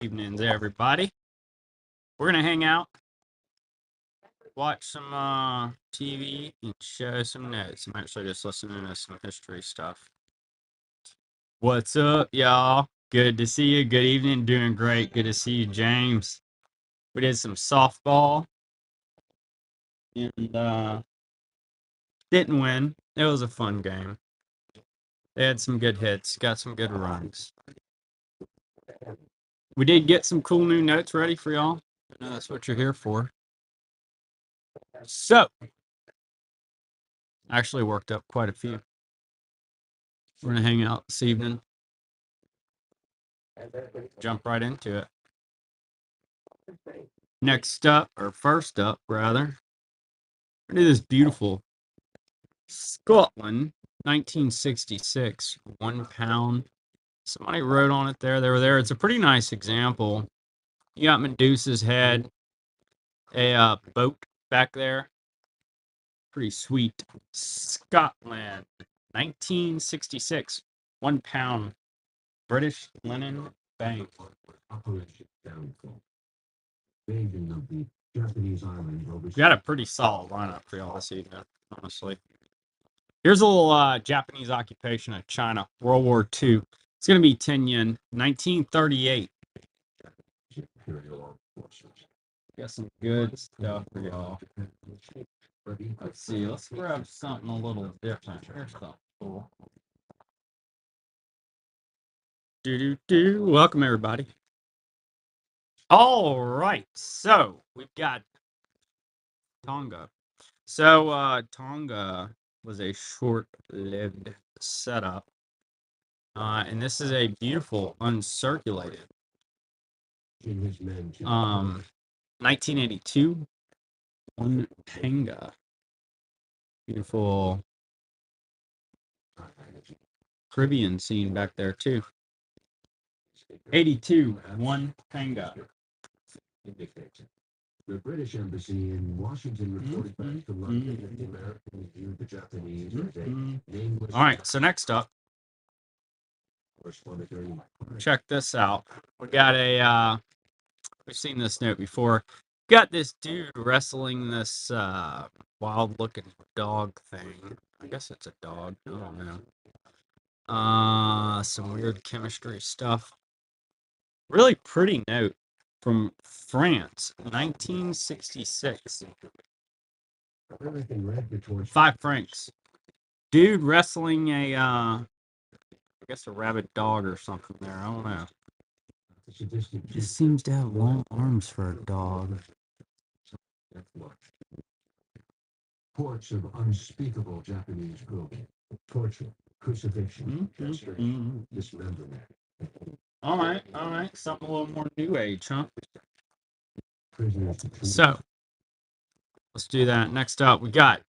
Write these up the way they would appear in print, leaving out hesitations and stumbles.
Evenings, everybody. We're gonna hang out, watch some TV, and show some notes. I'm actually just listening to some history stuff. What's up, y'all? Good to see you. Good evening. Doing great. Good to see you, James. We did some softball and didn't win. It was a fun game. They had some good hits, got some good runs. We did get some cool new notes ready for y'all. I know that's what you're here for. So, actually worked up quite a few. We're gonna hang out this evening. Jump right into it. Next up, or first up, rather, look at this beautiful Scotland 1966 £1. Somebody wrote on it there. They were there. It's a pretty nice example. You got Medusa's head, a boat back there. Pretty sweet. Scotland 1966 £1 British linen bank. We got a pretty solid lineup for y'all this evening, honestly. Here's a little Japanese occupation of China, World War II. It's going to be 10 yen, 1938. Got some good stuff for y'all. Let's see. Let's grab something a little different. Here's something cool. Welcome, everybody. All right. So we've got Tonga. So Tonga was a short-lived setup. And this is a beautiful uncirculated 1982 one Panga. Beautiful Caribbean scene back there too. 82 one Panga. The British Embassy in Washington reported back to London that the Americans viewed the Japanese as a nameless. All right, so next up, check this out. We got we've seen this note before. Got this dude wrestling this wild-looking dog thing. I guess it's a dog. I don't know. Some weird chemistry stuff. Really pretty note from France, 1966. 5 francs. Dude wrestling a, I guess a rabid dog or something there. I don't know. Just seems to have long arms for a dog. Ports of unspeakable Japanese guilt, torture, crucifixion, dismemberment. All right. Something a little more new age, huh? So, let's do that. Next up, we got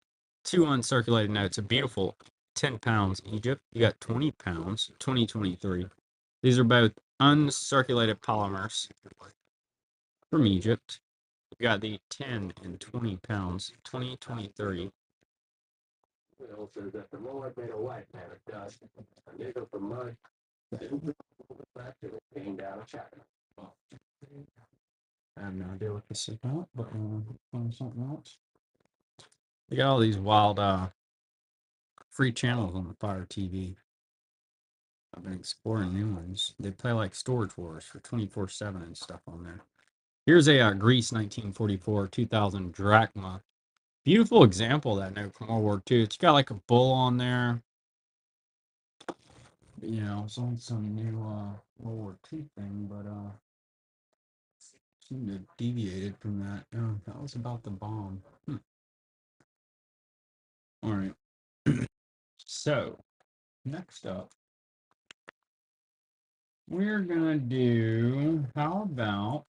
2 uncirculated notes. A beautiful 10 pounds Egypt. You got 20 pounds, 2023. These are both uncirculated polymers from Egypt. We got the 10 and 20 pounds, 2023. I have no idea what this is about, but something else. They got all these wild free channels on the Fire TV. I've been exploring new ones. They play like Storage Wars for 24/7 and stuff on there. Here's a Greece 1944 2000 drachma. Beautiful example of that note from World War II. It's got like a bull on there. You know, it's on some new World War II thing, but seemed to have deviated from that. Oh, that was about the bomb. All right. So, next up, we're gonna do. How about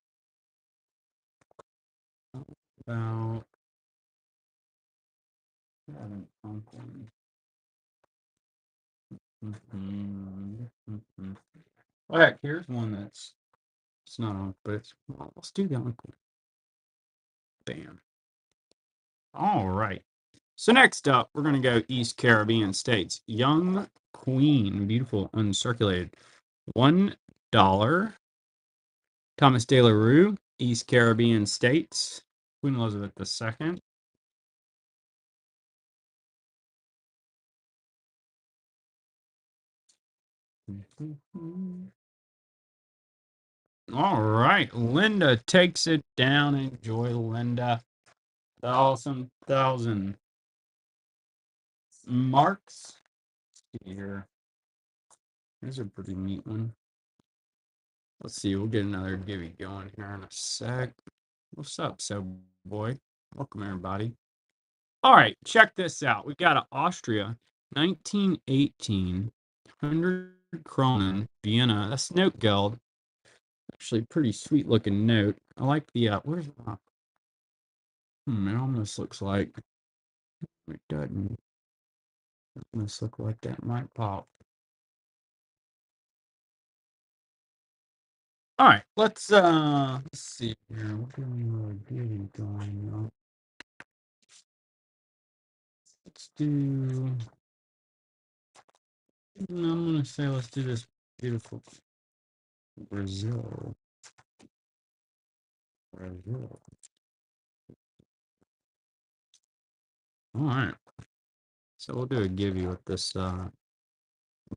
I haven't pumpkin. All right, here's one that's it's not on, but it's let's do the uncle. Bam. All right. So next up, we're gonna go East Caribbean states. Young Queen, beautiful uncirculated, $1 Thomas De La Rue, East Caribbean States, Queen Elizabeth II. All right, Linda takes it down. Enjoy, Linda. 1,000 marks. Let's see here. Here's a pretty neat one. Let's see. We'll get another givey going here in a sec. What's up, so boy? Welcome, everybody. All right, check this out. We got an Austria, 1918, 100 Kronen, Vienna. That's Note Geld. Actually, pretty sweet looking note. I like the, where's my, it almost looks like, it doesn't. It almost look like that might pop. All right, let's see here. What do we really getting going on? Let's do, I'm gonna say let's do this beautiful Brazil. All right. So we'll do a givey with this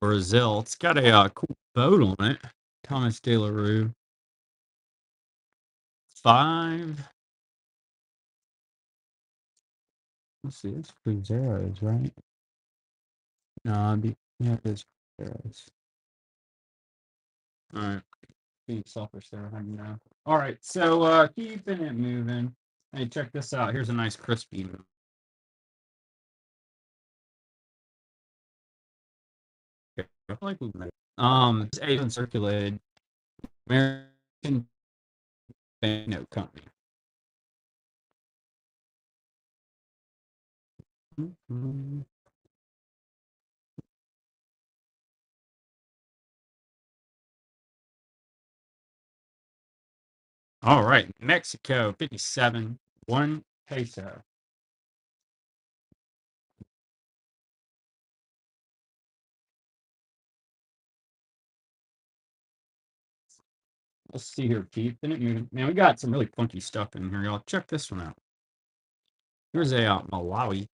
Brazil. It's got a cool boat on it. Thomas De La Rue. 5. Let's see, it's Cruzeiros, right? No, yeah, it's Cruzeiros. All right. Being selfish there, I know. All right, so keeping it moving. Hey, check this out. Here's a nice crispy. Okay. I like it's even circulated. American Banknote Company. Mm-hmm. All right, Mexico, 57, 1 peso. Let's see here, Pete. Man, we got some really funky stuff in here, y'all. Check this one out. Here's a Malawi.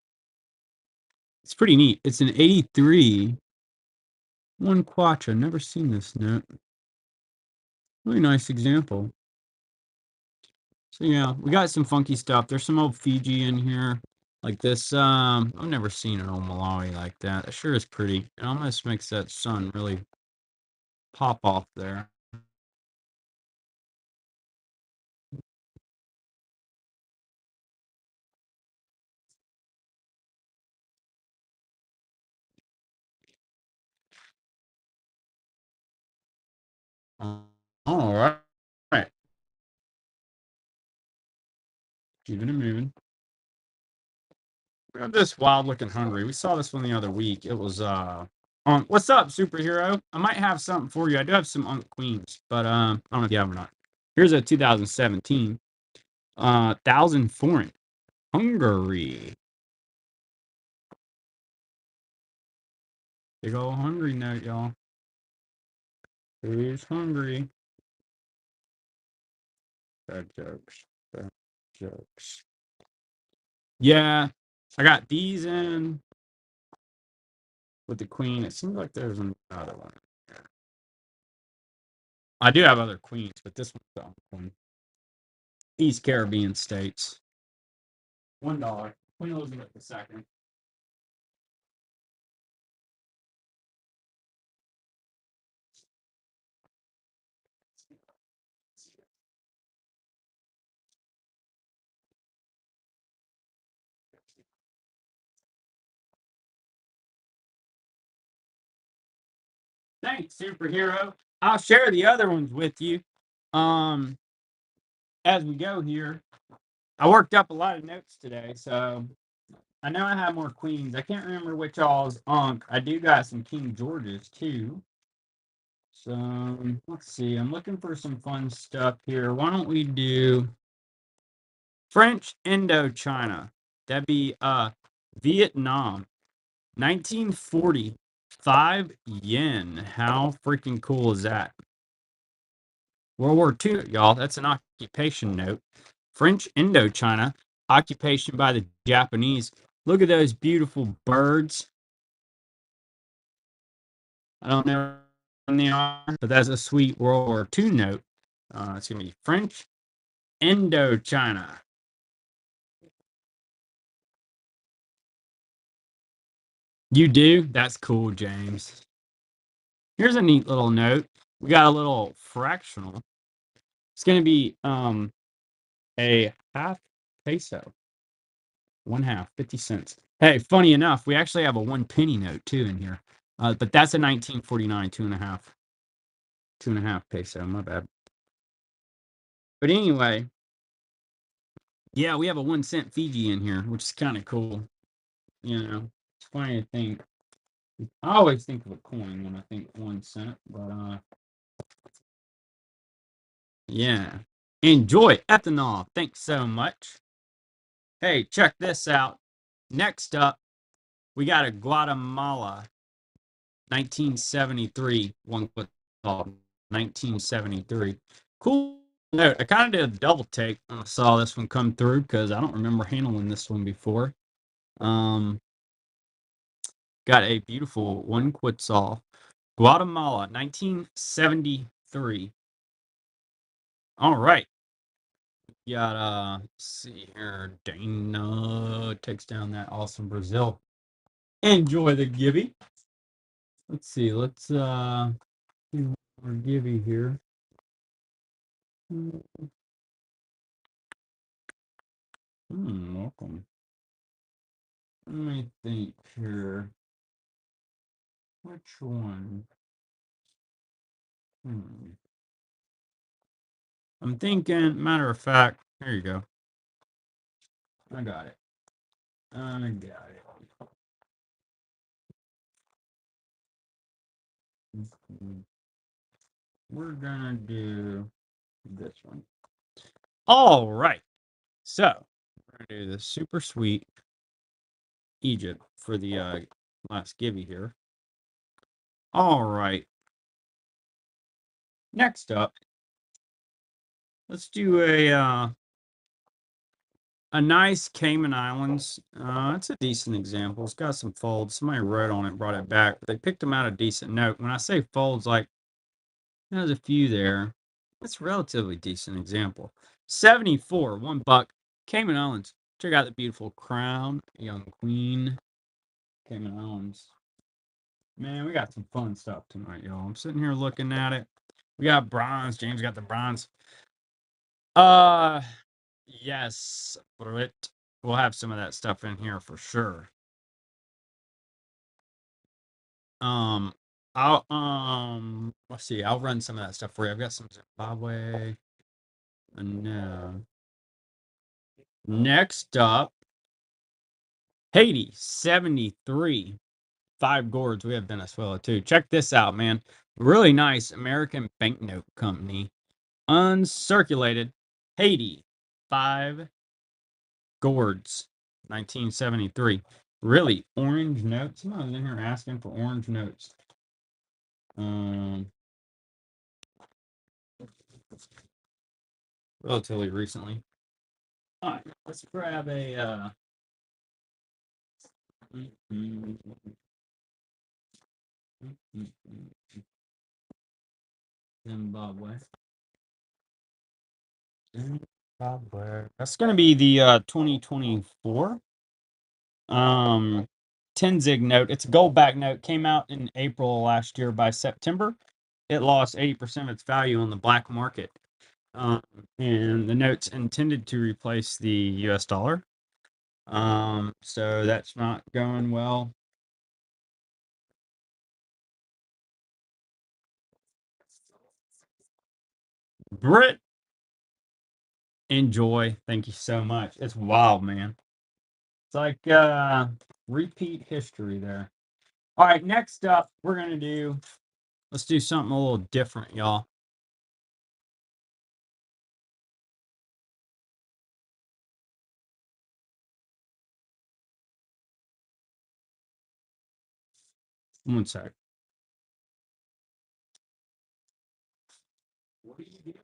It's pretty neat. It's an 83, 1 kwacha. Never seen this note. Really nice example. So yeah, we got some funky stuff. There's some old Fiji in here, like this. I've never seen an old Malawi like that. It sure is pretty. It almost makes that sun really pop off there. All right. Keeping it moving. We have this wild looking hungry. We saw this one the other week. It was what's up, superhero? I might have something for you. I do have some Unk Queens, but I don't know if you have or not. Here's a 2017. 1,000 foreign. Hungary. Big old hungry note, y'all. Who's hungry? Bad jokes. Bad jokes. Yeah, I got these in with the queen. It seems like there's another one. I do have other queens, but this one's the queen. East Caribbean states. $1. Queen Elizabeth II. Thanks, superhero. I'll share the other ones with you. As we go here. I worked up a lot of notes today, so I know I have more queens. I can't remember which all's Unk. I do got some King Georges too. So let's see. I'm looking for some fun stuff here. Why don't we do French Indochina? That'd be Vietnam. 1940. 5 yen. How freaking cool is that? World War II, y'all. That's an occupation note. French Indochina, occupation by the Japanese. Look at those beautiful birds. I don't know when they are, but that's a sweet World War II note. It's going to be French Indochina. You do? That's cool, James. Here's a neat little note. We got a little fractional. It's going to be a half peso. 1/2, 50 cents. Hey, funny enough, we actually have a 1 penny note too in here. But that's a 1949, 2.5 peso. My bad. But anyway, yeah, we have a 1 cent Fiji in here, which is kind of cool. You know, it's funny to think. I always think of a coin when I think 1 cent, but yeah. Enjoy ethanol. Thanks so much. Hey, check this out. Next up, we got a Guatemala 1973 one foot tall. 1973. Cool note. I kind of did a double take when I saw this one come through because I don't remember handling this one before. Got a beautiful one Quetzal. Guatemala, 1973. All right. Got let's see here. Dana takes down that awesome Brazil. Enjoy the Gibby. Let's see. Let's do more Gibby here. Welcome. Let me think here. Which one? I'm thinking, matter of fact, here you go. I got it. We're gonna do this one. All right. So we're gonna do the super sweet Egypt for the last Gibby here. All right. Next up, let's do a nice Cayman Islands. It's a decent example. It's got some folds. Somebody wrote on it, brought it back. But they picked them out a decent note. When I say folds, like there's a few there. It's a relatively decent example. 74, $1. Cayman Islands. Check out the beautiful crown, young queen. Cayman Islands. Man, we got some fun stuff tonight, y'all. I'm sitting here looking at it. We got bronze. James got the bronze. Yes, Brit. We'll have some of that stuff in here for sure. I'll let's see, I'll run some of that stuff for you. I've got some Zimbabwe. No. Next up, Haiti, 73. 5 gourds. We have Venezuela too. Check this out, man. Really nice American banknote company. Uncirculated. Haiti, 5 gourds. 1973. Really orange notes. Someone's in here asking for orange notes. Relatively recently. All right, let's grab a Zimbabwe. That's going to be the 2024 Tenzig note. It's a gold back note. Came out in April last year. By September, it lost 80% of its value on the black market. And the note's intended to replace the US dollar. So that's not going well. Brit, enjoy. Thank you so much. It's wild, man. It's like repeat history there. All right, next up, let's do something a little different, y'all. One sec. What are you doing?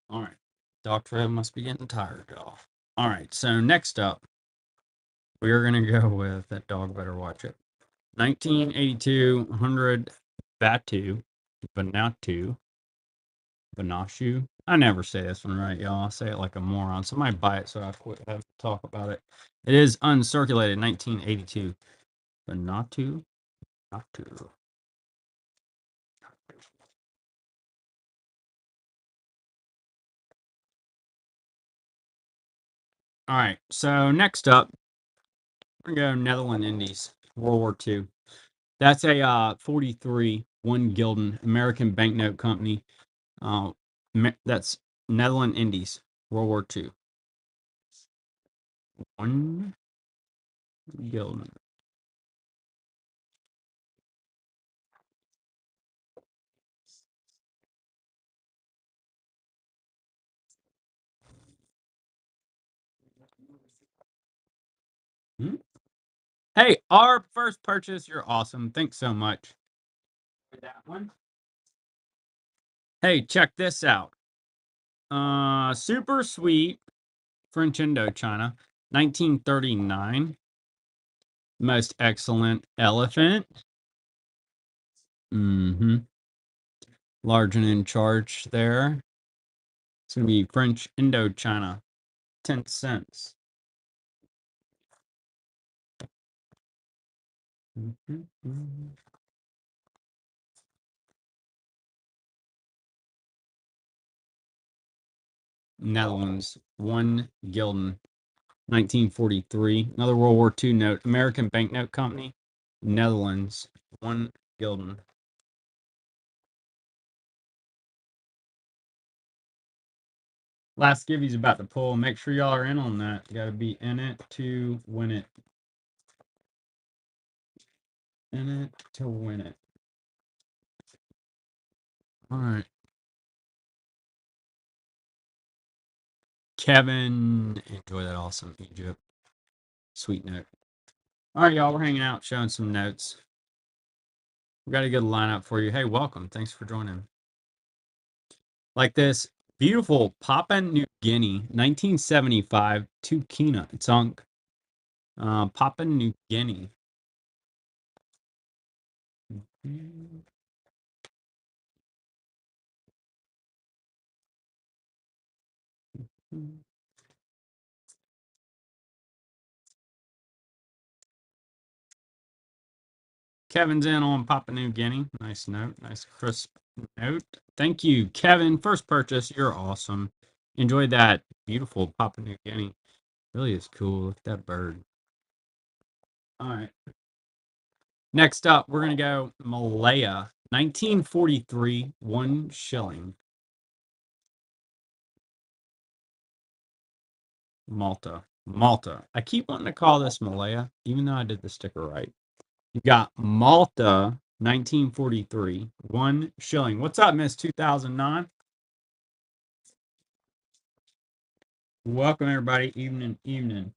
All right. Dr. Ed must be getting tired, y'all. All right. So next up, we're going to go with that dog better watch it. 1982 100 Batu, Banashu. I never say this one right, y'all. I say it like a moron. Somebody buy it so I quit having to talk about it. It is uncirculated 1982. Banatu. Batu. All right. So next up, we're going to go Netherlands Indies, World War II. That's a 43 1 Gulden American banknote company. That's Netherlands Indies, World War II. 1 Gulden. Hmm? Hey, our first purchase. You're awesome. Thanks so much. That one. Hey, check this out. Super sweet French Indochina, 1939. Most excellent elephant. Mm-hmm. Large and in charge there. It's gonna be French Indochina, 10 cents. Netherlands, 1 Gulden, 1943. Another World War II note. American Banknote Company, Netherlands, 1 Gulden. Last skivvy's about to pull. Make sure y'all are in on that. You got to be in it to win it. In it to win it. All right. Kevin, enjoy that awesome Egypt. Sweet note. All right, y'all. We're hanging out, showing some notes. We got a good lineup for you. Hey, welcome. Thanks for joining. Like this beautiful Papua New Guinea, 1975 Tukina. It's on Papua New Guinea. Kevin's in on Papua New Guinea. Nice note. Nice crisp note. Thank you, Kevin. First purchase. You're awesome. Enjoyed that beautiful Papua New Guinea. Really is cool. Look at that bird. All right. Next up, we're going to go Malaya. 1943, 1 shilling. Malta. I keep wanting to call this Malaya, even though I did the sticker right. You got Malta, 1943, 1 shilling. What's up, Miss 2009? Welcome, everybody. Evening.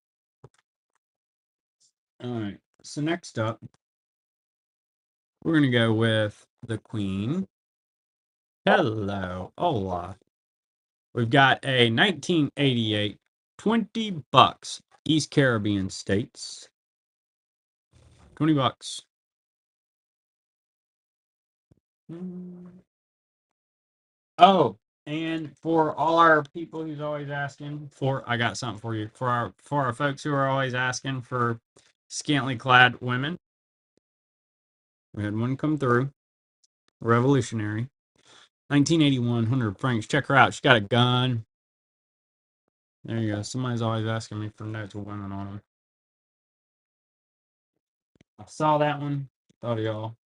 All right. So next up, we're going to go with the Queen. Hello. Hola. We've got a 1988, 20 bucks, East Caribbean states. 20 bucks. Oh, and for all our people who's always asking for, I got something for you. For our folks who are always asking for scantily clad women, we had one come through. Revolutionary. 1981, 100 francs. Check her out. She got a gun. There you go. Somebody's always asking me for notes with women on them. I saw that one. Thought of y'all.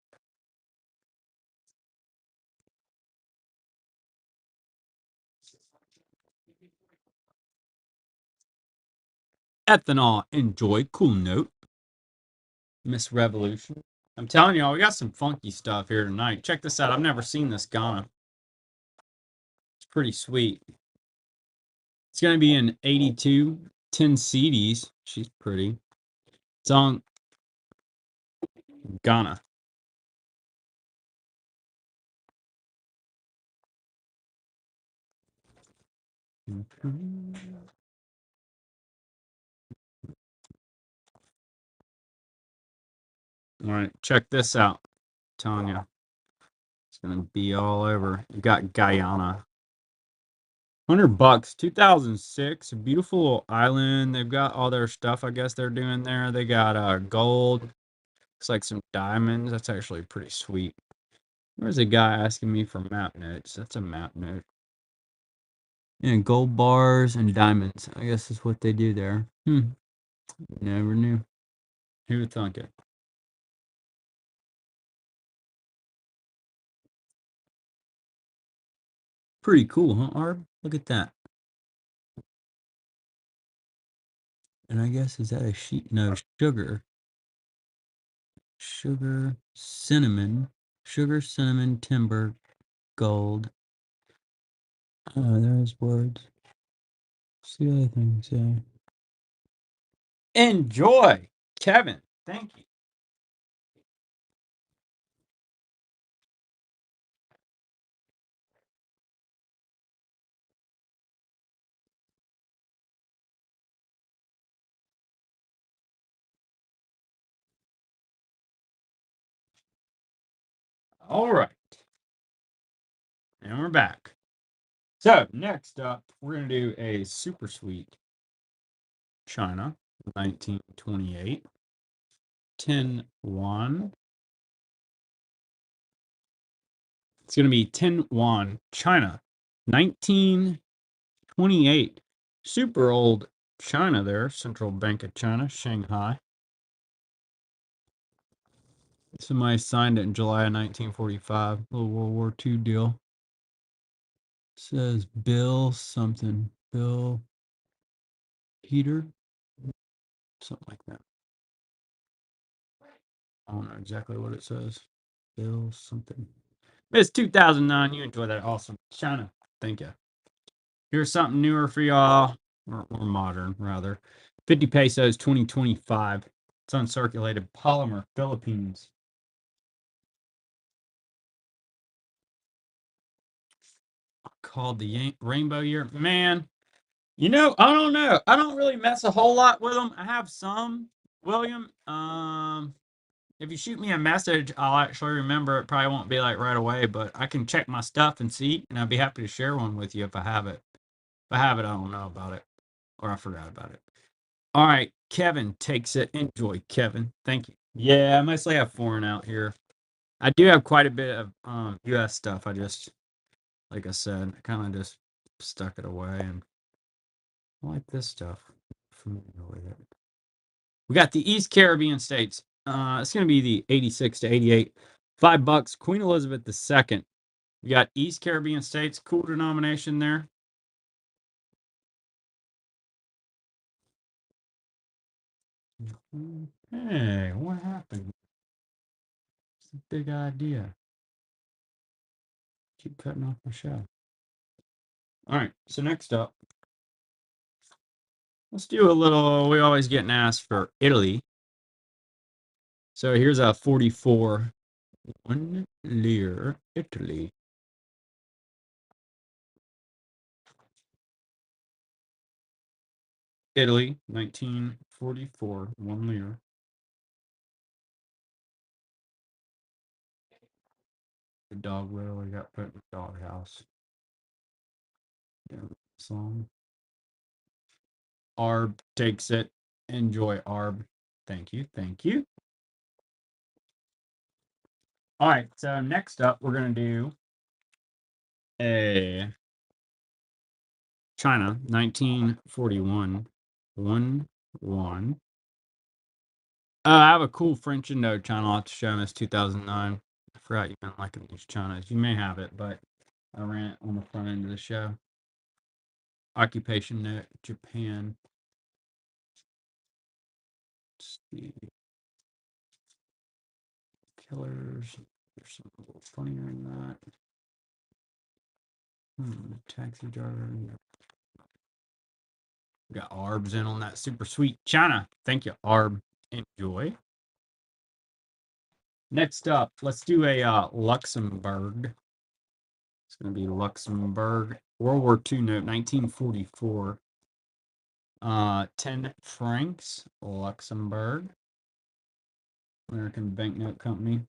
Ethanol. Enjoy. Cool note. Miss Revolution. I'm telling y'all, we got some funky stuff here tonight. Check this out. I've never seen this Ghana. It's pretty sweet. It's going to be an 82, 10 CDs. She's pretty. It's on Ghana. All right, check this out, telling you. It's gonna be all over. You got Guyana. $100, 2006. A beautiful little island. They've got all their stuff, I guess they're doing there. They got gold. Looks like some diamonds. That's actually pretty sweet. There's a guy asking me for map notes. That's a map note. And gold bars and diamonds. I guess is what they do there. Never knew. Who would thunk it? Pretty cool, huh, Arb? Look at that. And I guess, is that a sheet? No, sugar. Sugar, cinnamon. Sugar, cinnamon, timber, gold. Oh, there's words. See other things, yeah. Enjoy, Kevin. Thank you. All right. And we're back. So, next up, we're going to do a super sweet China, 1928. 10 yuan. It's going to be 10 yuan, China, 1928. Super old China there, Central Bank of China, Shanghai. Somebody signed it in July of 1945, little World War II deal. It says Bill something, Bill Peter, something like that. I don't know exactly what it says. Bill something. It's 2009. You enjoy that awesome China. Thank you. Here's something newer for y'all, or modern rather. 50 pesos, 2025. It's uncirculated polymer, Philippines. Called the Rainbow Year. Man, I don't know. I don't really mess a whole lot with them. I have some, William. If you shoot me a message, I'll actually remember. It probably won't be like right away, but I can check my stuff and see, and I'd be happy to share one with you if I have it. If I have it, I don't know about it, or I forgot about it. All right, Kevin takes it. Enjoy, Kevin. Thank you. Yeah, I mostly have foreign out here. I do have quite a bit of US stuff. I just, like I said, I kind of just stuck it away, and I like this stuff. I'm familiar with it. We got the East Caribbean states. It's going to be the 86 to 88. $5. Queen Elizabeth II. We got East Caribbean states. Cool denomination there. Hey, what happened? It's a big idea. Keep cutting off my show. All right, so next up, let's do a little. We always getting asked for Italy. So here's a 44 1 lire, Italy. Italy, 1944, 1 lire. The dog literally got put in the doghouse. Yeah, song. Arb takes it. Enjoy, Arb. Thank you. Thank you. All right. So next up, we're going to do a China, 1941. 1 1. I have a cool French Indo channel I'll have to show. This 2009. I forgot you've been liking these Chinas. You may have it, but I ran it on the front end of the show. Occupation note, Japan. Let's see. Killers. There's something a little funnier in that. Taxi driver. We got Arbs in on that super sweet China. Thank you, Arb. Enjoy. Next up, let's do a Luxembourg. It's going to be Luxembourg. World War II note, 1944. 10 francs, Luxembourg. American Banknote Company.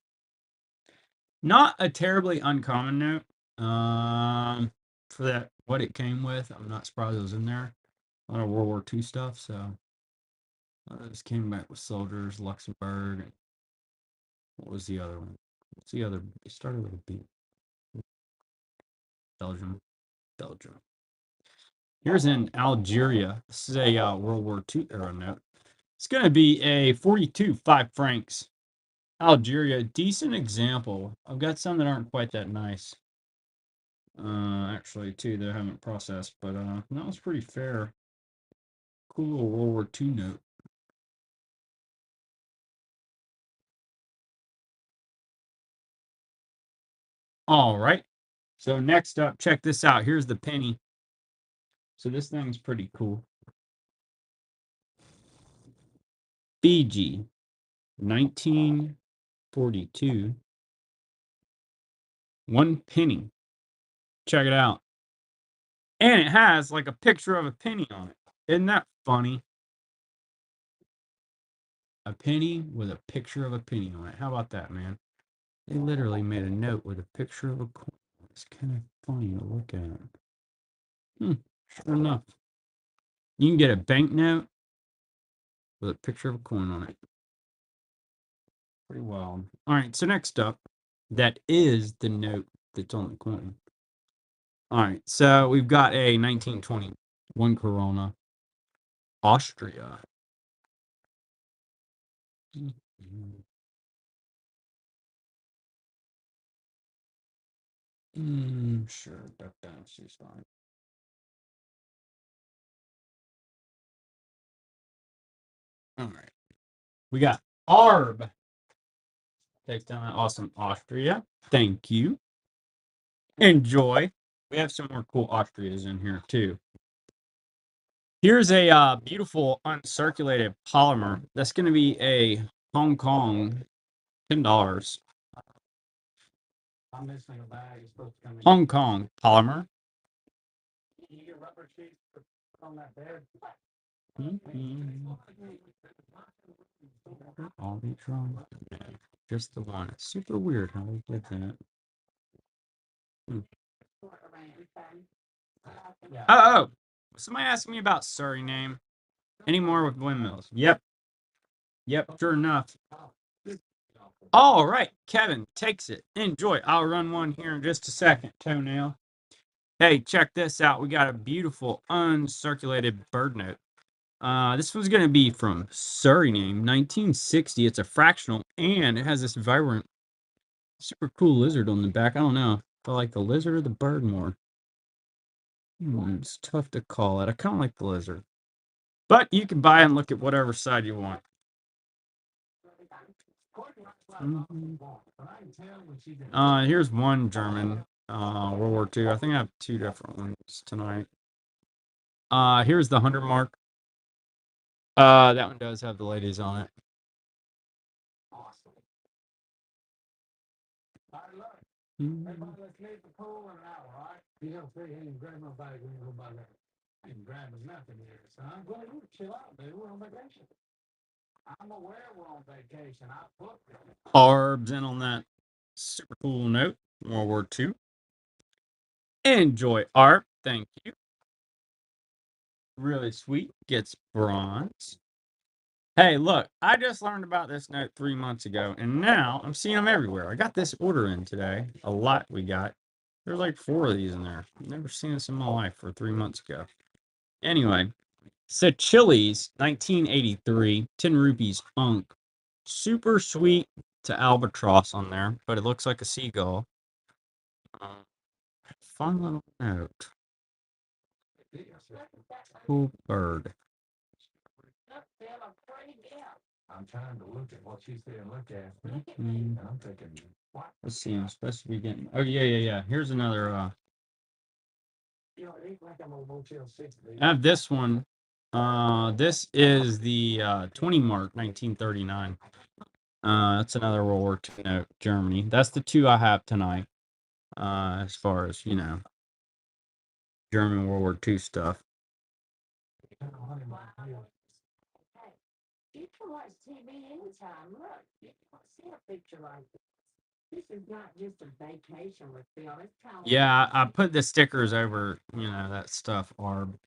Not a terribly uncommon note. For that, what it came with, I'm not surprised it was in there. A lot of World War II stuff, so this came back with soldiers, Luxembourg. What was the other one? What's the other? It started with a B. Belgium. Here's in Algeria. This is a World War II era note. It's going to be a 42 5 francs. Algeria, decent example. I've got some that aren't quite that nice. Actually, too, that I haven't processed, but that was pretty fair. Cool little World War II note. All right. So next up, check this out. Here's the penny. So this thing's pretty cool. Fiji, 1942. 1 penny. Check it out. And it has like a picture of a penny on it. Isn't that funny? A penny with a picture of a penny on it. How about that, man? They literally made a note with a picture of a coin. It's kind of funny to look at. Sure enough. You can get a banknote with a picture of a coin on it. Pretty wild. All right, so next up, that is the note that's on the coin. All right, so we've got a 1921 Corona, Austria. Sure, Duck Dynasty's fine. All right, we got ARB. Takes down that awesome Austria. Thank you. Enjoy. We have some more cool Austrias in here too. Here's a beautiful uncirculated polymer. That's going to be a Hong Kong $10. Hong Kong polymer. All the drum. Just the one. It's super weird how they did that. Oh, somebody asked me about Suriname. Any more with windmills? Yep, sure enough. All right, Kevin takes it. Enjoy. I'll run one here in just a second, Toenail. Hey, check this out. We got a beautiful uncirculated bird note. This one's going to be from Suriname, 1960. It's a fractional, and it has this vibrant, super cool lizard on the back. I don't know if I like the lizard or the bird more. It's tough to call it. I kind of like the lizard. But you can buy and look at whatever side you want. Here's one German World War II. I think I have 2 different ones tonight. Here's the 100 mark. That one does have the ladies on it. ARBs in on that super cool note. World War II. Enjoy ARB. Thank you. Really sweet. Gets bronze. Hey, look, I just learned about this note 3 months ago, and now I'm seeing them everywhere. I got this order in today. A lot we got. There's like 4 of these in there. Never seen this in my life for 3 months ago. Anyway, Seychelles, 1983, 10 rupees, unk. Super sweet to albatross on there, but it looks like a seagull. Fun little note. Cool bird. I'm trying to look at what you said look at. And I'm thinking, let's see, I'm supposed to be getting. Oh, yeah. Here's another. I have this one. This is the 20 mark, 1939. That's another World War II note, Germany. That's the 2 I have tonight. as far as, German World War II stuff. You can watch TV anytime. Look, you can see a picture like this. This is not just a vacation with Phil. It's kind of Yeah, I put the stickers over, that stuff, Arb.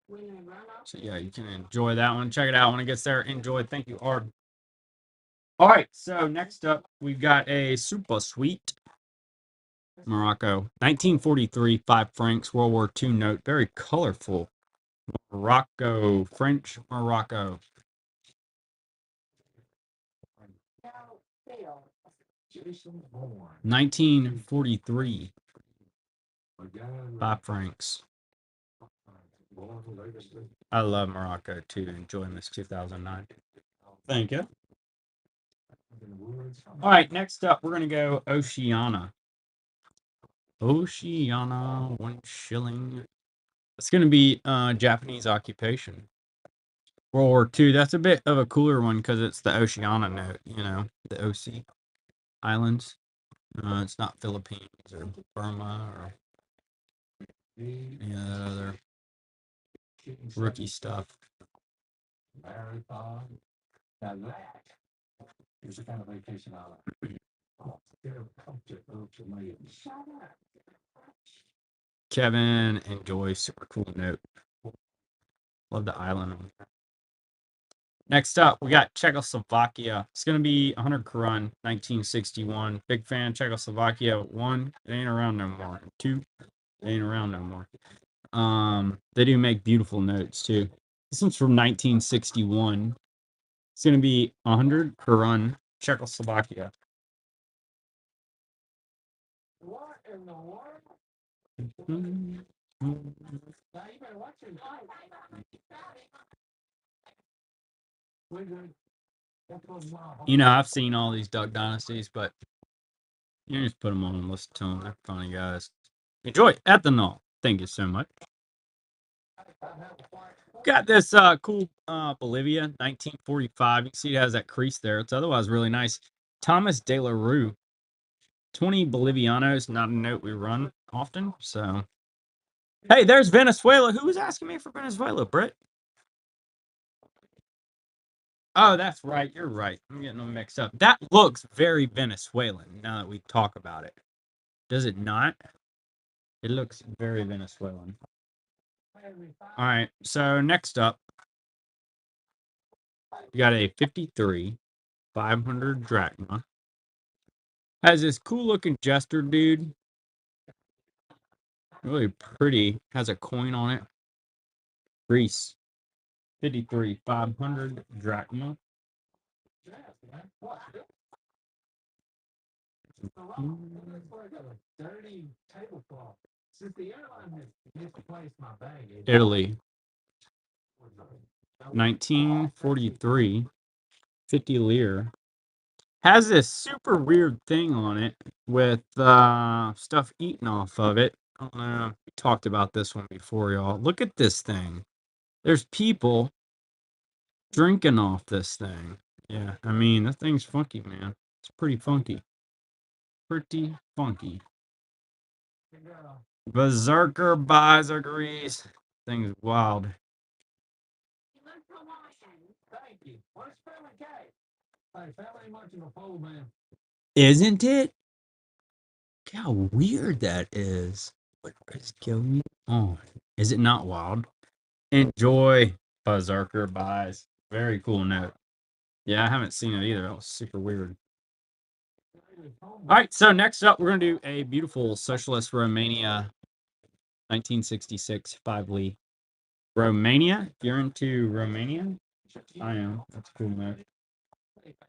when they run off. So yeah, you can enjoy that one. Check it out when it gets there. Enjoy. Thank you, Arb. All right, so next up, we've got a super sweet Morocco, 1943, 5 francs, World War II note, very colorful. Morocco, French Morocco. No, Phil. 1943, 5 francs. I love Morocco too. Enjoy Miss 2009. Thank you. All right, next up, we're going to go Oceania. Oceania, 1 shilling. It's going to be Japanese occupation. World War II. That's a bit of a cooler one because it's the Oceania note, the OC islands. It's not Philippines or Burma or any of that other rookie stuff. Kevin, enjoy. Super cool note. Love the island. Next up, we got Czechoslovakia. It's going to be 100 Korun, 1961. Big fan. Czechoslovakia. 1, it ain't around no more. 2, it ain't around no more. They do make beautiful notes too. This one's from 1961. It's going to be 100 Korun, Czechoslovakia. What in the world? Mhm. Now you better watch your I've seen all these Duck Dynasties, but you just put them on and listen to them. They're funny guys. Enjoy ethanol. Thank you so much. Got this cool Bolivia, 1945. You can see it has that crease there. It's otherwise really nice. Thomas de la Rue, 20 Bolivianos. Not a note we run often. So, hey, there's Venezuela. Who was asking me for Venezuela, Britt? Oh, that's right. You're right. I'm getting them mixed up. That looks very Venezuelan now that we talk about it. Does it not? It looks very Venezuelan. All right. So next up, we got a 53, 500 drachma. Has this cool looking jester dude. Really pretty. Has a coin on it. Greece. 53, 500 drachma. Italy. 1943. 50 lire. Has this super weird thing on it with stuff eaten off of it. I don't know. We talked about this one before, y'all. Look at this thing. There's people drinking off this thing. Yeah, I mean, that thing's funky, man. It's pretty funky. Pretty funky. Berserker Berserkeries. Thing's wild. Thank you. What's Family K? Hey, family watching a pole man. Isn't it? Look how weird that is. What is going on? Is it not wild? Enjoy Berserker buys. Very cool note. Yeah, I haven't seen it either. That was super weird. All right, so next up, we're going to do a beautiful Socialist Romania 1966 5 Lee. Romania? If you're into Romania, I am. That's cool, man.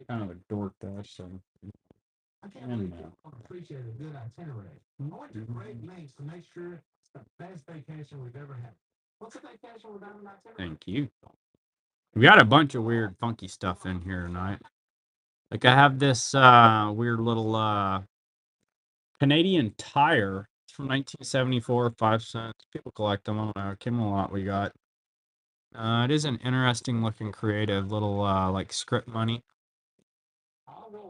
Kind of a dork, though, so. I can't believe you appreciate a good itinerary. I went to great lengths to make sure it's the best vacation we've ever had. What's a vacation without an itinerary? Thank you. We got a bunch of weird, funky stuff in here tonight. Like, I have this weird little Canadian Tire. It's from 1974, 5 cents. People collect them. I don't know. It came a lot we got. It is an interesting looking creative little like script money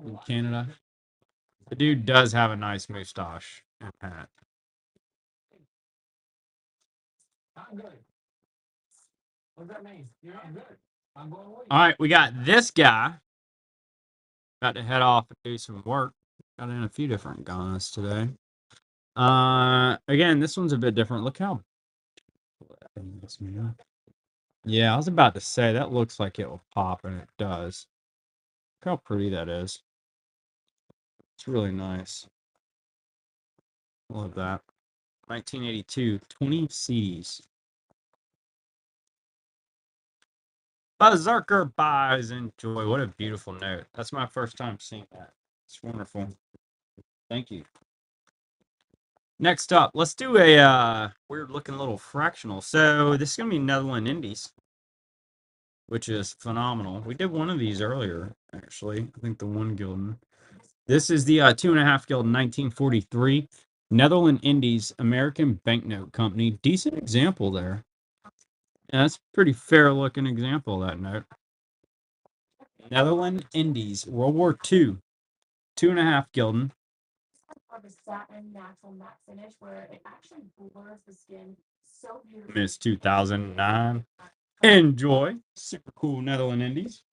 in Canada. The dude does have a nice moustache and hat. I'm good. What does that mean? You're not good. I'm going with you. All right, we got this guy. About to head off and do some work. Got in a few different guns today. Again, this one's a bit different. Look how. Yeah, I was about to say that looks like it will pop, and it does. Look how pretty that is. It's really nice. Love that. 1982, 20 CDs. Berserker buys enjoy. What a beautiful note. That's my first time seeing that. It's wonderful. Thank you. Next up, let's do a weird looking little fractional. So this is gonna be Netherlands Indies, which is phenomenal. We did one of these earlier, actually. I think the 1 gulden. This is the 2.5 gulden 1943 Netherlands Indies American Banknote Company. Decent example there. Yeah, that's a pretty fair looking example of that note. Netherlands Indies, World War II, 2.5 gulden. Of a satin natural matte finish where it actually blurs the skin so beautifully. Miss 2009. Enjoy. Super cool Netherlands Indies.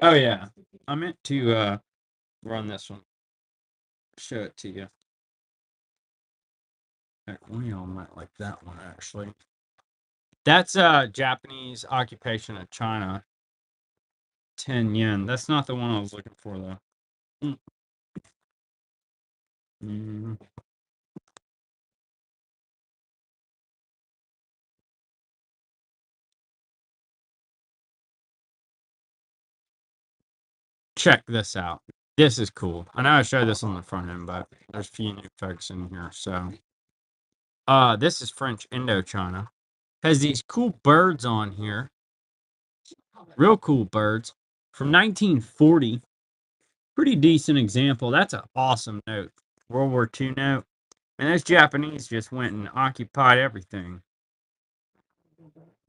Oh yeah, I meant to run this one. Show it to you. Heck, one of y'all might like that one actually. That's Japanese occupation of China. 10 yen. That's not the one I was looking for though. Check this out. This is cool. I know I showed this on the front end, but there's a few new folks in here. So, this is French Indochina. Has these cool birds on here. Real cool birds from 1940. Pretty decent example. That's an awesome note. World War II note. And those Japanese just went and occupied everything.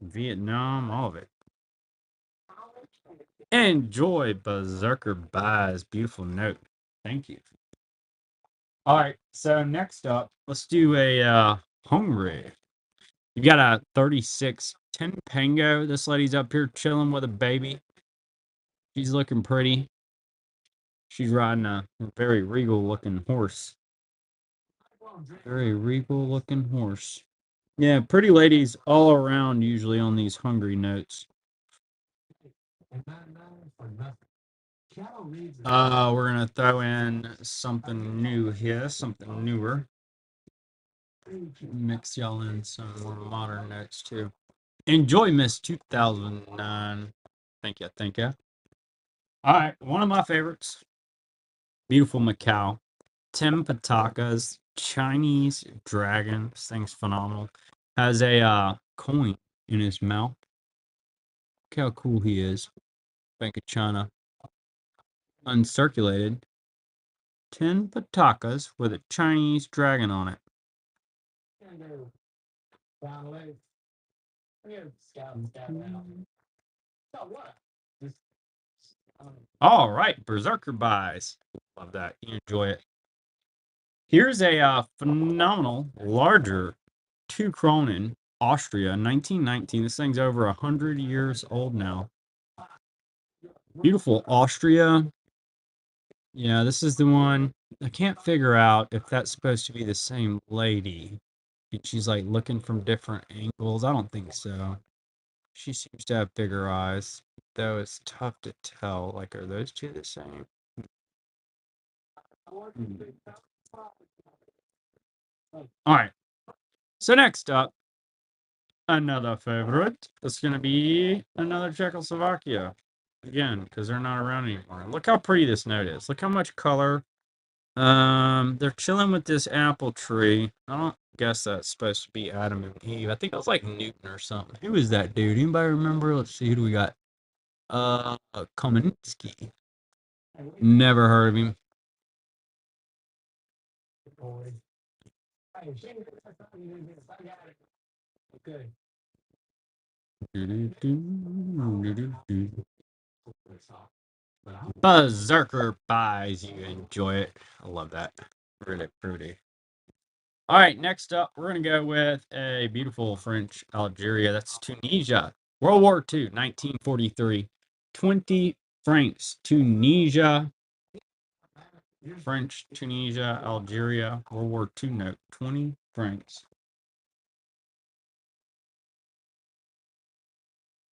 Vietnam, all of it. Enjoy Berserker buys. Beautiful note. Thank you. All right. So next up, let's do a Hungry. You got a 36 10 Pango. This lady's up here chilling with a baby. She's looking pretty. She's riding a very regal looking horse. Very regal looking horse. Yeah, pretty ladies all around usually on these hungry notes. We're gonna throw in something new here, something newer. Mix y'all in some more modern notes too. Enjoy Miss 2009. Thank you, thank you. All right, one of my favorites. Beautiful Macau. Tim Pataka's Chinese dragon. This thing's phenomenal. Has a coin in his mouth. Look how cool he is. Bank of China. Uncirculated. 10 Patakas with a Chinese dragon on it. All right, Berserker buys. Love that. You enjoy it. Here's a phenomenal, larger 2 Kronen, Austria, 1919. This thing's over 100 years old now. Beautiful Austria. Yeah, this is the one. I can't figure out if that's supposed to be the same lady. She's like looking from different angles. I don't think so. She seems to have bigger eyes, though it's tough to tell. Like, are those two the same? All right. So next up, another favorite. It's going to be another Czechoslovakia. Again, because they're not around anymore. Look how pretty this note is. Look how much color. They're chilling with this apple tree. I don't guess that's supposed to be Adam and Eve. I think it was like Newton or something. Who is that dude? Anybody remember? Let's see. Who do we got? Kominsky. Never heard of him. Berserker buys. You enjoy it. I love that. Really pretty. All right, next up, we're going to go with a beautiful French Algeria. That's Tunisia. World War II, 1943. 20 francs. Tunisia. French, Tunisia, Algeria. World War II note. 20 francs.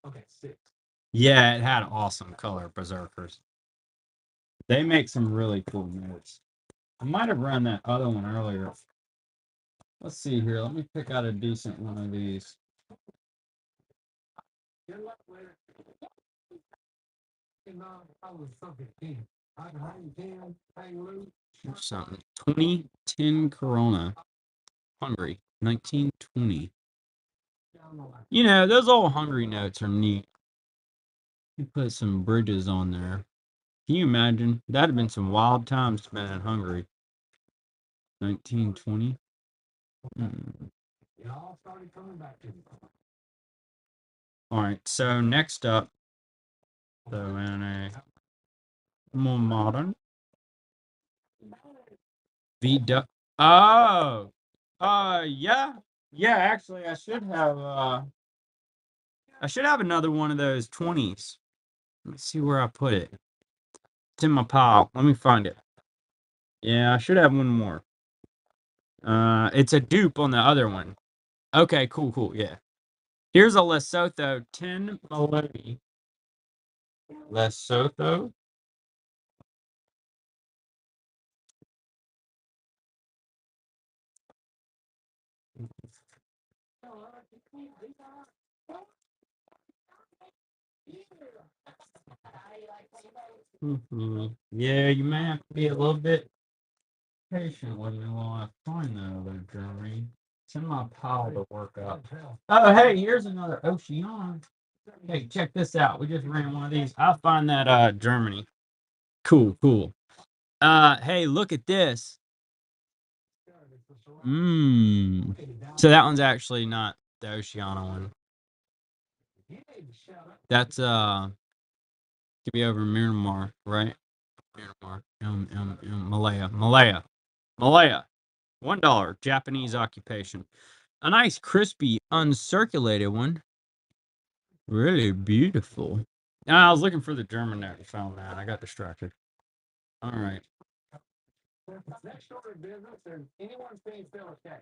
Okay, 6. Yeah, it had awesome color, Berserkers. They make some really cool notes. I might have run that other one earlier. Let's see here. Let me pick out a decent one of these. Good luck with it. I was something king. I can hang loose. Here's something. 2010 Corona. Hungary. 1920. You know, those old Hungary notes are neat. You put some bridges on there. Can you imagine? That'd have been some wild times spent in Hungary. 1920. It all started coming back to me. All right, so next up, so in a more modern VW. Oh, yeah, Actually, I should have another one of those 20s. Let me see where I put it. It's in my pile. Let me find it. Yeah, I should have one more. It's a dupe on the other one. Okay, cool. Yeah. Here's a Lesotho 10 Maloney. Lesotho. Yeah, you may have to be a little bit patient with me while I find that other Germany. It's in my pile to work up. Oh, hey, here's another Oceana. Hey, check this out. We just ran one of these. I'll find that Germany. Cool. Hey, look at this. So that one's actually not the Oceana one. That's could be over Myanmar, right? Myanmar. Malaya. $1. Japanese occupation. A nice crispy uncirculated one. Really beautiful. I was looking for the German note and found that. I got distracted. All right. Next order of business, and anyone's being still okay.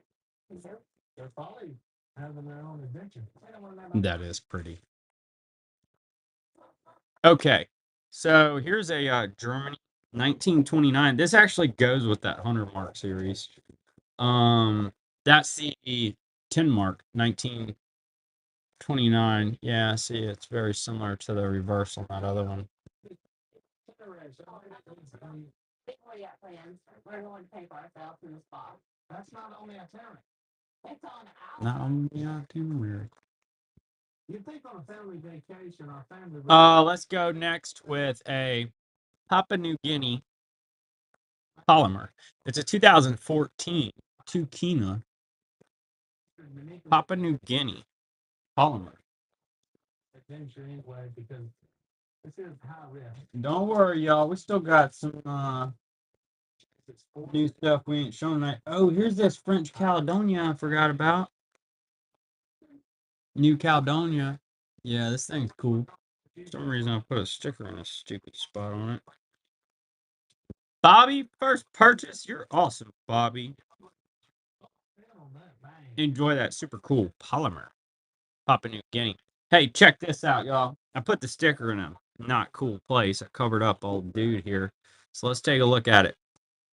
They're probably having their own adventure. That is pretty. Okay. So here's a Germany 1929. This actually goes with that 100 mark series. That's the 10 mark 1929. Yeah, see, it's very similar to the reverse on that other one. That's not only itinerary. It's on our. Not on the itinerary. You think on a family vacation, our family. Let's go next with a Papua New Guinea polymer. It's a 2014 Tukina Papua New Guinea polymer. Adventure anyway, because this is high risk. Don't worry, y'all. We still got some new stuff we ain't shown. That. Oh, here's this French Caledonia I forgot about. New Caledonia. Yeah, this thing's cool. For some reason, I put a sticker in a stupid spot on it. Bobby, first purchase. You're awesome, Bobby. Enjoy that super cool polymer. Papua New Guinea. Hey, check this out, y'all. I put the sticker in a not cool place. I covered up old dude here. So let's take a look at it.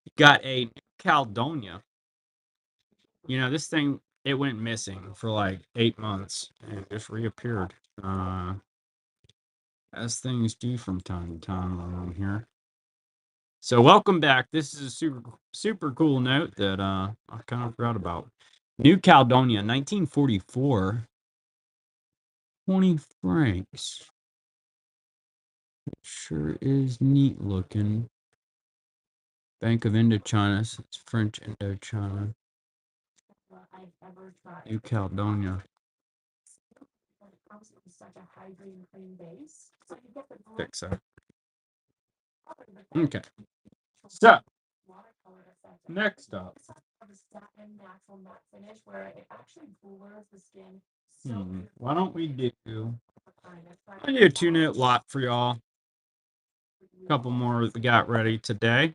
You got a New Caledonia. You know, this thing, it went missing for like 8 months and just reappeared. As things do from time to time around here. So welcome back. This is a super cool note that I kind of forgot about. New Caledonia, 1944. 20 francs. It sure is neat looking. Bank of Indochina. It's French Indochina. New Caledonia. Fix that. Okay. So, next up. Why don't we do I do a 2-note lot for y'all. A couple more that we got ready today.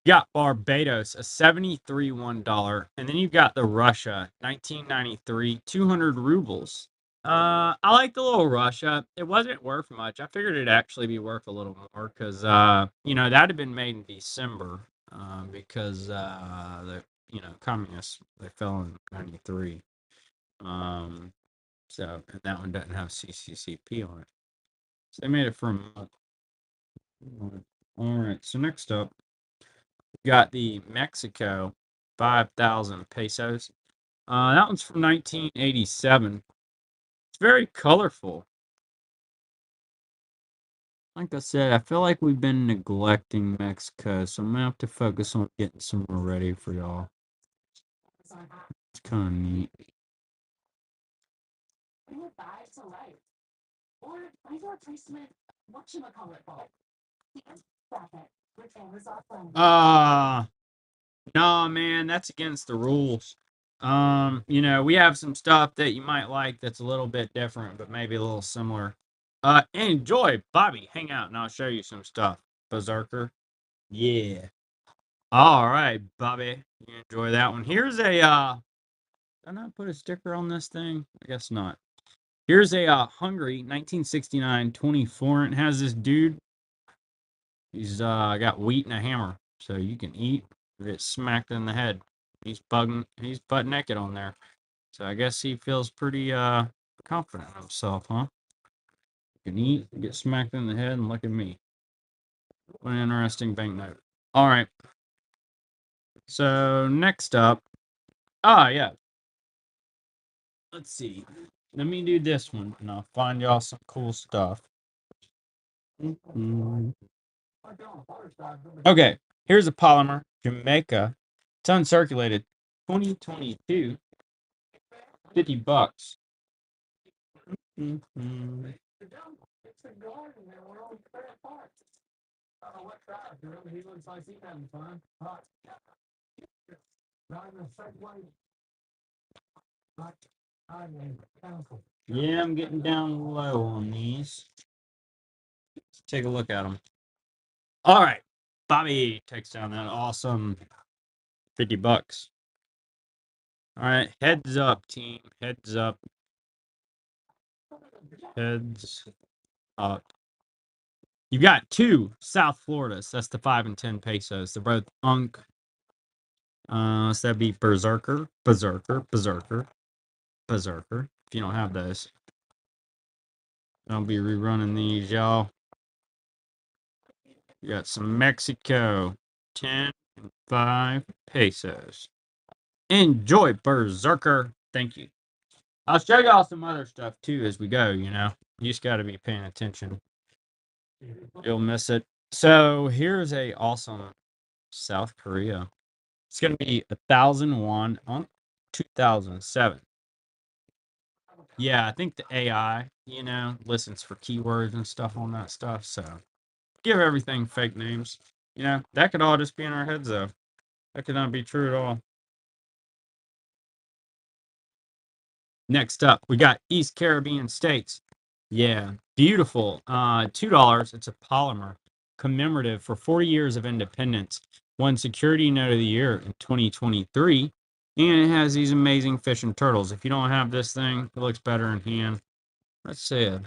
You got Barbados, a 73 $1, and then you got the Russia, 1993, 200 rubles. I like the little Russia. It wasn't worth much. I figured it'd actually be worth a little more because that had been made in December because the communists they fell in '93. So and that one doesn't have CCCP on it. So they made it for a month. All right. So next up, we got the Mexico 5,000 pesos. That one's from 1987. It's very colorful. Like I said, I feel like we've been neglecting Mexico, so I'm gonna have to focus on getting some more ready for y'all. It's kind of neat. No, man, that's against the rules. We have some stuff that you might like that's a little bit different, but maybe a little similar. Enjoy, Bobby. Hang out, and I'll show you some stuff. Berserker. Yeah. All right, Bobby. You enjoy that one. Here's a did I not put a sticker on this thing? I guess not. Here's a Hungary 1969 24. It has this dude. He's got wheat and a hammer, so you can eat or get smacked in the head. He's butt naked on there. So I guess he feels pretty confident in himself, huh? You can eat, get smacked in the head, and look at me. What an interesting banknote. All right. So next up, yeah. Let's see. Let me do this one, and I'll find y'all some cool stuff. Okay, here's a polymer, Jamaica. It's uncirculated. 2022. $50. Yeah, I'm getting down low on these. Let's take a look at them. All right, Bobby takes down that awesome $50. All right, heads up, team. Heads up. Heads up. You got two South Floridas. That's the 5 and 10 pesos. They're both Unk. So that'd be Berserker. If you don't have those, I'll be rerunning these, y'all. You got some Mexico, 10 and 5 pesos. Enjoy, Berserker. Thank you. I'll show y'all some other stuff too as we go. You just got to be paying attention. You'll miss it. So here's a awesome South Korea. It's gonna be 1,001 on 2007. Yeah, I think the AI, listens for keywords and stuff on that stuff. So give everything fake names. That could all just be in our heads though. That could not be true at all. Next up, we got East Caribbean states. Yeah, beautiful. $2. It's a polymer commemorative for 40 years of independence. Won Security Note of the Year in 2023. And it has these amazing fish and turtles. If you don't have this thing, it looks better in hand. Let's say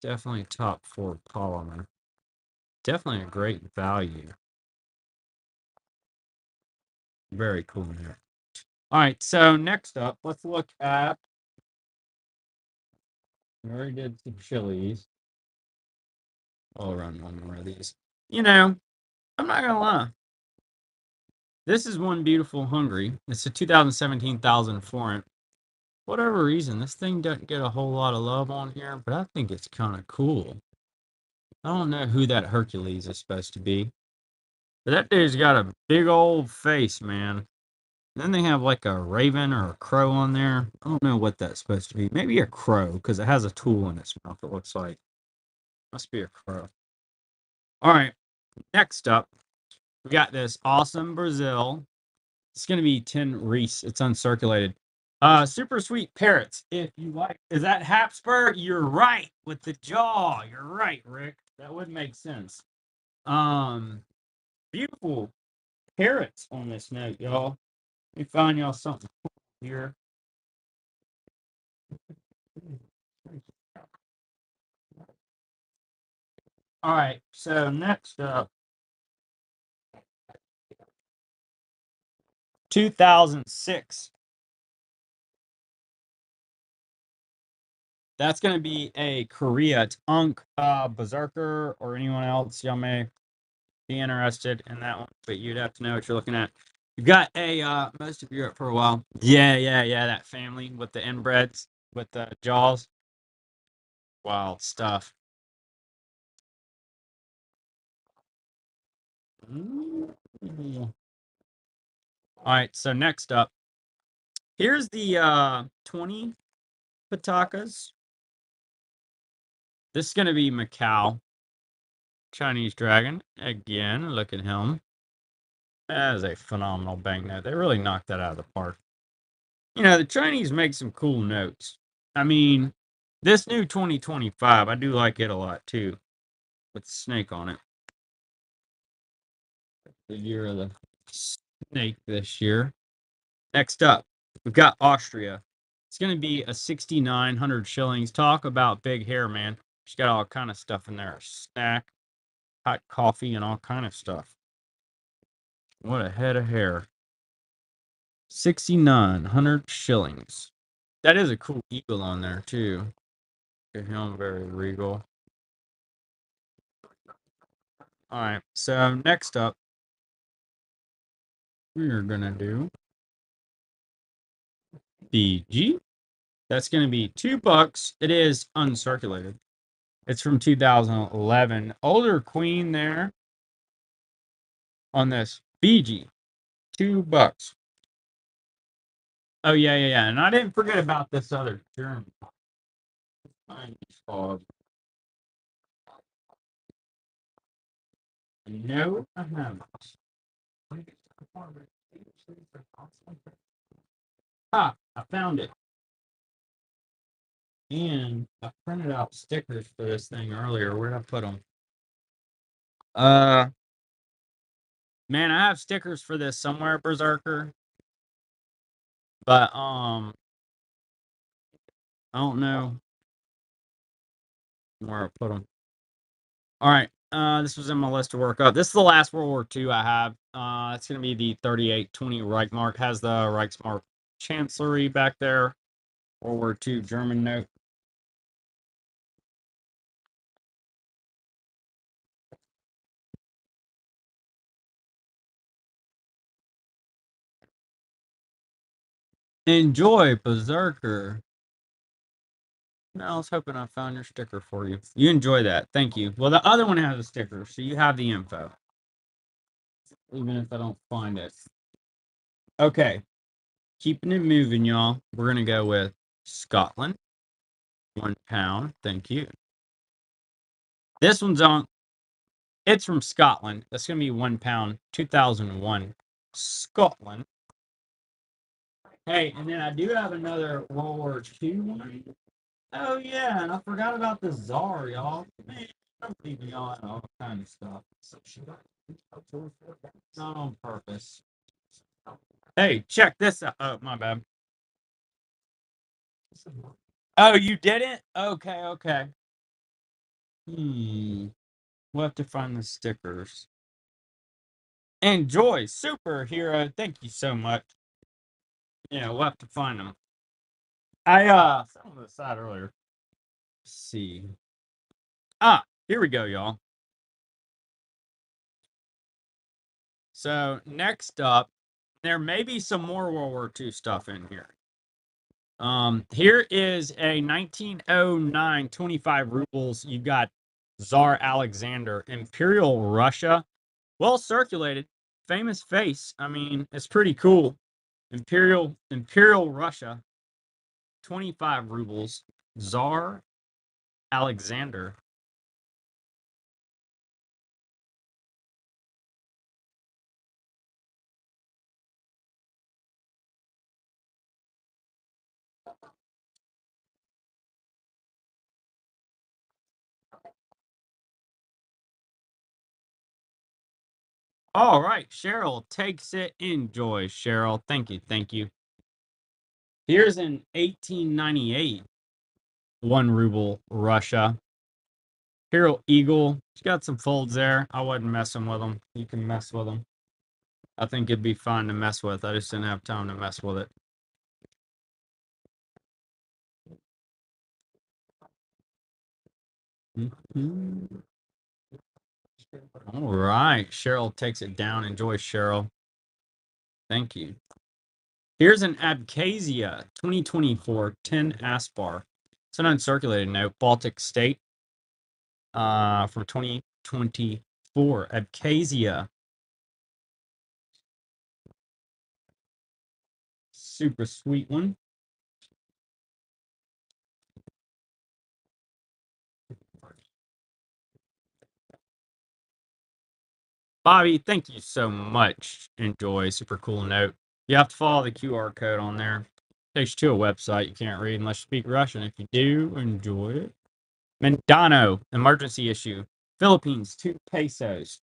definitely top 4 polymer. Definitely a great value. Very cool there. All right, so next up, let's look at. We already did some chilies. I'll run one more of these. I'm not gonna lie. This is one beautiful Hungary. It's a 2017 1,000 forint. Whatever reason, this thing doesn't get a whole lot of love on here, but I think it's kind of cool. I don't know who that Hercules is supposed to be, but that dude's got a big old face, man. Then they have like a raven or a crow on there. I don't know what that's supposed to be. Maybe a crow, because it has a tool in its mouth, it looks like. Must be a crow. All right. Next up, we got this awesome Brazil. It's going to be 10 Reese. It's uncirculated. Super sweet parrots. If you like, is that Habsburg? You're right with the jaw. You're right, Rick. That would make sense. Beautiful parrots on this note, y'all. Let me find y'all something here. All right. So next up, 2006. That's going to be a Korea. It's Unk, Berserker, or anyone else. Y'all may be interested in that one, but you'd have to know what you're looking at. You've got a most of Europe for a while. Yeah. That family with the inbreds with the jaws. Wild stuff. All right, so next up, here's the 20 Pitakas. This is going to be Macau. Chinese dragon. Again, look at him. That is a phenomenal banknote. They really knocked that out of the park. You know, the Chinese make some cool notes. I mean, this new 2025, I do like it a lot too, with the snake on it. The year of the snake this year. Next up, we've got Austria. It's going to be a 6,900 shillings. Talk about big hair, man. She's got all kind of stuff in there. Snack, hot coffee, and all kind of stuff. What a head of hair. 6,900 shillings. That is a cool eagle on there, too. Look at him, very regal. All right, so next up, we're going to do BG. That's going to be $2. It is uncirculated. It's from 2011. Older queen there on this BG. $2. Oh, yeah. And I didn't forget about this other German. No, I haven't. Ah, I found it. And I printed out stickers for this thing earlier. Where'd I put them? Man, I have stickers for this somewhere, Berserker. But I don't know where I put them. All right. This was in my list to work up. This is the last World War II I have. It's going to be the 3820 Reichsmark. Has the Reichsmark Chancellery back there. World War II German note. Enjoy, Berserker. No, I was hoping I found your sticker for you. You enjoy that. Thank you. Well, the other one has a sticker, so you have the info. Even if I don't find it. Okay. Keeping it moving, y'all. We're going to go with Scotland. £1. Thank you. This one's on. It's from Scotland. That's going to be £1. 2001. Scotland. Hey, and then I do have another World War II one. Oh, yeah, and I forgot about the Tsar, y'all. Man, I'm leaving y'all out all kind of stuff. Not on purpose. Hey, check this out. Oh, my bad. Oh, you didn't? Okay. We'll have to find the stickers. Enjoy, superhero. Thank you so much. Yeah, we'll have to find them. I set them to the side earlier. Let's see. Here we go, y'all. So next up, there may be some more World War II stuff in here. Here is a 1909 25 rubles. You got Tsar Alexander, Imperial Russia, well circulated, famous face. I mean, it's pretty cool. Imperial Russia, 25 rubles. Tsar Alexander. All right, Cheryl takes it. Enjoy, Cheryl. Thank you, thank you. Here's an 1898 1 ruble Russia. Hero Eagle. It's got some folds there. I wasn't messing with them. You can mess with them. I think it'd be fun to mess with. I just didn't have time to mess with it. All right. Cheryl takes it down. Enjoy, Cheryl. Thank you. Here's an Abkhazia 2024 10 Aspar. It's an uncirculated note. Baltic State from 2024. Abkhazia. Super sweet one. Bobby, thank you so much. Enjoy. Super cool note. You have to follow the QR code on there. Takes you to a website you can't read unless you speak Russian. If you do, enjoy it. Mendano, emergency issue. Philippines, 2 pesos.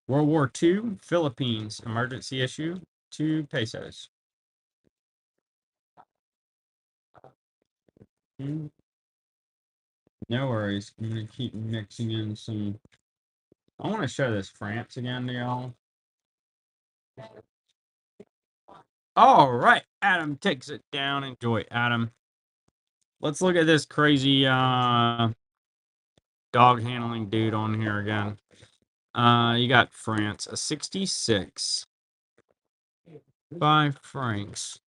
World War II, Philippines, emergency issue, 2 pesos. No worries. I'm going to keep mixing in some. I want to show this France again to y'all. All right. Adam takes it down. Enjoy, Adam. Let's look at this crazy dog handling dude on here again. You got France, a 66. 5 francs.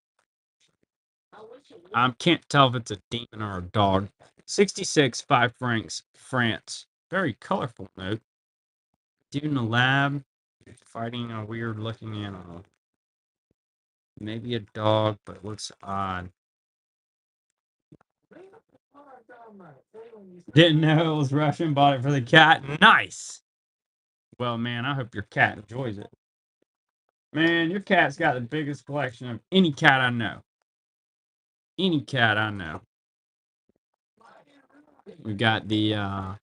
I can't tell if it's a demon or a dog. 66, 5 francs, France. Very colorful note. Dude in the lab fighting a weird looking animal. Maybe a dog, but it looks odd. Didn't know it was Russian, bought it for the cat. Nice. Well, man, I hope your cat enjoys it. Man, your cat's got the biggest collection of any cat I know. Any cat I know. We've got the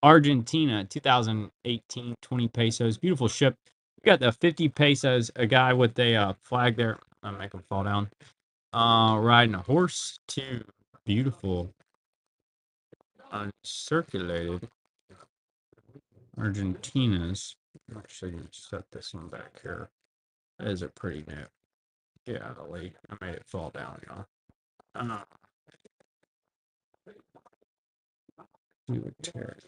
Argentina 2018 20 pesos. Beautiful ship. We got the 50 pesos. A guy with a flag there. I'll make him fall down. Riding a horse. 2 beautiful uncirculated Argentinas. I'm actually going to set this one back here. That is a pretty note. Get out of the way. I made it fall down, y'all. We would tear it.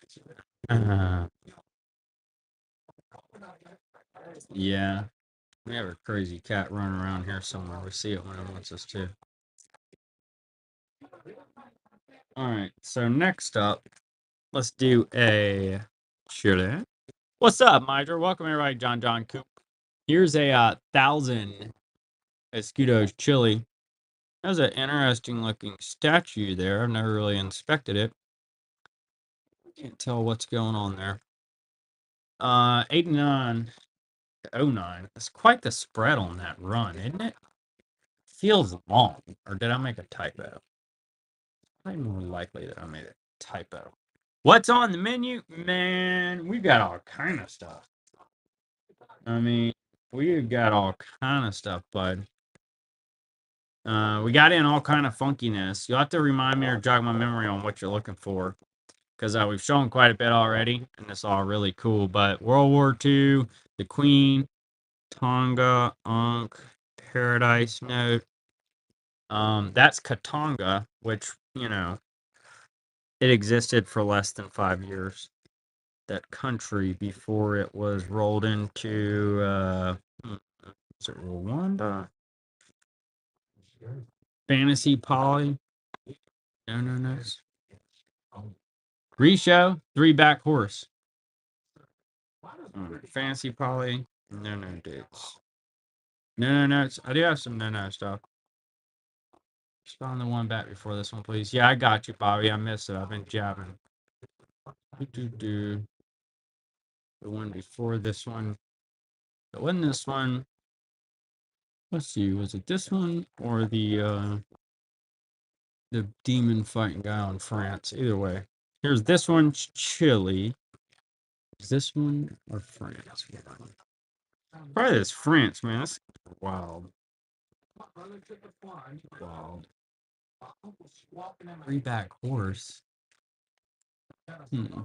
Yeah. We have a crazy cat running around here somewhere. We see it when it wants us to. All right. So next up, let's do a Chile. What's up, Myder? Welcome everybody, John Coop. Here's a 1,000 Escudos Chile. There's an interesting looking statue there. I've never really inspected it. Can't tell what's going on there. 89 to 09. That's quite the spread on that run, isn't it? Feels long. Or did I make a typo? Probably more likely that I made a typo. What's on the menu? Man, we've got all kind of stuff. I mean, we've got all kind of stuff, bud. We got in all kind of funkiness. You'll have to remind me or jog my memory on what you're looking for. Because we've shown quite a bit already, and it's all really cool. But World War II, the Queen, Tonga, Ankh, Paradise Note. That's Katanga, which, you know, it existed for less than 5 years. That country before it was rolled into, is it Rwanda? Fantasy Poly. No. Risho, 3-back horse. Fantasy Poly. No dates. No. I do have some no stuff. Just on the one back before this one, please. Yeah, I got you, Bobby. I missed it. I've been jabbing. The one before this one. It wasn't this one. Let's see, was it this one or the demon fighting guy on France? Either way. Here's this one, Chile. Is this one or France? Probably this France, man. That's wild. Wild. Three back horse. No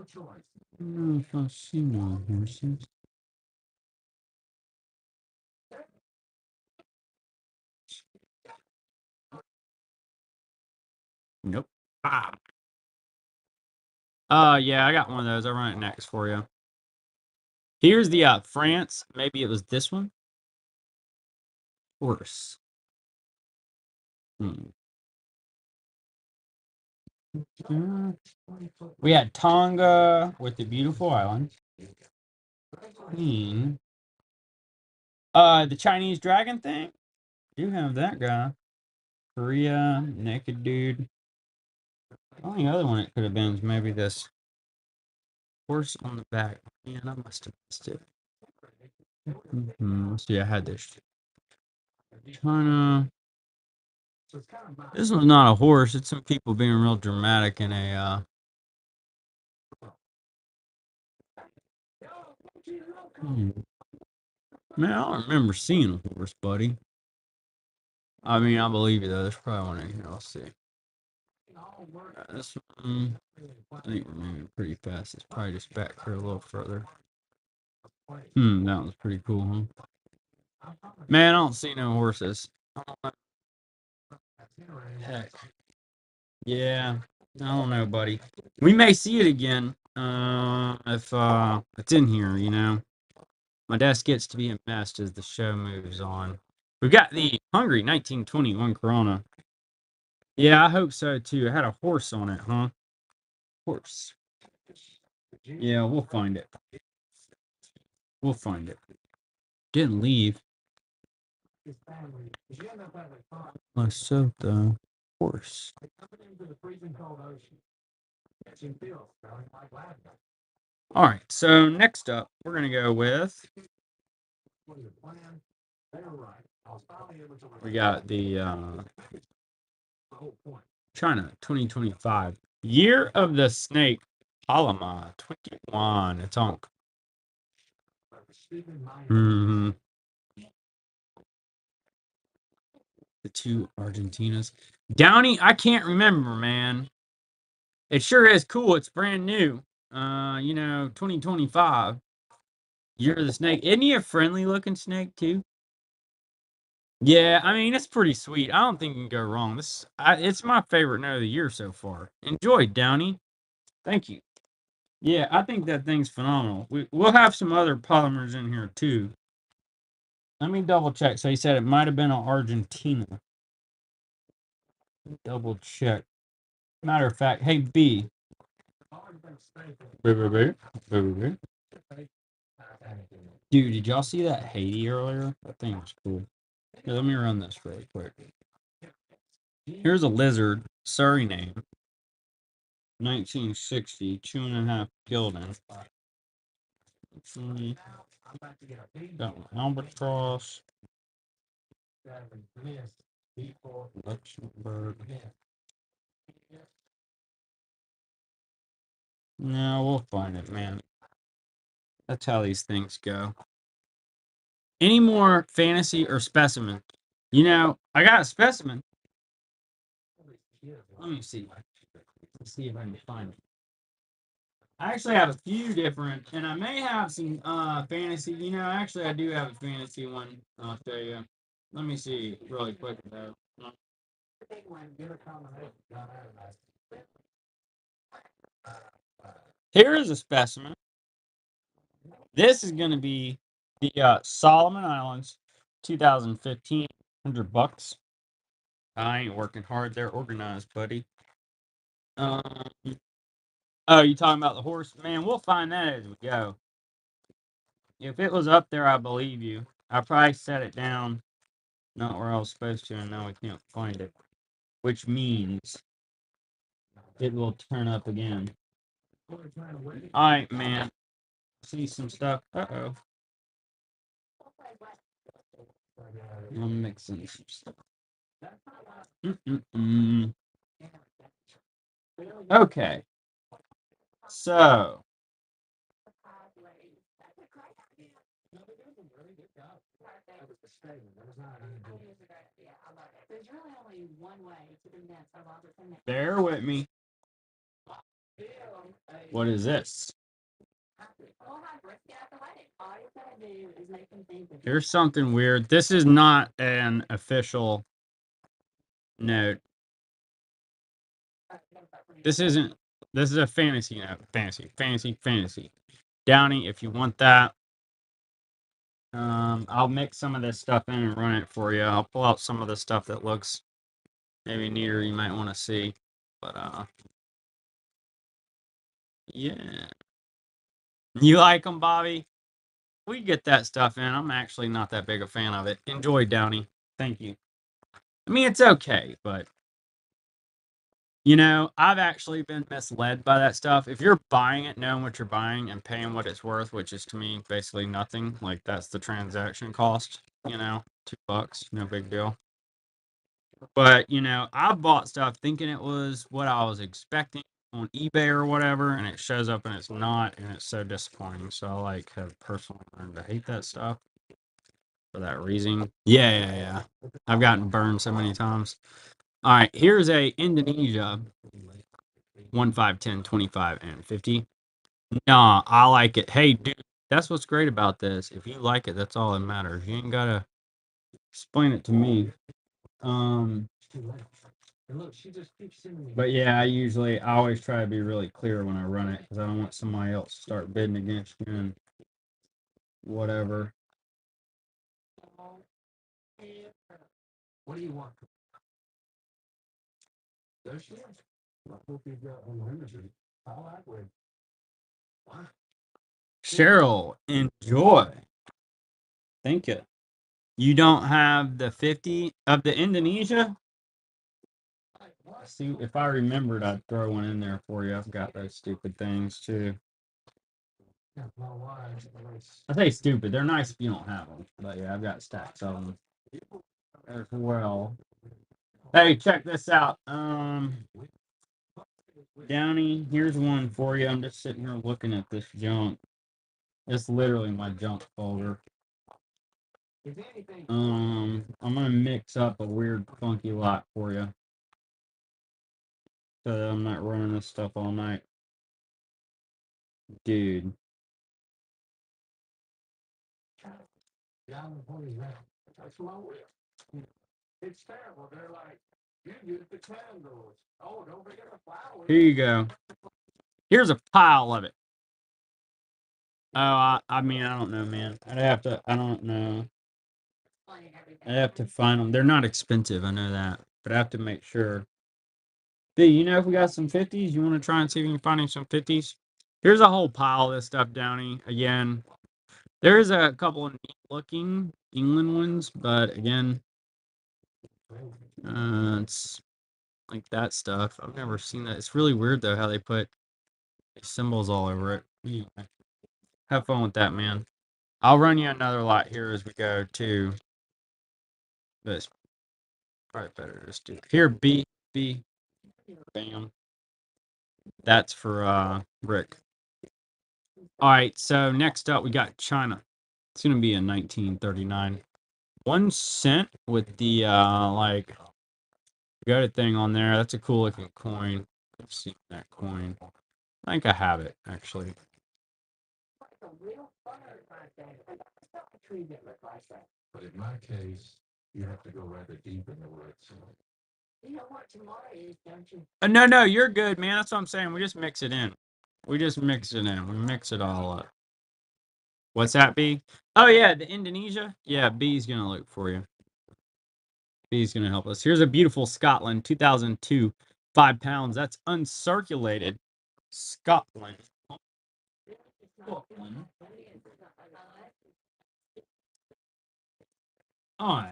choice. I don't know if I've seen no horses. Nope. Yeah, I got one of those. I'll run it next for you. Here's the France. Maybe it was this one. Horse. We had Tonga with the beautiful island. The Chinese dragon thing. Do have that guy. Korea, naked dude. The only other one it could have been is maybe this horse on the back. Man, I must have missed it. Let's see, I had this. China. This one's not a horse. It's some people being real dramatic in a. Man, I don't remember seeing a horse, buddy. I mean, I believe you though. There's probably one in here. I'll see. This one, I think we're moving pretty fast. It's probably just back here a little further. That was pretty cool, huh? Man, I don't see no horses. Heck. Yeah, I don't know, buddy. We may see it again if it's in here, you know. My desk gets to be a mess as the show moves on. We've got the Hungary 1921 Corona. Yeah, I hope so too. It had a horse on it, huh? Horse. Yeah, we'll find it. We'll find it. Didn't leave. Lesotho. Horse. All right, so next up, we're going to go with. We got the China 2025 Year of the Snake. Palama 21. It's on. The two Argentinas. Downey, I can't remember, man. It sure is cool. It's brand new. 2025. Year of the Snake. Isn't he a friendly looking snake too? Yeah, I mean it's pretty sweet. I don't think you can go wrong. It's my favorite note of the year so far. Enjoy, Downey. Thank you. Yeah, I think that thing's phenomenal. We'll have some other polymers in here too. Let me double check. So he said it might have been an Argentina. Double check. Matter of fact, hey B. Dude, did y'all see that Haiti earlier? That thing was cool. Here, let me run this really quick. Here's a lizard, Suriname. 1960, 2.5 Gildan. Got an albatross. Luxembourg. No, we'll find it, man. That's how these things go. Any more fantasy or specimen? You know, I got a specimen. Let me see. Let's see if I can find it. I actually have a few different, and I may have some fantasy. You know, actually, I do have a fantasy one. I'll tell you. Let me see really quick though. Here is a specimen. This is going to be the Solomon Islands, 2015, $100. I ain't working hard. They're organized, buddy. Oh, you talking about the horse? Man, we'll find that as we go. If it was up there, I believe you. I probably set it down not where I was supposed to, and now we can't find it. Which means it will turn up again. Alright, man. See some stuff. Uh-oh. I'm mixing some stuff. Mm-mm-mm. Okay. So, There's really only one way to condense a larger thing. bear with me. What is this? We'll have brisket at the wedding. All you gotta do is make them think that Here's something weird. This is not an official note. This isn't. This is a fantasy note. Fantasy. Downey, if you want that, I'll mix some of this stuff in and run it for you. I'll pull out some of the stuff that looks maybe neater you might want to see. But yeah. You like them, Bobby? We get that stuff in. I'm actually not that big a fan of it. Enjoy, Downey. Thank you. I mean, it's okay, but you know, I've actually been misled by that stuff. If you're buying it, knowing what you're buying and paying what it's worth, which is to me basically nothing, like that's the transaction cost, you know, $2, no big deal. But, you know, I bought stuff thinking it was what I was expecting on eBay or whatever, and it shows up and it's not, and it's so disappointing. So I like have personally learned to hate that stuff for that reason. Yeah. I've gotten burned so many times. All right, here's a Indonesia 1, 5, 10, 25, and 50. Nah, I like it. Hey, dude, that's what's great about this. If you like it, that's all that matters. You ain't gotta explain it to me. But yeah, I always try to be really clear when I run it because I don't want somebody else to start bidding against you and whatever. What do you want? There she is. I hope you've got unlimited. I like with. What? Cheryl, enjoy. Thank you. You don't have the 50 of the Indonesia? See, if I remembered, I'd throw one in there for you. I've got those stupid things too. I say stupid. They're nice if you don't have them. But yeah, I've got stacks of them as well. Hey, check this out. Downey, here's one for you. I'm just sitting here looking at this junk. It's literally my junk folder. I'm gonna mix up a weird, funky lot for you, so that I'm not running this stuff all night, dude. That's my whip. It's terrible. They're like, you use the candles. Oh, don't forget the flowers. Here you go. Here's a pile of it. Oh, I mean, I don't know, man. I don't know. I have to find them. They're not expensive, I know that, but I have to make sure. Dude, you know if we got some 50s? You want to try and see if you can find some 50s? Here's a whole pile of this stuff, Downey. Again, there's a couple of neat looking England ones, but again, it's like that stuff. I've never seen that. It's really weird though how they put symbols all over it. Anyway, have fun with that, man. I'll run you another lot here as we go too. But it's probably better to just do here. B, bam. That's for Rick. All right, so next up we got China. It's gonna be in 1939. 1 cent with the like go thing on there. That's a cool looking coin. I've seen that coin. I think I have it actually. But in my case, you have to go rather deep in the woods. You know what tomorrow is, don't you? No, you're good, man. That's what I'm saying. We just mix it in. We mix it all up. What's that, B? Oh yeah, the Indonesia. Yeah, B's gonna look for you. B's gonna help us. Here's a beautiful Scotland, 2002, 5 pounds. That's uncirculated. Scotland. Scotland. All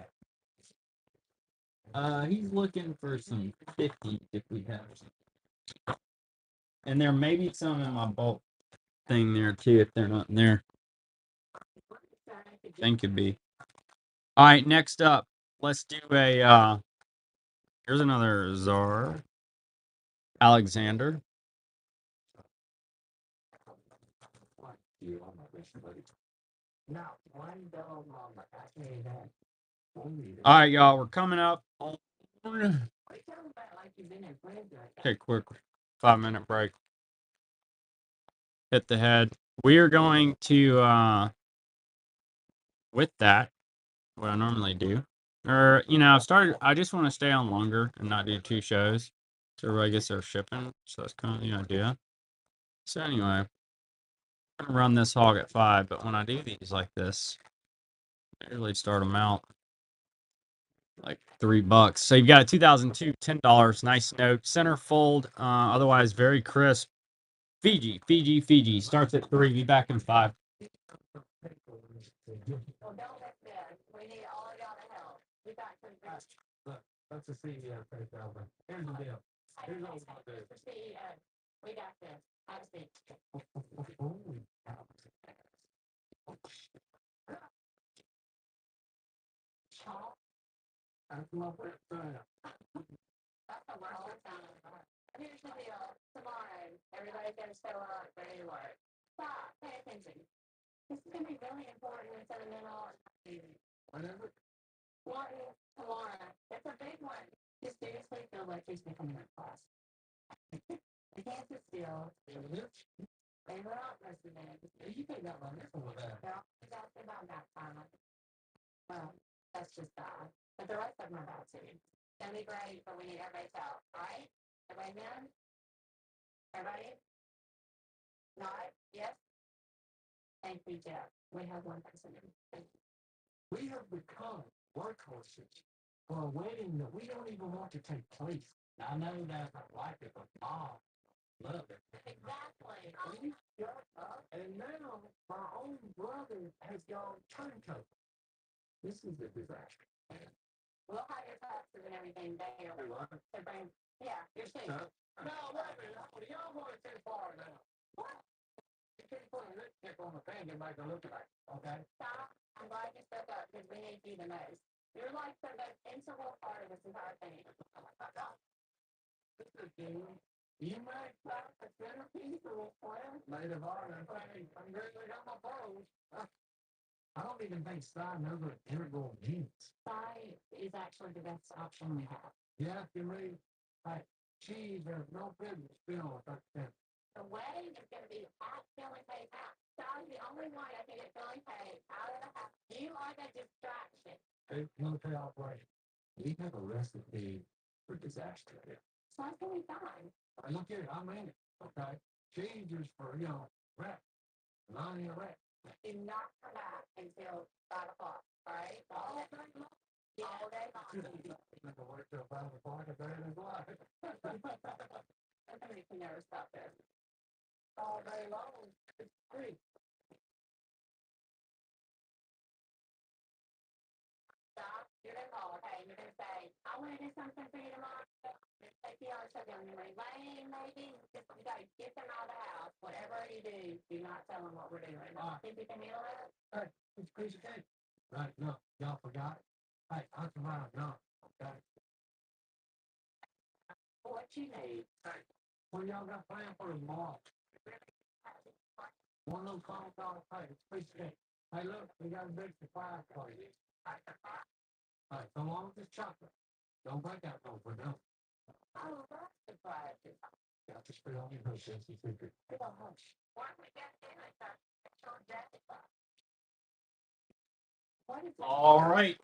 right. He's looking for some 50 if we have some. And there may be some in my bulk thing there too if they're not in there. Thank you, B. All right, next up, let's do a. Here's another Czar. Alexander. Now, one dog mama, I tell you that. All right, y'all, we're coming up on. Okay, quick 5-minute break. Hit the head. We are going to, with that, what I normally do, or I just want to stay on longer and not do 2 shows, so everybody gets their shipping. So that's kind of the idea. So anyway, I'm gonna run this hog at 5, but when I do these like this, I usually start them out like $3. So you've got a 2002, $10, nice note, centerfold, otherwise very crisp. Fiji starts at 3. Be back in 5. That's a CEO take over. Here's the deal. Here's what we're gonna do. We got this. Have a seat. That's my first time. That's the worst time. Here's the deal. Tomorrow, everybody's gonna show up ready to work. Stop. Pay attention. This is gonna be really important and sentimental. Whatever. What is tomorrow? It's a big one. You seriously feel like he's becoming a class. You can't sit still. They were not listening. You think that one, this one with that. They're always asking about that time. Well, that's just bad. But the rest of them are bad too. It's gonna be great, but we need everybody's help, right? Everybody in? Everybody? Nod? Yes? Thank you, Jeff. We have one person in. Thank you. We have become workhorses for a wedding that we don't even want to take place. I know that I like it, but mom love it. Exactly. We shut up, and now my own brother has gone turncoat. This is a disaster. We'll have your taxes and everything there. To bring, yeah, your seat. No, wait a minute. Y'all going too far now. What? You can't put a lipstick on the thing and make it look like, okay? Stop. I'm glad you spoke up because we need you the most. You're like the most integral part of this entire thing. This is you. You make that a centerpiece of this plan. Maid of honor. I'm great. I got my pros. I don't even think Sty knows what integral means. Sty is actually the best option we have. Yeah, you read, like, cheese, there's no business being with that thing. The wedding is going to be at Philly Pay's house. Sty's the only one I can get Philly Pay out of the house. You are the distraction. Hey, military operation. We have a recipe for disaster here. Sty's going to be fine. Look here, I mean it, okay? Cheese is for, wreck. Not in a wreck. Do not come back until 5 o'clock, all right? All day long. Yeah, all day long. Never work till 5 o'clock a day in his life. Somebody can never stop this. All day long. It's free. Stop. You're going to call, okay? You're going to say, I want to do something for you tomorrow. Take the other stuff down memory lane, maybe. Just, you got to get them out of the house. Whatever you do not tell them what we're doing. Think you can handle it? Hey, it's a piece of cake. Right, look, y'all forgot. Hey, I survived, no, okay? What you need. Hey, what y'all got planned for tomorrow? One of those phone calls, hey, it's a piece of cake. Hey, look, we got a big surprise for you. Hey, so long as it's chocolate. Don't break out no for no. Oh, that's surprising. Got to spit on your hush, it's a secret. Why we got dinner? Show Jessica. What is All right.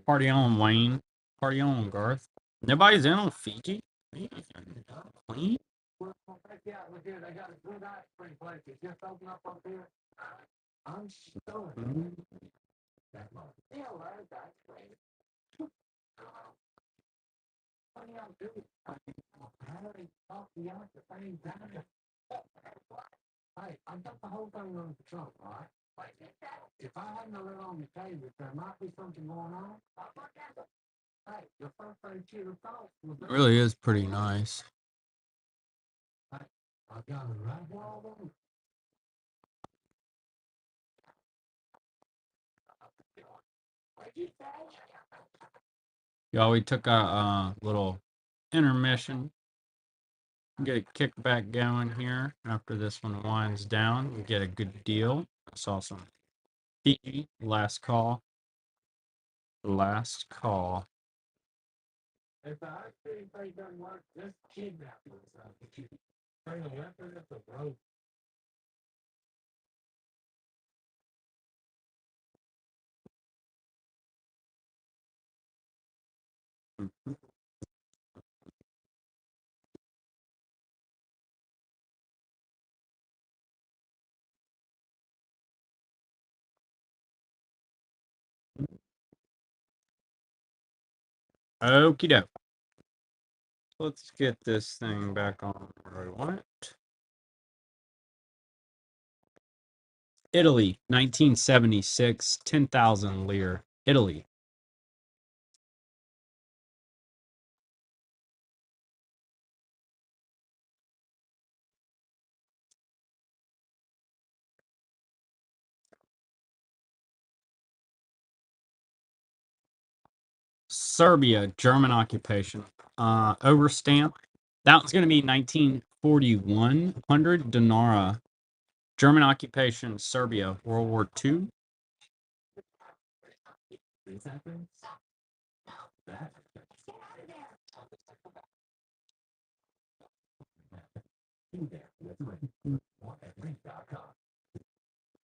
Party on, Wayne. Party on, Garth. Nobody's in on Fiji? Clean? Well, check it out. Look here, they got a good ice cream place. It just opened up here. I'm sure. That much. still loves ice cream? What do y'all do? How do they talk to y'all at the same time? Hey, I got the whole thing under control, all right? If I hadn't have it on the table, there might be something going on. Hey, the first thing she'd have thought was... It really is pretty nice. I got it right where I want it. What'd you say? Y'all, we took a little intermission. Get a kick back going here after this one winds down. We get a good deal. I saw some PG last call. Last call. If the ice-cream thing doesn't work, just kidnap yourself. Bring a weapon at the road. Okie doke. Let's get this thing back on where I want it. Italy, 1976, 10,000 lire. Italy. Serbia, German occupation. Overstamp. That one's going to be 1941. 100 dinara. German occupation, Serbia, World War II. This happens. That.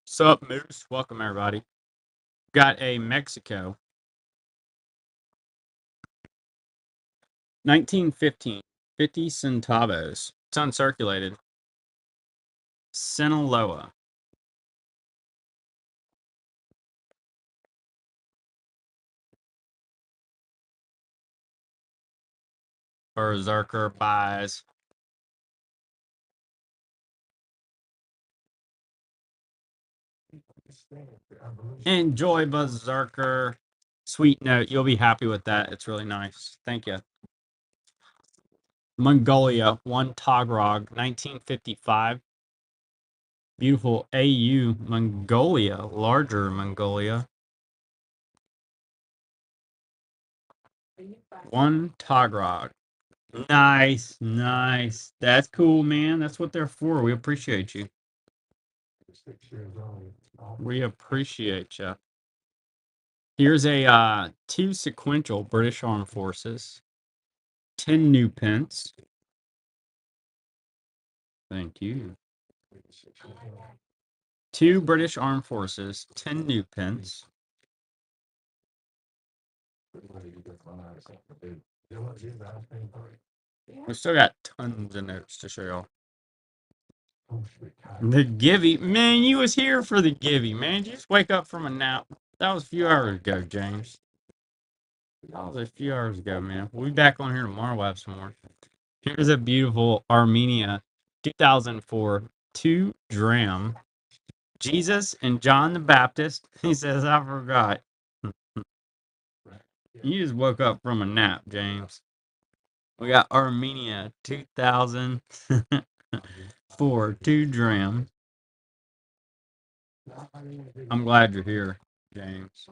Sup, Moose? Welcome, everybody. Got a Mexico. 1915. 50 centavos. It's uncirculated. Sinaloa. Berserker buys. Enjoy Berserker. Sweet note. You'll be happy with that. It's really nice. Thank you. Mongolia. 1 Tagrog. 1955. Beautiful AU. Mongolia. Larger Mongolia. 1 Tagrog. Nice. Nice. That's cool, man. That's what they're for. We appreciate you. 6 years old. We appreciate you. Here's a 2 sequential British Armed Forces. 10 new pence. Thank you. 2 British Armed Forces. 10 new pence. We still got tons of notes to show y'all. The Givey. Man, you was here for the Givey, man. Did you just wake up from a nap? That was a few hours ago, James. That was a few hours ago, man. We'll be back on here tomorrow. We'll have some more. Here's a beautiful Armenia 2004 2 dram. Jesus and John the Baptist. He says, I forgot. You just woke up from a nap, James. We got Armenia 2004 2 dram. I'm glad you're here, James.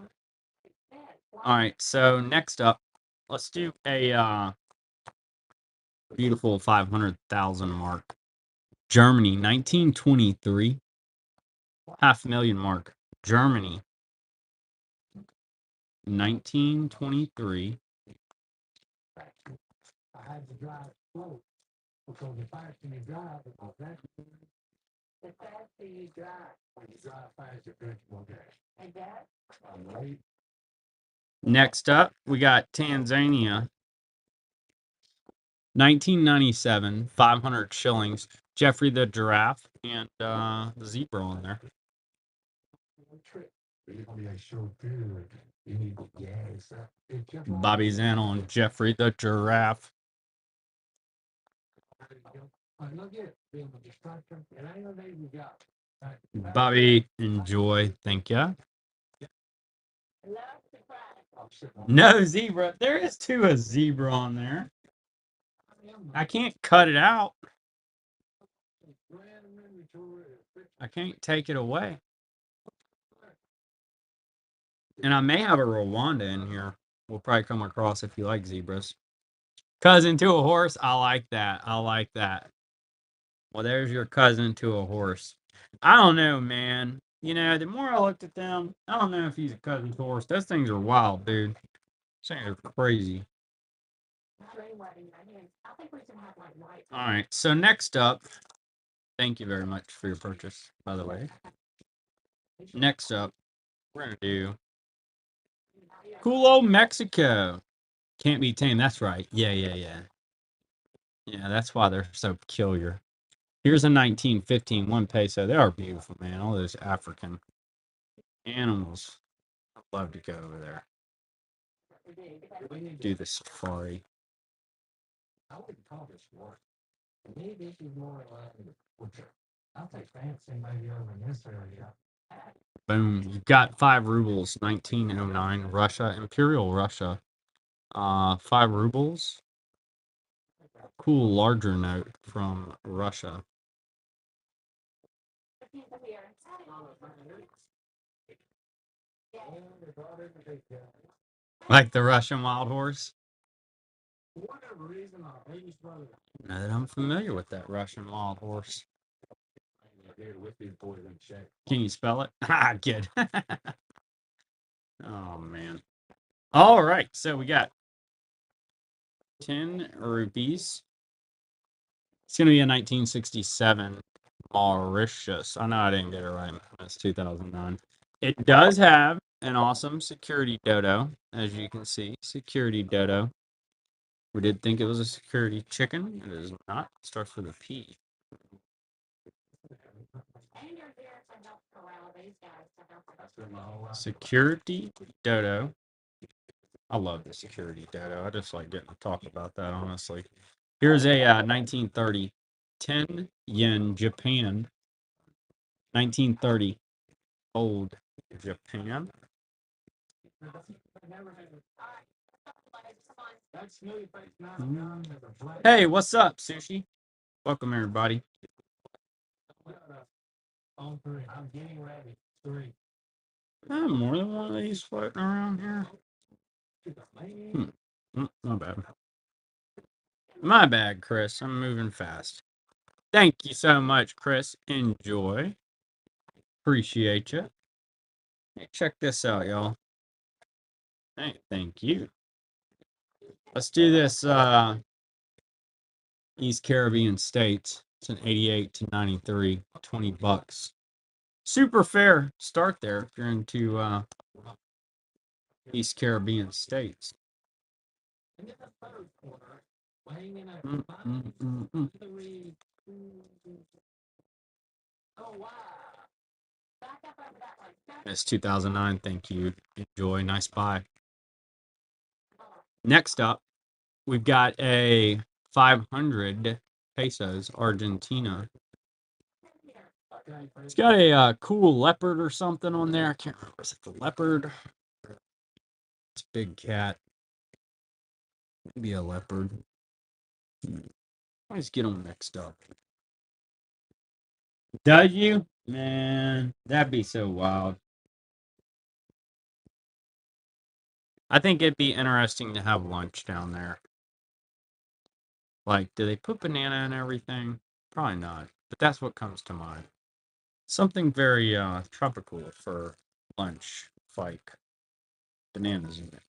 All right, so next up, let's do a beautiful 500,000 mark. Germany, 1923. 500,000 mark. Germany, 1923. I had to drive slow because the faster you drive, the faster you drive. When you drive fast, you drink more gas. And that? I'm late. Next up, we got Tanzania. 1997, 500 shillings. Jeffrey the giraffe and the zebra on there. Bobby Zano and Jeffrey the giraffe. Bobby, enjoy. Thank you. No zebra. There is too a zebra on there. I can't cut it out. I can't take it away. And I may have a Rwanda in here. We'll probably come across if you like zebras. Cousin to a horse. I like that. I like that. Well, there's your cousin to a horse. I don't know, man. You know, the more I looked at them, I don't know if he's a cousin to a horse. Those things are wild, dude. Those things are crazy. All right. So next up, thank you very much for your purchase, by the way. Next up, we're gonna do Culo Mexico. Can't be tamed. That's right. Yeah. Yeah, that's why they're so peculiar. Here's a 1915 1 peso. They are beautiful, man. All those African animals. I'd love to go over there. Do the safari. I wouldn't call this work. To me, this is more like butcher. I'll take fancy maybe over in this area. Boom. You've got 5 rubles, 1909, Russia, Imperial Russia. 5 rubles. Cool larger note from Russia. Like the Russian wild horse? For whatever reason, our baby's brother. Now that I'm familiar with that Russian wild horse. Can you spell it? Ah, good. Oh, man. All right. So we got 10 rupees. It's going to be a 1967 Mauritius. I know I didn't get it right. It's 2009. It does have an awesome security dodo, as you can see. Security dodo. We did think it was a security chicken. It is not. It starts with a P. Security dodo. I love the security dodo. I just like getting to talk about that, honestly. Here's a 1930 10 yen Japan. 1930 old Japan. Hey, what's up, Sushi? Welcome, everybody. On 3. I'm getting ready. 3. I have more than one of these floating around here. My bad. My bad, Chris. I'm moving fast. Thank you so much, Chris. Enjoy. Appreciate you. Hey, check this out, y'all. Hey, thank you. Let's do this East Caribbean states. It's an 88 to 93, $20. Super fair start there if you're into East Caribbean states. It's 2009. Thank you. Enjoy. Nice buy. Next up, we've got a 500 pesos Argentina. It's got a cool leopard or something on there. I can't remember. Is it the leopard? It's a big cat. Maybe a leopard. I always get them mixed up. Does you? Man, that'd be so wild. I think it'd be interesting to have lunch down there. Like, do they put banana in everything? Probably not. But that's what comes to mind. Something very tropical for lunch, like bananas in it.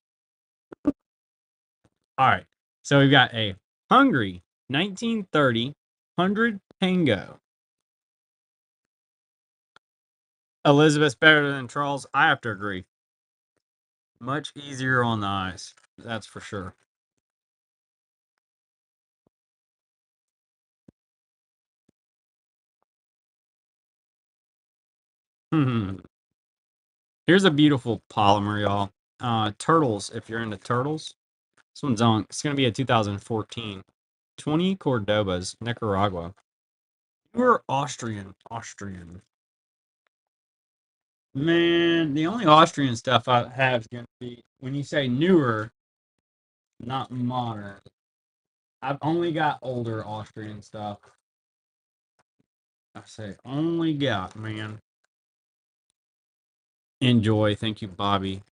All right. So we've got a Hungary 1930 100 Tango. Elizabeth's better than Charles. I have to agree. Much easier on the eyes. That's for sure. Here's a beautiful polymer, y'all. Turtles, if you're into turtles. This one's on. It's going to be a 2014. 20 Cordobas, Nicaragua. You're Austrian. Man, the only Austrian stuff I have is going to be, when you say newer, not modern. I've only got older Austrian stuff. I say only got, man. Enjoy. Thank you, Bobby.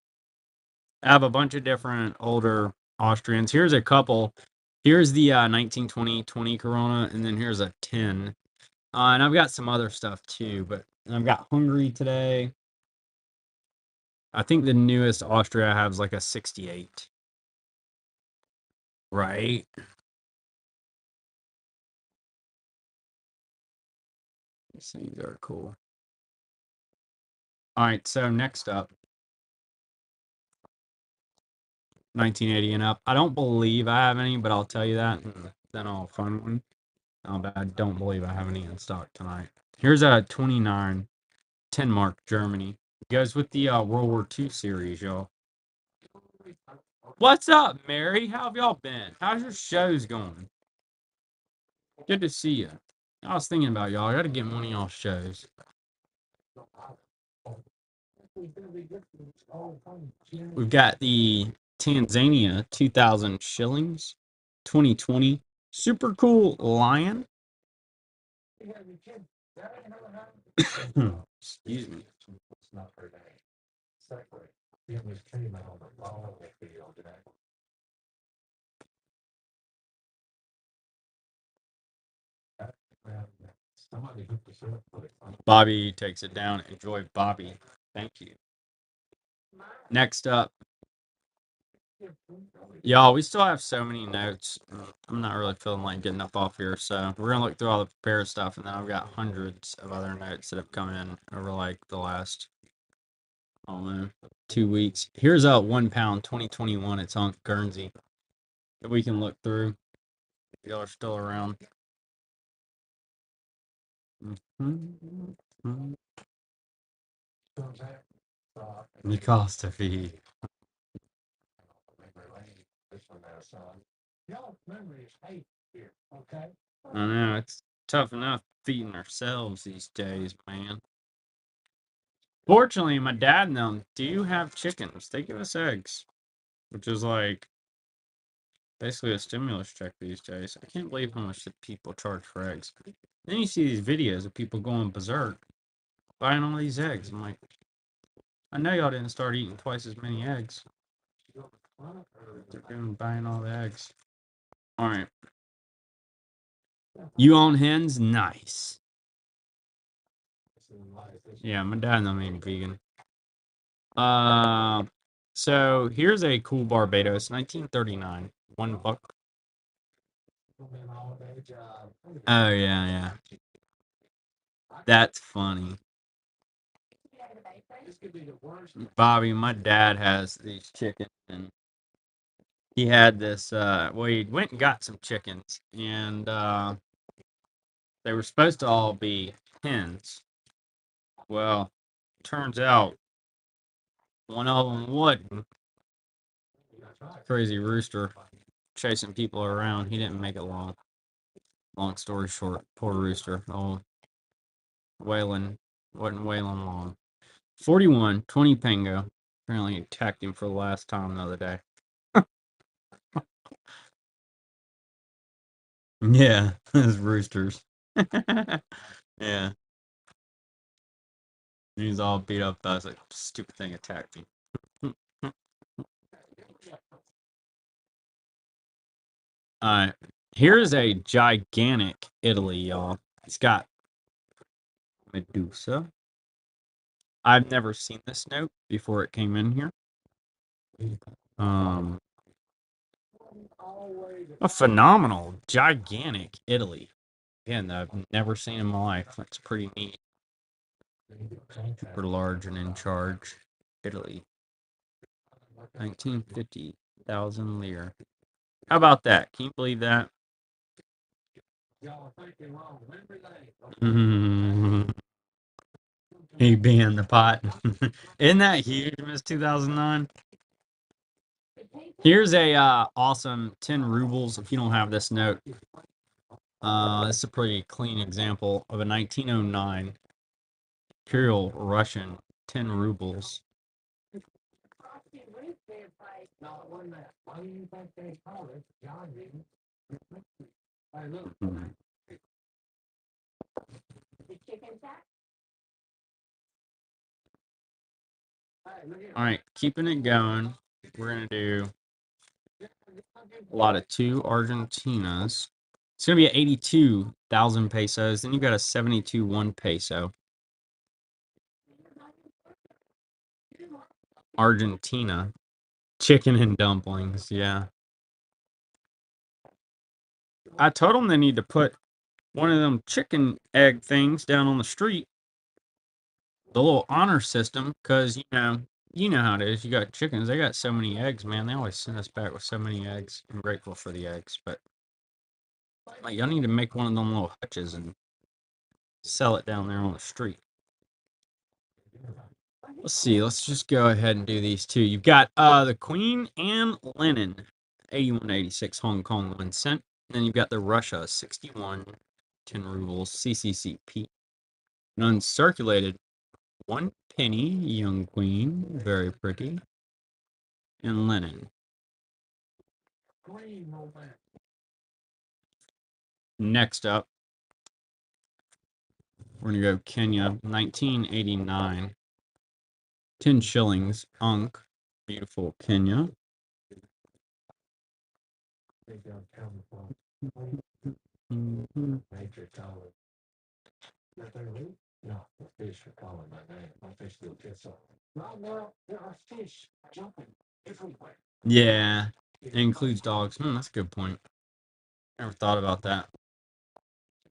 I have a bunch of different older Austrians. Here's a couple. Here's the 1920 Corona, and then here's a 10. And I've got some other stuff too, but I've got Hungary today. I think the newest Austria I have is like a 68. Right? These things are cool. All right, so next up, 1980 and up. I don't believe I have any, but I'll tell you that, and then I'll find one. But I don't believe I have any in stock tonight. Here's a 29, 10 mark Germany. It goes with the World War II series, y'all. What's up, Mary? How have y'all been? How's your shows going? Good to see you. I was thinking about y'all. I got to get one of y'all shows. We've got the Tanzania 2000 shillings, 2020 super cool lion. Excuse me. Bobby takes it down. Enjoy, Bobby. Thank you. Next up, y'all, we still have so many notes. I'm not really feeling like getting up off here, so we're gonna look through all the prepared stuff, and then I've got hundreds of other notes that have come in over like the last, I don't know, 2 weeks. Here's a 1 pound 2021. It's on Guernsey that we can look through. If y'all are still around. The cost of fee. I know, it's tough enough feeding ourselves these days, man. Fortunately, my dad and them do have chickens. They give us eggs, which is like basically a stimulus check these days. I can't believe how much that people charge for eggs. Then you see these videos of people going berserk, buying all these eggs. I'm like, I know y'all didn't start eating twice as many eggs. They're doing buying all the eggs. All right. You own hens? Nice. Yeah, my dad and them ain't vegan. So here's a cool Barbados, 1939, $1. Oh yeah. That's funny. Bobby, my dad has these chickens, and he had this. Well, he went and got some chickens, and they were supposed to all be hens. Well, turns out one of them wasn't. Crazy rooster chasing people around. He didn't make it long. Long story short, poor rooster. Oh, wailing wasn't wailing long. 41, 20 Pango. Apparently attacked him for the last time the other day. Yeah, those roosters. Yeah. He's all beat up. I was like, stupid thing attacked me. Alright. Here's a gigantic Italy, y'all. It's got Medusa. I've never seen this note before it came in here. A phenomenal, gigantic Italy. Again, that I've never seen in my life. That's pretty neat. Super large and in charge. Italy. 1950,000 lire. How about that? Can you believe that? He banned the pot. Isn't that huge, Miss 2009? Here's a awesome 10 rubles. If you don't have this note, this is a pretty clean example of a 1909 Imperial Russian 10 rubles. All right, keeping it going. we're gonna do a lot of 2 Argentinas. It's gonna be 82,000 pesos. Then you got a 72 1 peso. Argentina. Chicken and dumplings, yeah. I told them they need to put one of them chicken egg things down on the street. The little honor system, because you know how it is. You got chickens, they got so many eggs, man. They always send us back with so many eggs. I'm grateful for the eggs, but like y'all need to make one of them little hutches and sell it down there on the street. Let's see. Let's just go ahead and do these two. You've got the Queen Anne Lenin, 8186 Hong Kong 1 cent. Then you've got the Russia 61 10 rubles CCCP. An uncirculated 1 penny young queen, very pretty. And Lenin. Next up, we're gonna go Kenya 1989. 10 shillings, Ankh. Beautiful Kenya. Mhm. Nature color. No, the fish are calling my name. My fish still gets up. Well, there are fish jumping everywhere. Yeah, it includes dogs. That's a good point. Never thought about that.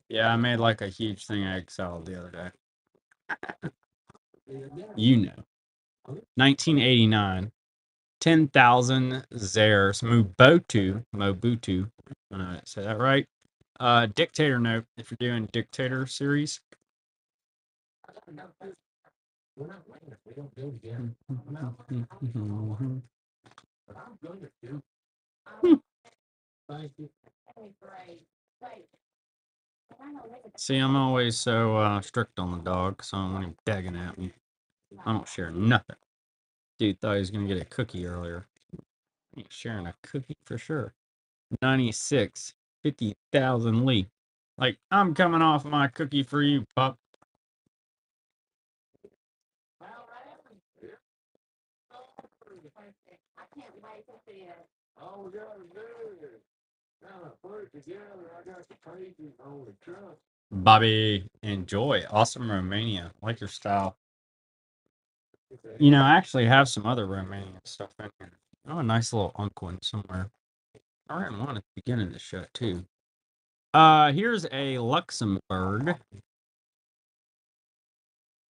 Yeah, I made like a huge thing of egg salad the other day. You know. 1989. 10,000 Zares. Mobutu. Say that right. Dictator note, if you're doing dictator series. We're not waiting if we don't do it again. But I'm going to do. Thank you. See, I'm always so strict on the dog, so when he's begging at me, I don't share nothing. Dude thought he was gonna get a cookie earlier. Ain't sharing a cookie for sure. 96, 50,000 Lee. Like, I'm coming off my cookie for you, pup. Oh, we got to do it. Now, put it together. I got the pages on the truck. Bobby, enjoy. Awesome Romania. Like your style. You know, I actually have some other Romanian stuff in here. Oh, a nice little Unkwin somewhere. I ran one at the beginning of the show, too. Here's a Luxembourg.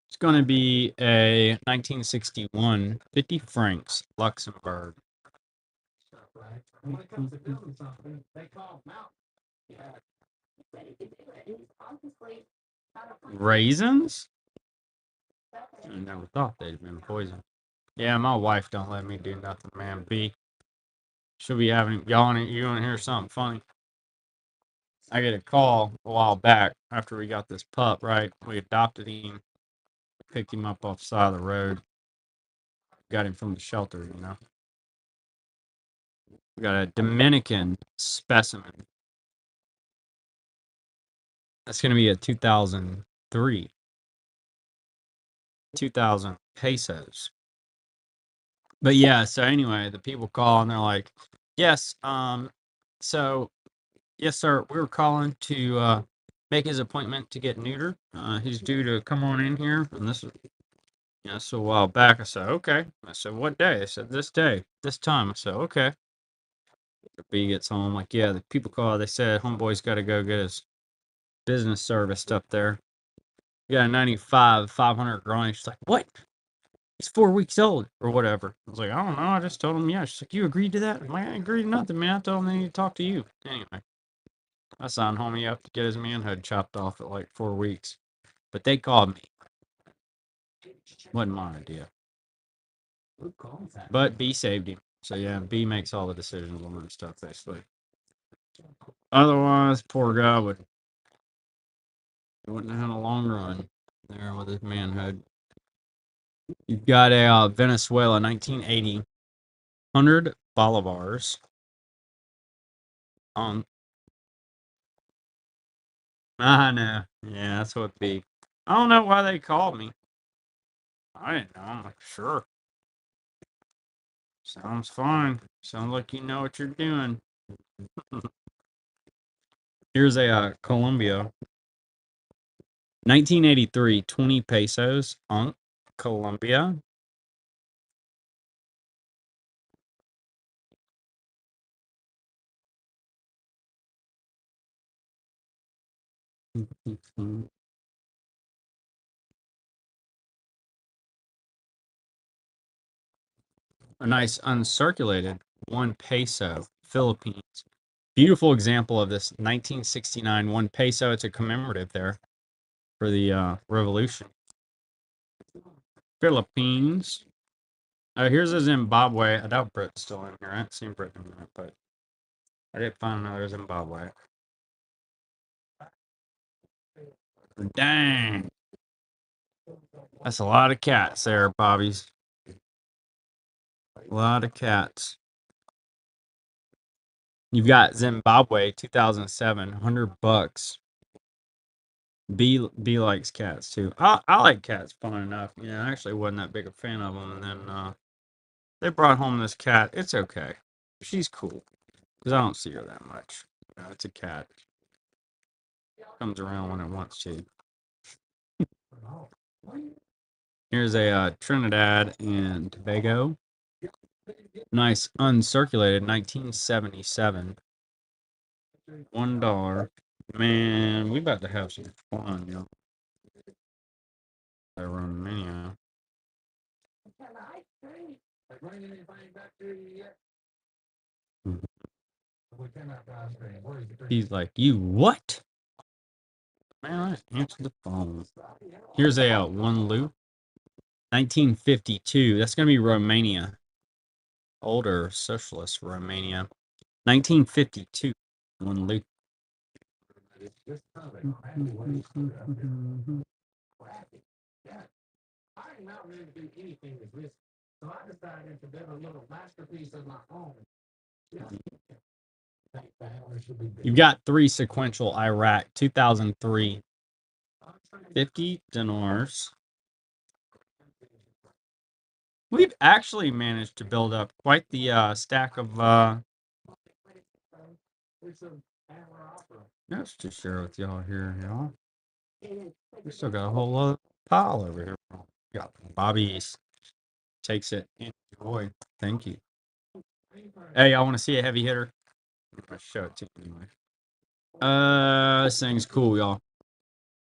It's going to be a 1961 50 francs Luxembourg. When it comes to building something, they call mountain. Yeah. Raisins? I never thought they'd been poisoned. Yeah, my wife don't let me do nothing, man. B. She'll be having y'all. You want to hear something funny? I get a call a while back after we got this pup. Right, we adopted him, picked him up off the side of the road, got him from the shelter. You know, we got a Dominican specimen. That's gonna be a 2003, 2,000 pesos. But yeah, so anyway, the people call and they're like, "Yes, so yes, sir, we were calling to make his appointment to get neutered. He's due to come on in here, and this is, so a while back." I said, "Okay." I said, "What day?" They said, "This day, this time." I said, "Okay." The B gets home, like, "Yeah, the people call. They said homeboy's got to go get his business serviced up there. You got a 95, 500 growing." She's like, "What? He's 4 weeks old or whatever." I was like, "I don't know. I just told him, yeah." She's like, "You agreed to that?" I'm like, "I agreed to nothing, man. I told him they need to talk to you." Anyway, I signed homie up to get his manhood chopped off at like 4 weeks. But they called me. Wasn't my idea. But B saved him. So yeah, B makes all the decisions on that stuff, basically. Otherwise, poor guy wouldn't have had a long run there with his manhood. You've got a Venezuela 1980 100 bolivars on. I know. Yeah, that's what B. I don't know why they called me. I didn't know. I'm like, sure. Sounds fine. Sounds like you know what you're doing. Here's a Colombia. 1983, 20 pesos. Colombia. A nice uncirculated 1 peso, Philippines. Beautiful example of this 1969 1 peso. It's a commemorative there for the revolution. Philippines. Here's a Zimbabwe. I doubt Brit's still in here. I haven't seen Brit in a minute, but I did find another Zimbabwe. Dang. That's a lot of cats there, Bobbies. A lot of cats. You've got Zimbabwe, 2007, $100. B likes cats too. I like cats, fun enough. Yeah, I actually wasn't that big a fan of them, and then they brought home this cat. It's okay. She's cool because I don't see her that much. You know, it's a cat. Comes around when it wants to. Here's a Trinidad and Tobago. Nice uncirculated 1977. $1. Man, we about to have some fun, yo. Romania. He's like, you what? Man, answer the phone. Here's a 1 loop. 1952. That's going to be Romania. Older socialist Romania. 1952. 1 loop. I'm not ready to do anything with this, so I decided to build a little masterpiece of my own. You've got 3 sequential Iraq, 2003. 50 dinars. We've actually managed to build up quite the stack of notes to share with y'all here, y'all. We still got a whole other pile over here. Got Bobby takes it. Enjoy. Thank you. Hey, y'all want to see a heavy hitter? I'm gonna show it to you anyway. This thing's cool, y'all.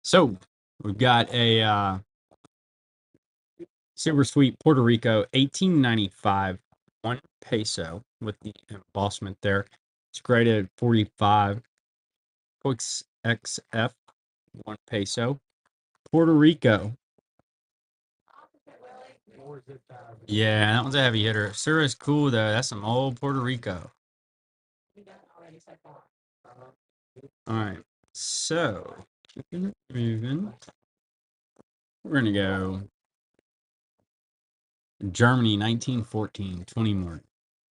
So we've got a Super Sweet Puerto Rico 1895 1 peso with the embossment there. It's graded 45. Quicks XF 1 peso. Puerto Rico. Yeah, that one's a heavy hitter. Sure is cool though. That's some old Puerto Rico. All right, so keeping it moving. We're gonna go Germany 1914, 20 more.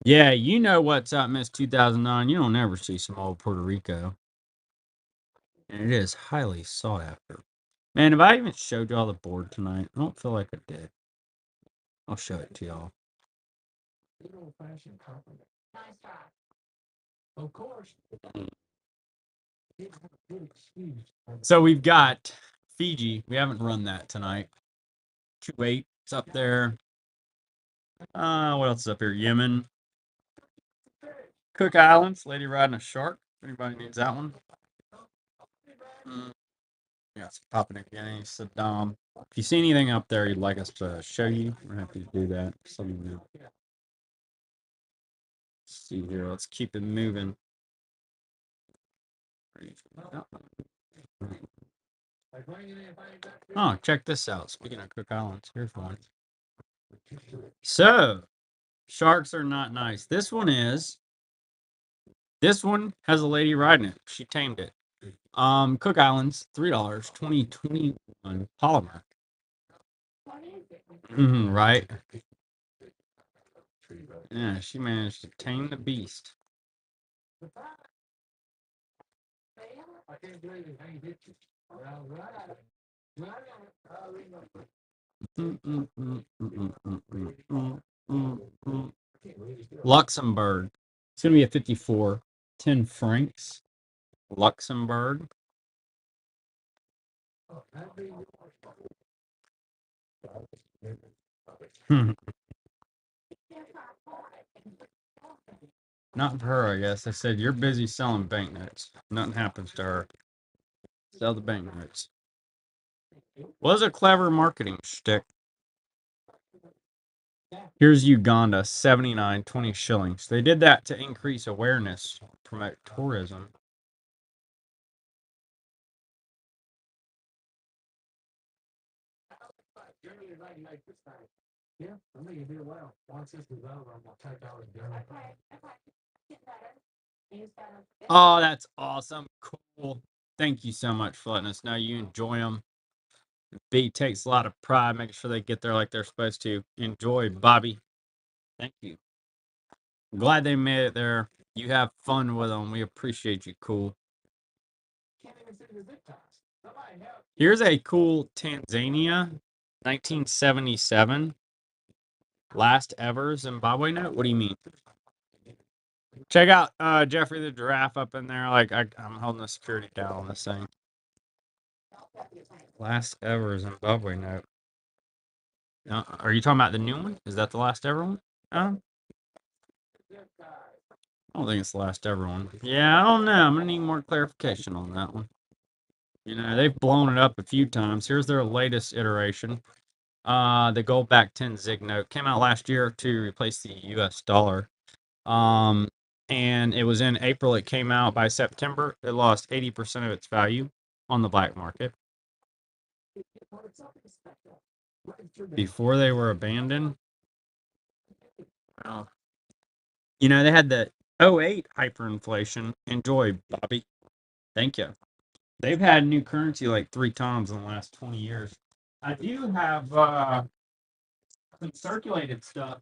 Yeah, you know what's up, Miss 2009. You don't ever see some old Puerto Rico. And it is highly sought after. Man, have I even showed y'all the board tonight? I don't feel like I did. I'll show it to y'all. Nice try. Of course. So we've got Fiji. We haven't run that tonight. Kuwait is up there. What else is up here? Yemen. Cook Islands. Lady riding a shark. Anybody needs that one? Yeah, it's popping again. Saddam. If you see anything up there you'd like us to show you, we're happy to do that. Let me know. Let's see here. Let's keep it moving. Oh, check this out. Speaking of Cook Islands, here's one. So, sharks are not nice. This one is. This one has a lady riding it. She tamed it. Cook Islands, $3, 2021 polymer. Right? Yeah, she managed to tame the beast. Luxembourg. It's going to be a 54. 10 francs. Luxembourg. Not for her, I guess. I said, you're busy selling banknotes. Nothing happens to her. Sell the banknotes. Was a clever marketing shtick. Here's Uganda, 79, 20 shillings. They did that to increase awareness, promote tourism. Yeah, I think you do well. Once this is over, I'm gonna take out a journey. Oh, that's awesome. Cool. Thank you so much for letting us know you enjoy them. B takes a lot of pride making sure they get there like they're supposed to. Enjoy, Bobby. Thank you. Glad they made it there. You have fun with them. We appreciate you. Cool. Here's a cool Tanzania 1977 last ever Zimbabwe note. What do you mean? Check out Jeffrey the Giraffe up in there. Like I'm holding the security down on this thing. Last ever Zimbabwe note. Are you talking about the new one? Is that the last ever one? I don't think it's the last ever one. Yeah, I don't know. I'm gonna need more clarification on that one. You know, they've blown it up a few times. Here's their latest iteration. The gold back 10 Zig note came out last year to replace the US dollar. And it was in April. It came out by September. It lost 80% of its value on the black market before they were abandoned. Well, you know, they had the 08 hyperinflation. Enjoy, Bobby. Thank you. They've had new currency like 3 times in the last 20 years. I do have some circulated stuff.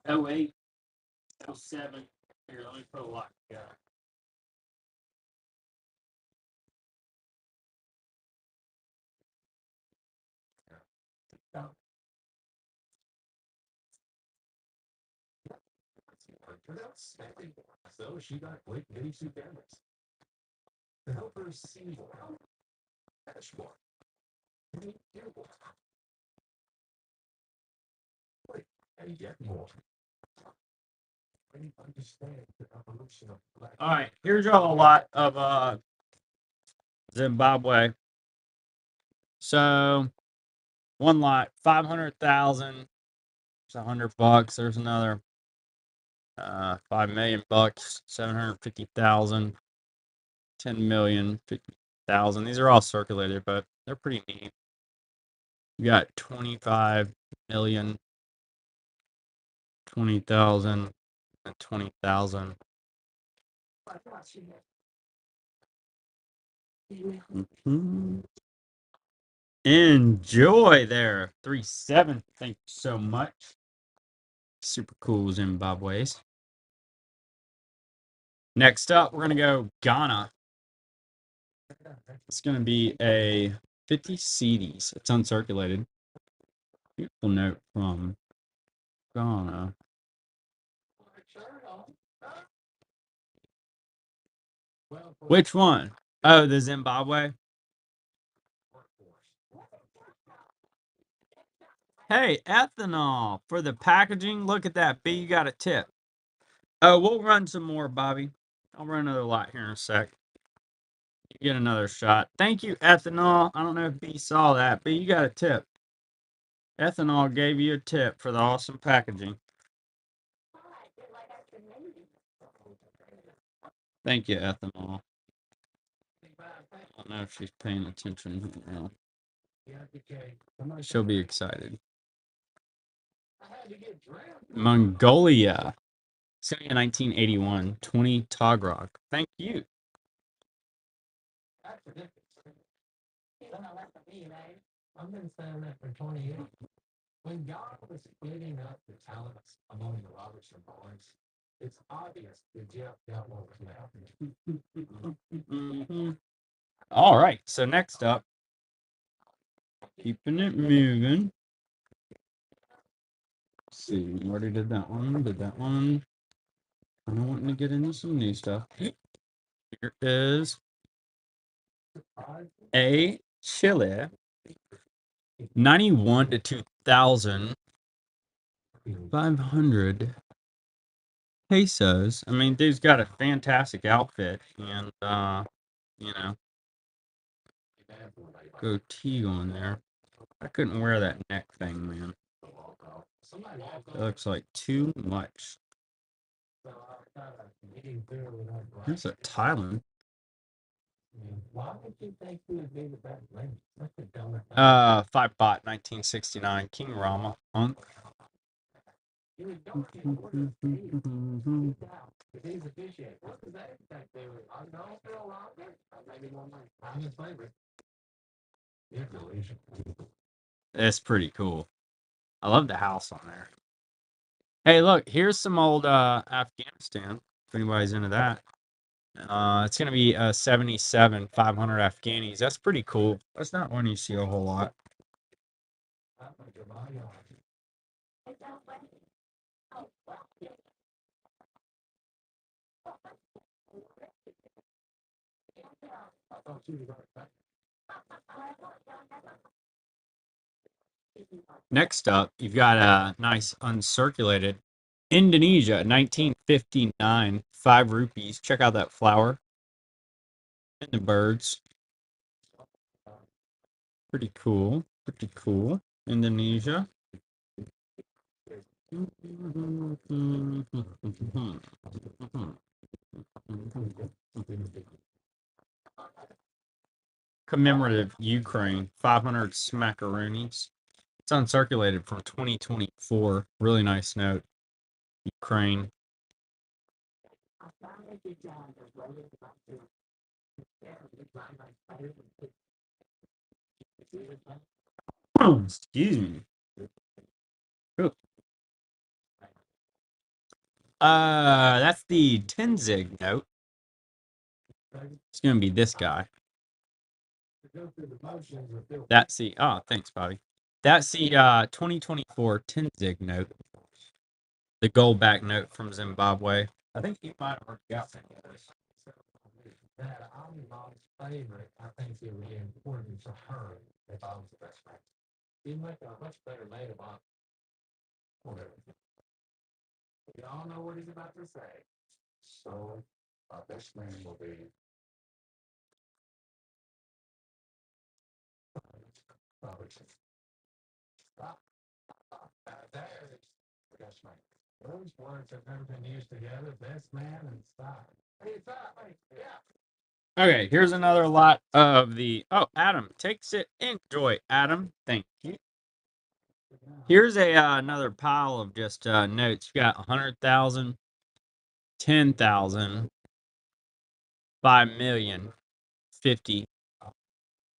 08, 07. Here, let me put a lot together. So she got quick mini soup cameras to help her see more, catch more, and hear more, and get more. And understand the evolution of black. All right, here's y'all a lot of Zimbabwe. So one lot, 500,000. It's $100. There's another 5 million bucks, 750,000, 10 million, 50,000. These are all circulated, but they're pretty neat. You got 25 million, 20,000, and 20,000. Mm-hmm. Enjoy there. 3-7. Thank you so much. Super cool Zimbabwe's. Next up, we're going to go Ghana. It's going to be a 50 CDs. It's uncirculated. Beautiful note from Ghana. Which one? Oh, the Zimbabwe. Hey, ethanol for the packaging. Look at that. B, you got a tip. Oh, we'll run some more, Bobby. I'll run another lot here in a sec. You get another shot. Thank you, ethanol. I don't know if B saw that, but you got a tip. Ethanol gave you a tip for the awesome packaging. Thank you, ethanol. I don't know if she's paying attention now. She'll be excited. Mongolia. Syria 1981. 20 Togrok. Thank you. I've been saying that for 20 years. When God was splitting up the talents among the Robertson boys, it's obvious that Jeff got what was happening. All right. So next up, keeping it moving. see, we already did that one. Did that one. I'm wanting to get into some new stuff. Here is a Chile 91 to 2000 500 pesos. I mean, dude's got a fantastic outfit and you know, goatee on there. I couldn't wear that neck thing, man. It looks like too much. Here's a Thailand. Why would you think he would be the best lady? That's the dumbest thing. 5 bot 1969 King Rama Punk. You would don't get orders. If he's officiating, what does that expect? They would, I don't feel longer. Maybe one more. I'm his favorite. You're delicious. It's pretty cool. I love the house on there. Hey, look, here's some old Afghanistan. If anybody's into that. It's gonna be a 77 500 Afghanis. That's pretty cool. That's not one you see a whole lot. Next up, you've got a nice uncirculated Indonesia 1959 5 rupees. Check out that flower and the birds. Pretty cool. Pretty cool. Indonesia. Commemorative Ukraine 500 smackaroonies. It's uncirculated from 2024. Really nice note. Ukraine. Excuse me. Ooh. That's the Tenzing note. It's gonna be this guy. That's the thanks, Bobby. That's the 2024 Tenzing note. The gold back note from Zimbabwe. I think you might have already got some of this. That I'm mom's favorite. I think it would be important to her if I was the best man. You'd make a much better maid of honor. Whatever. We all know what he's about to say. So, our best man will be. There's the best man. Those words have never been used together. Best man and style. Hey, it's up, yeah. Okay, here's another lot of the. Oh, Adam takes it. Enjoy, Adam. Thank you. Here's a another pile of just notes. You got 100,000, 10,000, 5 million, 50,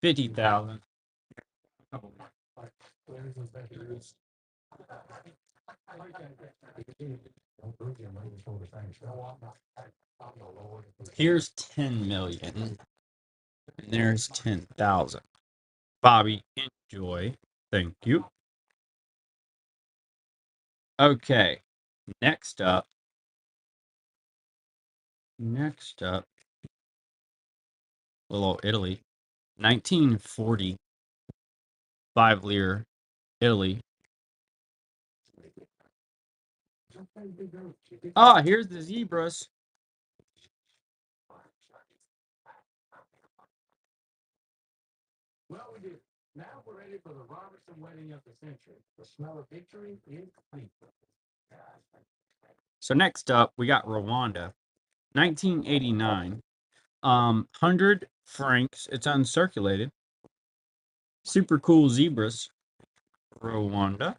50,000. Here's 10 million. And there's 10,000. Bobby, enjoy. Thank you. Okay. Next up. Little Italy. 1940. 5 lire. Italy. Ah, here's the zebras. Well, we do. Now we're ready for the Robertson wedding of the century. The smell of victory is complete. So next up, we got Rwanda. 1989. 100 francs. It's uncirculated. Super cool zebras. Rwanda.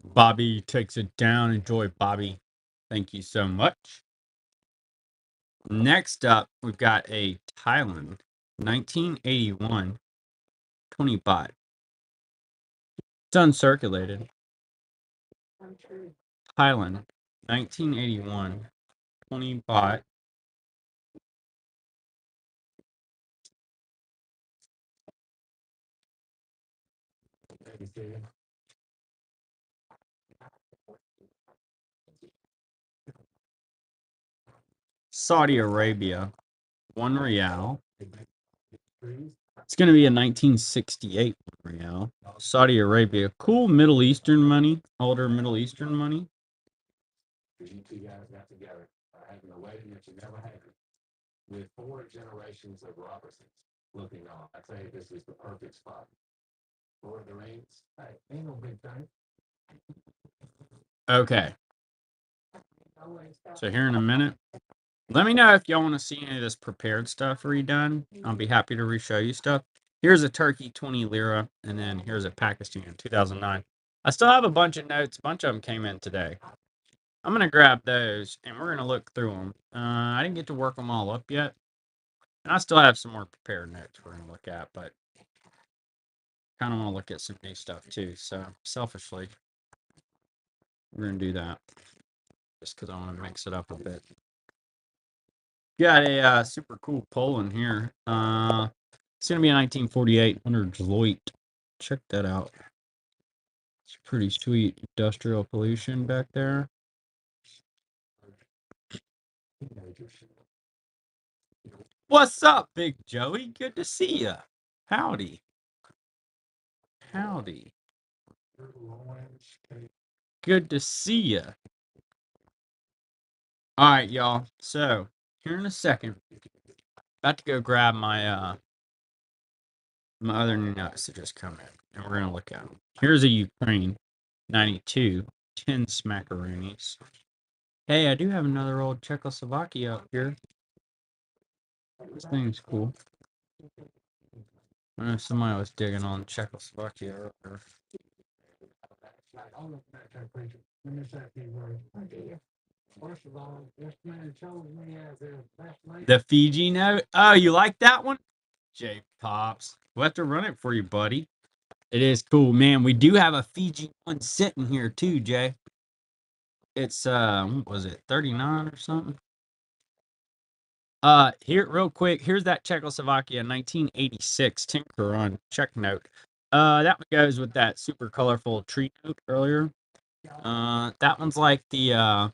Bobby takes it down. Enjoy, Bobby. Thank you so much. Next up, we've got a Thailand. 1981. 20 baht. It's uncirculated. Thailand. 1981. 20 baht. Saudi Arabia. 1 real. It's going to be a 1968 real. Saudi Arabia. Cool Middle Eastern money. Older Middle Eastern money. You two guys got together, having a wedding that you never had, with 4 generations of Robertsons looking on. I tell you, this is the perfect spot. Lord of the Rings. Hey, ain't no big thing. Okay. So here in a minute, let me know if y'all want to see any of this prepared stuff redone. I'll be happy to re-show you stuff. Here's a Turkey 20 lira, and then here's a Pakistan 2009. I still have a bunch of notes. A bunch of them came in today. I'm going to grab those, and we're going to look through them. I didn't get to work them all up yet. And I still have some more prepared notes we're going to look at, but kind of want to look at some new stuff too. So selfishly, we're going to do that just because I want to mix it up a bit. Got a super cool pole in here. It's going to be a 1948 under Deloitte. Check that out. It's pretty sweet. Industrial pollution back there. What's up, Big Joey? Good to see ya. Howdy. Howdy. Good to see ya. All right, y'all. So, here in a second, about to go grab my my other new nuts that just come in, and we're gonna look at them. Here's a Ukraine 92 10 smackaroonies. Hey, I do have another old Czechoslovakia up here. This thing's cool. I know somebody was digging on Czechoslovakia earlier. First of all, this man chose me as his best mate. The Fiji note. Oh, you like that one? J Pops. We'll have to run it for you, buddy. It is cool, man. We do have a Fiji one sitting here too, Jay. It's what was it, 39 or something? Here, real quick, here's that Czechoslovakia 1986 Tinker Run check note. That one goes with that super colorful tree note earlier. That one's like the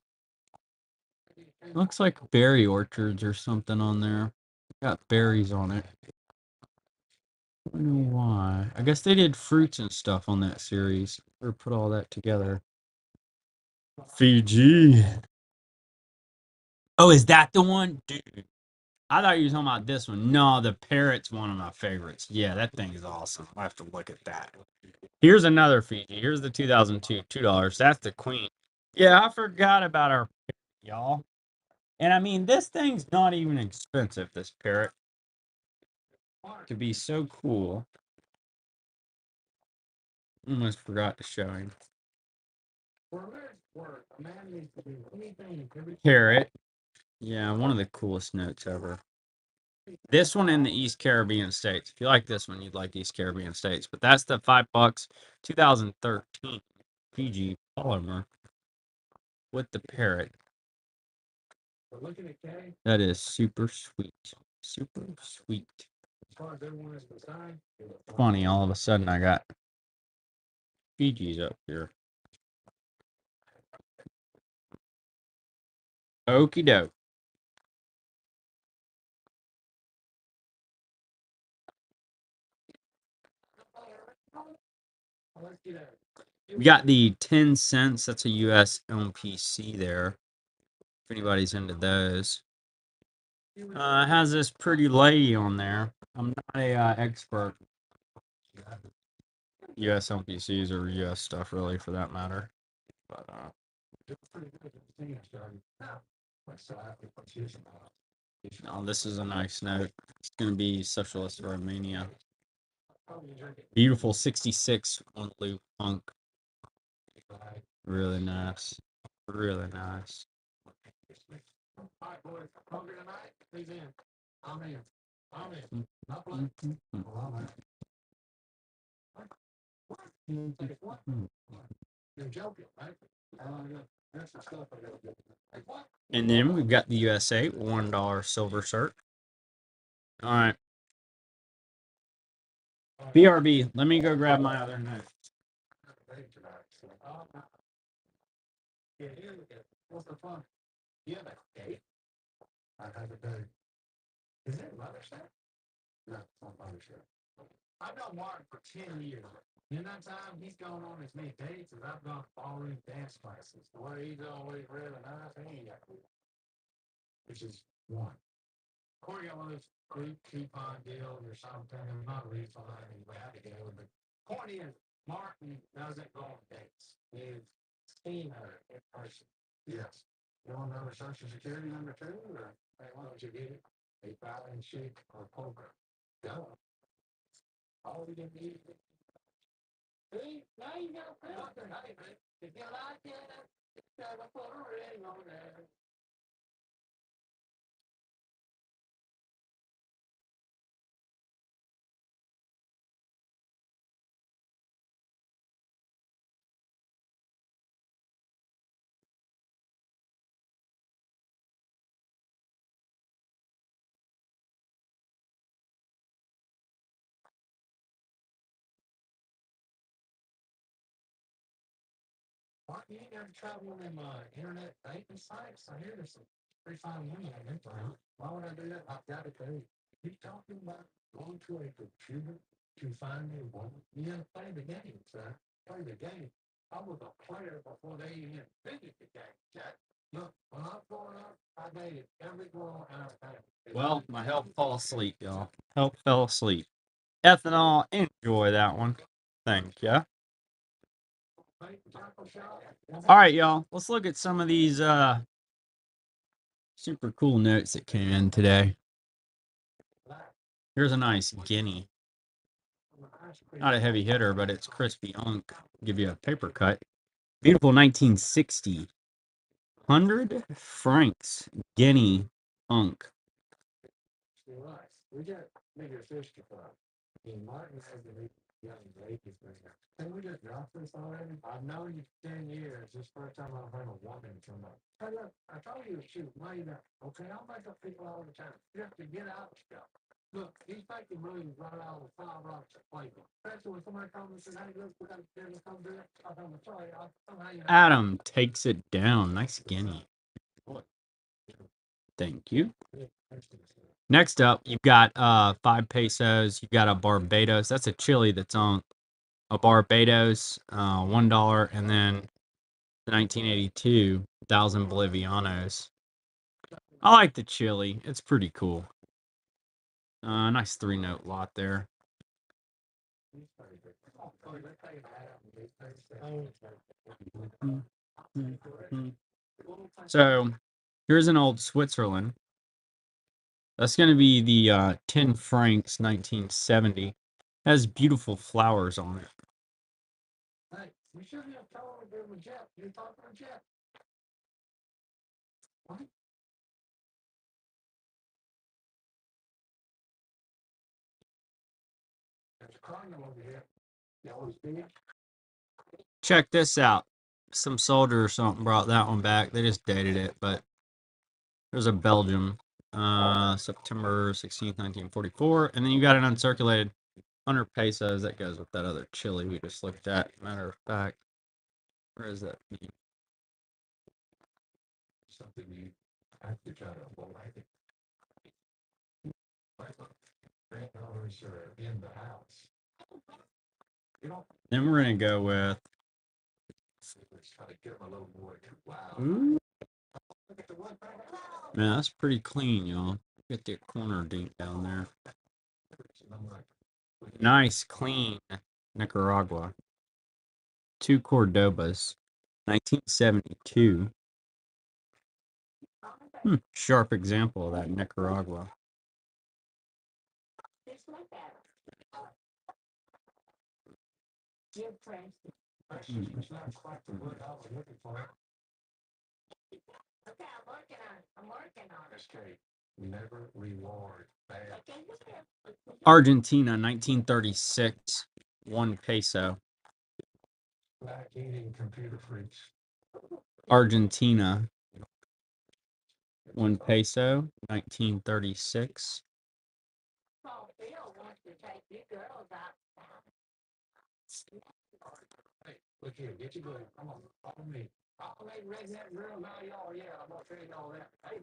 looks like berry orchards or something on there. Got berries on it. I don't know why. I guess they did fruits and stuff on that series, or put all that together. Fiji. Oh, is that the one? Dude, I thought you were talking about this one. No, the parrot's one of my favorites. Yeah, that thing is awesome. I have to look at that. Here's another Fiji. Here's the 2002, $2. That's the queen. Yeah, I forgot about our parrot, y'all. And I mean, this thing's not even expensive, this parrot. To be so cool. Almost forgot to show him. Parrot. Yeah, one of the coolest notes ever. This one in the East Caribbean states. If you like this one, you'd like East Caribbean states. But that's the $5, 2013 Fiji polymer with the parrot. That is super sweet. Super sweet. Funny, all of a sudden I got Fiji's up here. Okie doke. We got the 10 cents. That's a US MPC there. If anybody's into those. It has this pretty lady on there. I'm not a expert. US MPCs or US stuff, really, for that matter. But no, this is a nice note. It's going to be Socialist Romania. Beautiful 66 on loop punk. Really nice. Really nice. You're joking, right? That's the stuff I gotta do. Like, what? And then we've got the USA $1 silver cert. All right. BRB, let me go grab my other note. Yeah, here we go. What's the fun? You have a date? I have a date. Is it Mother's Day? No, it's not Mother's Day. I've known Martin for 10 years. In that time, he's gone on as many dates as I've gone to ballroom dance classes. The way he's always really nice, he ain't got to. Which is one. Corey got one of those group coupon deals or something. It's not a reason why we had to go. But point is, Martin doesn't go on dates. He's seen her in person. Yes. You want to know her social security number too? Or hey, why don't you get it? A balance sheet or poker? Go. All we can do. See, now you got a filter. If you like it, it's got to put a ring on there. Mark, you ain't never tried one of them internet dating sites? I hear there's some pretty fine women on there. Why would I do that? I've got to tell you. You talking about going to a computer to find a woman? You gotta play the game, sir. Play the game. I was a player before they even invented the game, Jack. Look, when I was growing up, I dated every girl out of town. Well, my help fell asleep, y'all. Help fell asleep. Ethanol, enjoy that one. Thank ya. All right, y'all. Let's look at some of these super cool notes that came in today. Here's a nice guinea. Not a heavy hitter, but it's crispy unk. Give you a paper cut. Beautiful 1960. 100 francs guinea unk. We got bigger fish to fry. Martin has the young ladies there. Can we just drop this already? I've known you 10 years. This first time I've heard a woman come up. Hey, look, I told you to shoot. Later. Okay, I'll make up people all the time. You have to get out of stuff. Look, he's making moves right out of the 5 rocks at Playboy. Especially when somebody comes and says, hey, look, we got to come do it. I'm sorry. Somehow you know. Adam takes it down. Nice guinea. Thank you. Next up, you've got 5 pesos. You've got a Barbados. That's a chili that's on a Barbados, $1, and then 1982 1,000 Bolivianos. I like the chili. It's pretty cool. Nice 3-note lot there. So here's an old Switzerland. That's going to be the 10 francs 1970. Has beautiful flowers on it. Hey, we shouldn't have told him with Jeff. You're talking to Jeff. What? There's a cardinal over here. You always see it? Check this out. Some soldier or something brought that one back. They just dated it, but there's a Belgium, September 16th, 1944. And then you got an uncirculated 100 pesos. That goes with that other chili we just looked at. Matter of fact, where is that? Something you have to try to avoid. Granddaughters are in the house. You know, Then we're going to go with. let's try to get them a little more to wow. Ooh, Look at the one thing. man, that's pretty clean, y'all. Get the corner dink down there. Nice, clean Nicaragua. 2 Cordobas, 1972. Sharp example of that Nicaragua. It's not quite the word I was looking for. Okay, I'm working on it. Escape. Never reward bad. Argentina, 1936. 1 peso. Black eating computer freaks. Argentina. 1 peso, 1936. Oh, Bill wants to take you girls out. Hey, look here, get your gun. Come on, follow me. All they redneck girls, now y'all, yeah, I'm gonna tell you all that. Hey,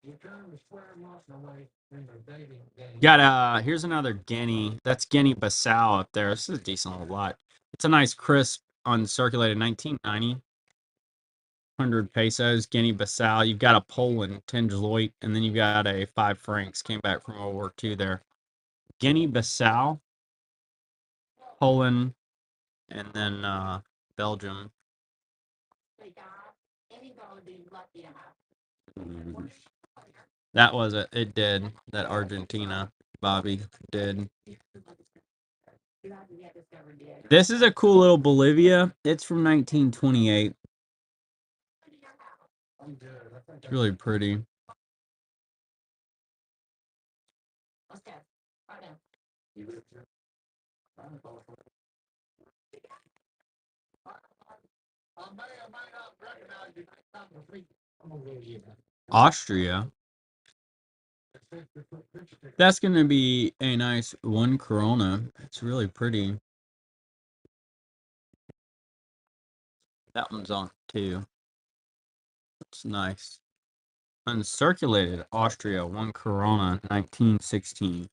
you turn the square mountain away in the dating game. Got here's another Guinea. That's Guinea Bissau up there. This is a decent little lot. It's a nice crisp uncirculated 1990. 100 pesos, Guinea Bissau. You've got a Poland, 10 Deloitte, and then you've got a 5 francs. Came back from World War II there. Guinea Bissau, Poland, and then Belgium. Hey, God, anybody be lucky enough. That was it. It did. That Argentina, Bobby did. This is a cool little Bolivia. It's from 1928. I'm good. I think It's really pretty. Let's go. Right now. you live here. I may or may not recognize you next time I see you. I'm gonna go get that. Austria. That's going to be a nice 1 Corona. It's really pretty. That one's on too. It's nice. Uncirculated Austria, 1 Corona, 1916.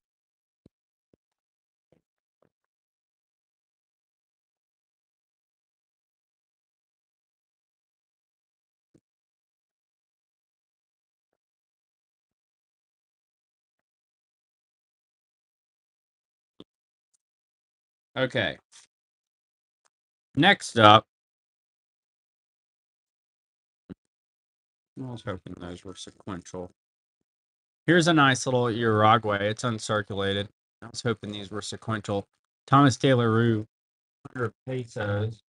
Okay. Next up, I was hoping those were sequential. Here's a nice little Uruguay. It's uncirculated. I was hoping these were sequential. Thomas Taylor Rue, 100 pesos.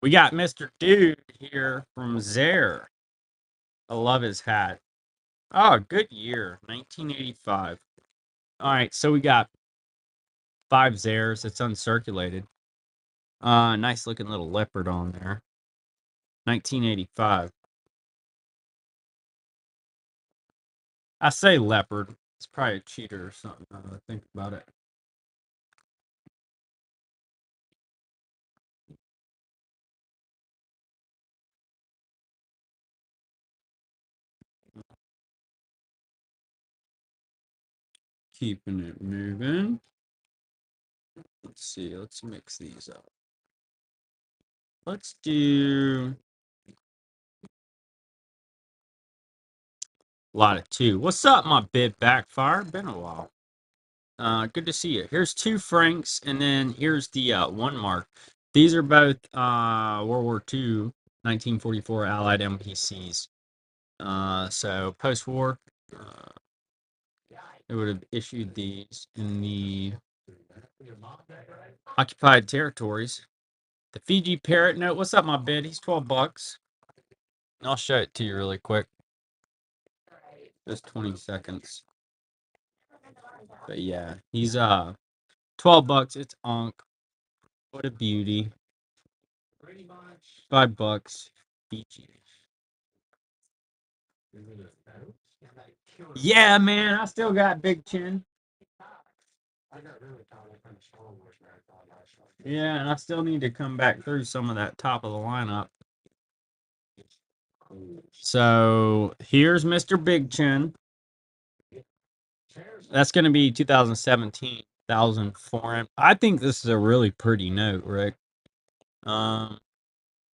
We got Mr. Dude here from Zaire. I love his hat. Oh, good year, 1985. All right, so we got 5 Zaires. It's uncirculated. Nice looking little leopard on there. 1985. I say leopard. It's probably a cheater or something. Now that I think about it. Keeping it moving. Let's see. Let's mix these up. Let's do a lot of 2. What's up, my bid backfire? Been a while. Good to see you. Here's 2 francs, and then here's the 1 mark. These are both World War II, 1944 Allied MPCs. So post-war, they would have issued these in the occupied territories. The Fiji Parrot note. What's up, my bid? He's $12. I'll show it to you really quick. Just 20 seconds. But yeah, he's $12. It's Ankh. What a beauty. $5. Fiji. Yeah, man, I still got big chin. I got really caught up in the Star Wars marathon last night. Yeah, and I still need to come back through some of that top of the lineup. So here's Mr. Big Chin. That's going to be 2017, 1,004. I think this is a really pretty note, Rick. I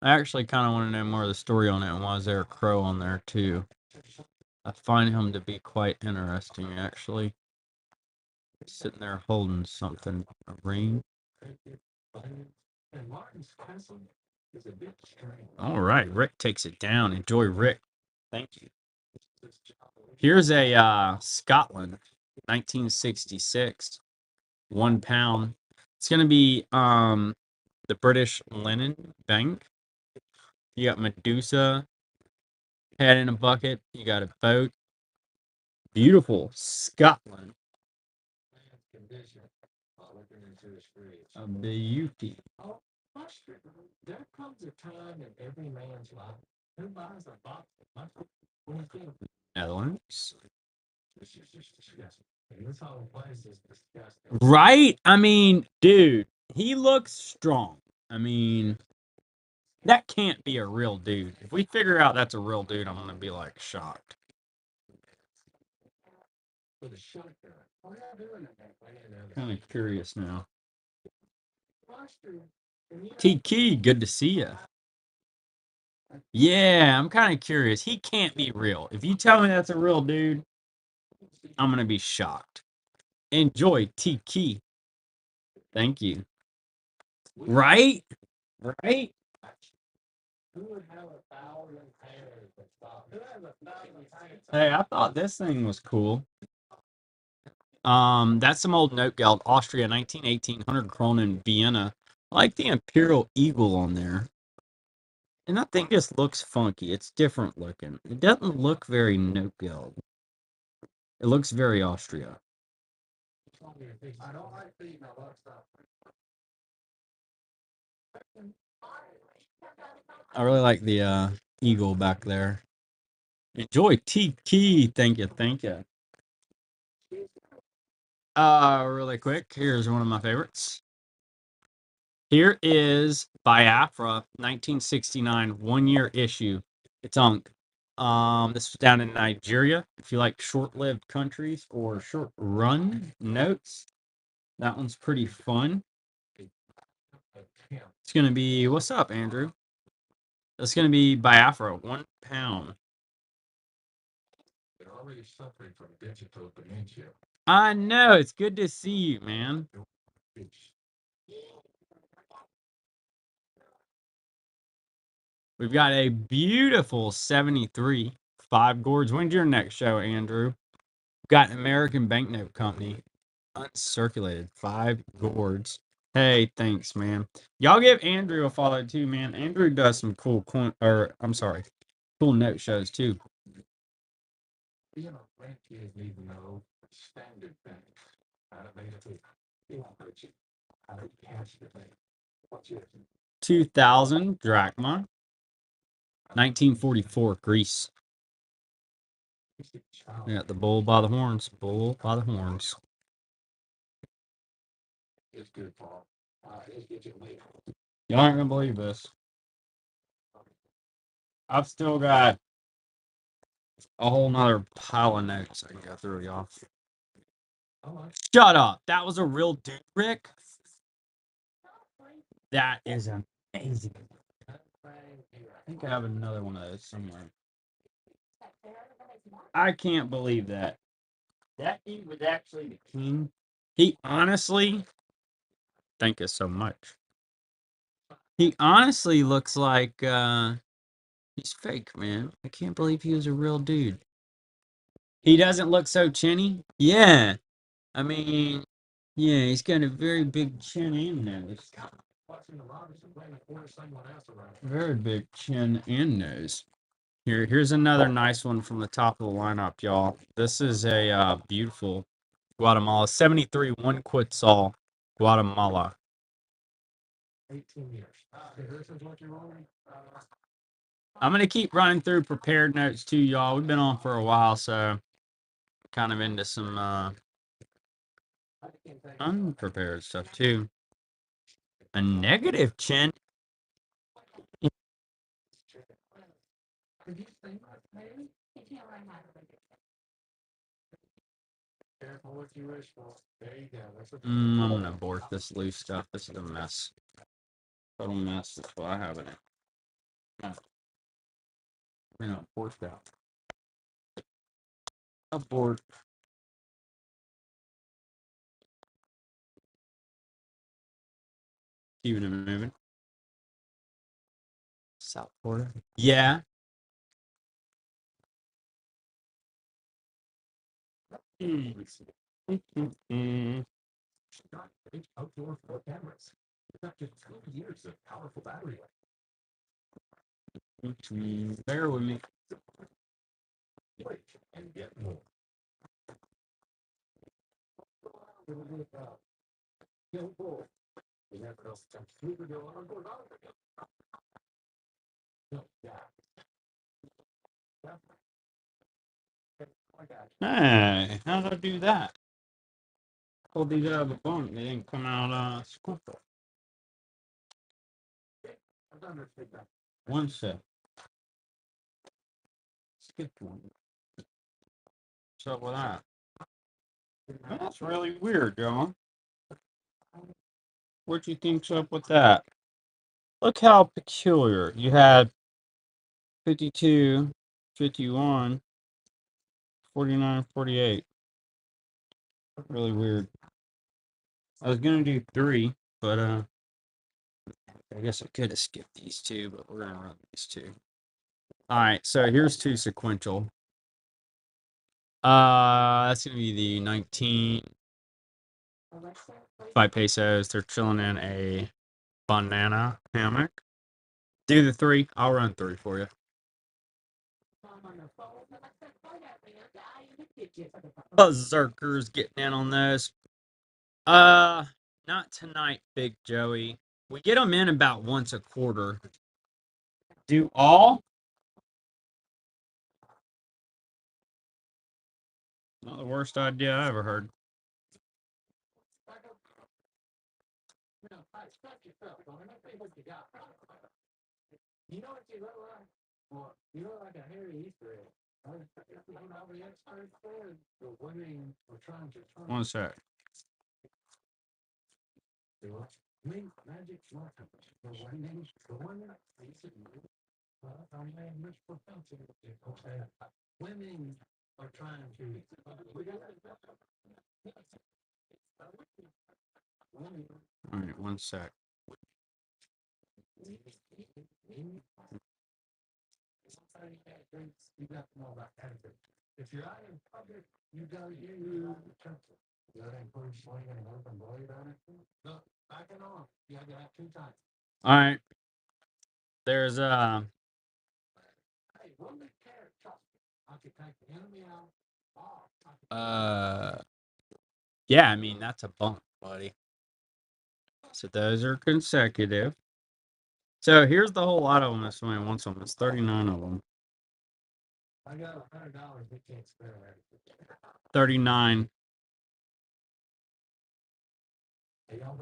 actually kind of want to know more of the story on it and why is there a crow on there too. I find him to be quite interesting, actually. Sitting there holding something, a ring. All right, Rick takes it down. Enjoy, Rick. Thank you. Here's a Scotland, 1966, £1. It's gonna be the British Linen Bank. You got Medusa, Head in a Bucket. You got a boat. Beautiful Scotland. A beauty. Oh, mustard. There comes a time in every man's life who buys a box of mustard when he feels Netherlands. this is just disgusting. And this whole place is disgusting. Right? I mean, dude, he looks strong. I mean, that can't be a real dude. If we figure out that's a real dude, I'm gonna be like shocked. For the shotgun. What are you doing in that land? Kind of curious now. Mustard. And you Tiki, good to see you. Yeah, I'm kind of curious. He can't be real. If you tell me that's a real dude, I'm gonna be shocked. Enjoy Tiki. Thank you. Right? Right? who would have 1,000 pairs of socks? Who has 1,000 pairs? Hey, I thought this thing was cool. That's some old note geld, Austria, 1918, 100 Kronen, Vienna. I like the Imperial Eagle on there. And that thing just looks funky. It's different looking. It doesn't look very note geld. It looks very Austria. I don't like feeding a lot of stuff. I really like the eagle back there. Enjoy Tiki. Thank you. Thank you. Really quick, here's one of my favorites. Here is Biafra, 1969, 1-year issue. It's on. This was down in Nigeria. If you like short-lived countries or short-run notes, that one's pretty fun. It's gonna be, what's up, Andrew? That's gonna be Biafra, 1 pound. They're already suffering from digital dementia. I know, it's good to see you, man. We've got a beautiful 73, 5 gourds. When's your next show, Andrew? Got American Banknote Company, uncirculated, 5 gourds. Hey, thanks, man. Y'all give Andrew a follow too, man. Andrew does some cool cool note shows too. You know, grandkids need to know standard things. How to make a food. You won't hurt you. How to catch the thing. What's your 2000 drachma, 1944 Greece. We got the bull by the horns. Bull by the horns. It's good, Paul. It's good to wait. Y'all aren't gonna believe this. I've still got a whole nother pile of notes I can go through, y'all. Shut up. That was a real dude, Rick. That is amazing. I think I have another one of those somewhere. I can't believe that. That dude was actually the king. He honestly, thank you so much. He honestly looks like he's fake, man. I can't believe he was a real dude. He doesn't look so chinny. Yeah. I mean, yeah, he's got a very big chin and nose. Very big chin and nose. Here's another nice one from the top of the lineup, y'all. This is a beautiful Guatemala 73 1 Quetzal Guatemala. 18 years. This is what you're rolling? I'm gonna keep running through prepared notes too, y'all. We've been on for a while, so kind of into some unprepared stuff too. A negative chin. Careful what you wish for. There you go. I'm gonna abort this loose stuff. This is a mess. Total mess. That's what I have in it. You know, forced out. Abort. Keeping it moving. South Florida. Yeah. Outdoor for cameras. It's up to 2 years powerful battery. Bear with me. And get more. You never know. Hey, how did I do that? Pulled these out of the bunk. They didn't come out squirtle. One sec. Skipped one. What's up with that? That's really weird, John. What do you think's up with that? Look how peculiar. You had 52, 51, 49, 48. Really weird. I was gonna do 3, but I guess I could have skipped these 2, but we're gonna run these 2. Alright, so here's 2 sequential. That's gonna be the 19 5 pesos. They're chilling in a banana hammock. Do the 3. I'll run 3 for you. Berserkers getting in on this. Not tonight, Big Joey. We get them in about once a quarter. Do all? Not the worst idea I ever heard. You know what you look like? Well, you look like a hairy Easter egg. One sec. Magic marker. The one women are trying to. All right, one sec. You got to know about etiquette. If you're out in public, you gotta use utensils. You gotta include swinging an open blade on it. No, back it on. You gotta have 2 times. All right. There's Hey, one big carrot chop. I could take the enemy out. yeah, I mean that's a bump, buddy. So those are consecutive. So here's the whole lot of them. This one wants them. It's 39 of them. I got $100. We can't spare that. 39.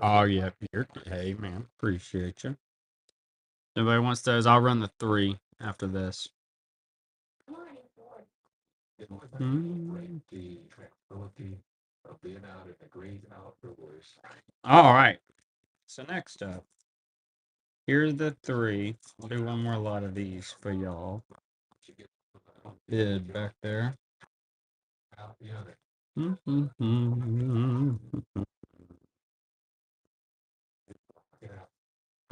Oh yeah, hey man, appreciate you. Nobody wants those. I'll run the 3 after this. All right. So next up, here's the 3. We'll do one more lot of these for y'all. Bid back there.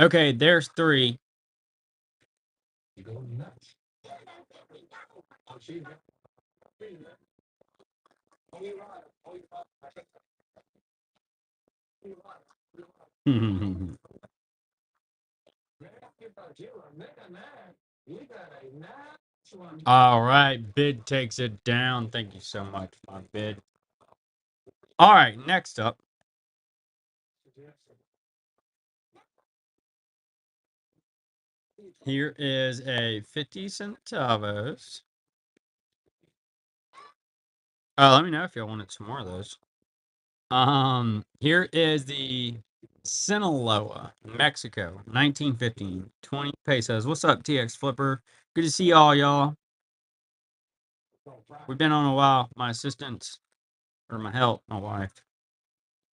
Okay, there's 3. You go nuts. All right, bid takes it down. Thank you so much, my bid. All right, next up. Here is a 50 centavos. Let me know if y'all wanted some more of those. Here is the Sinaloa, Mexico, 1915, 20 pesos. What's up, TX Flipper? Good to see y'all. We've been on a while. My assistant, or my help, my wife,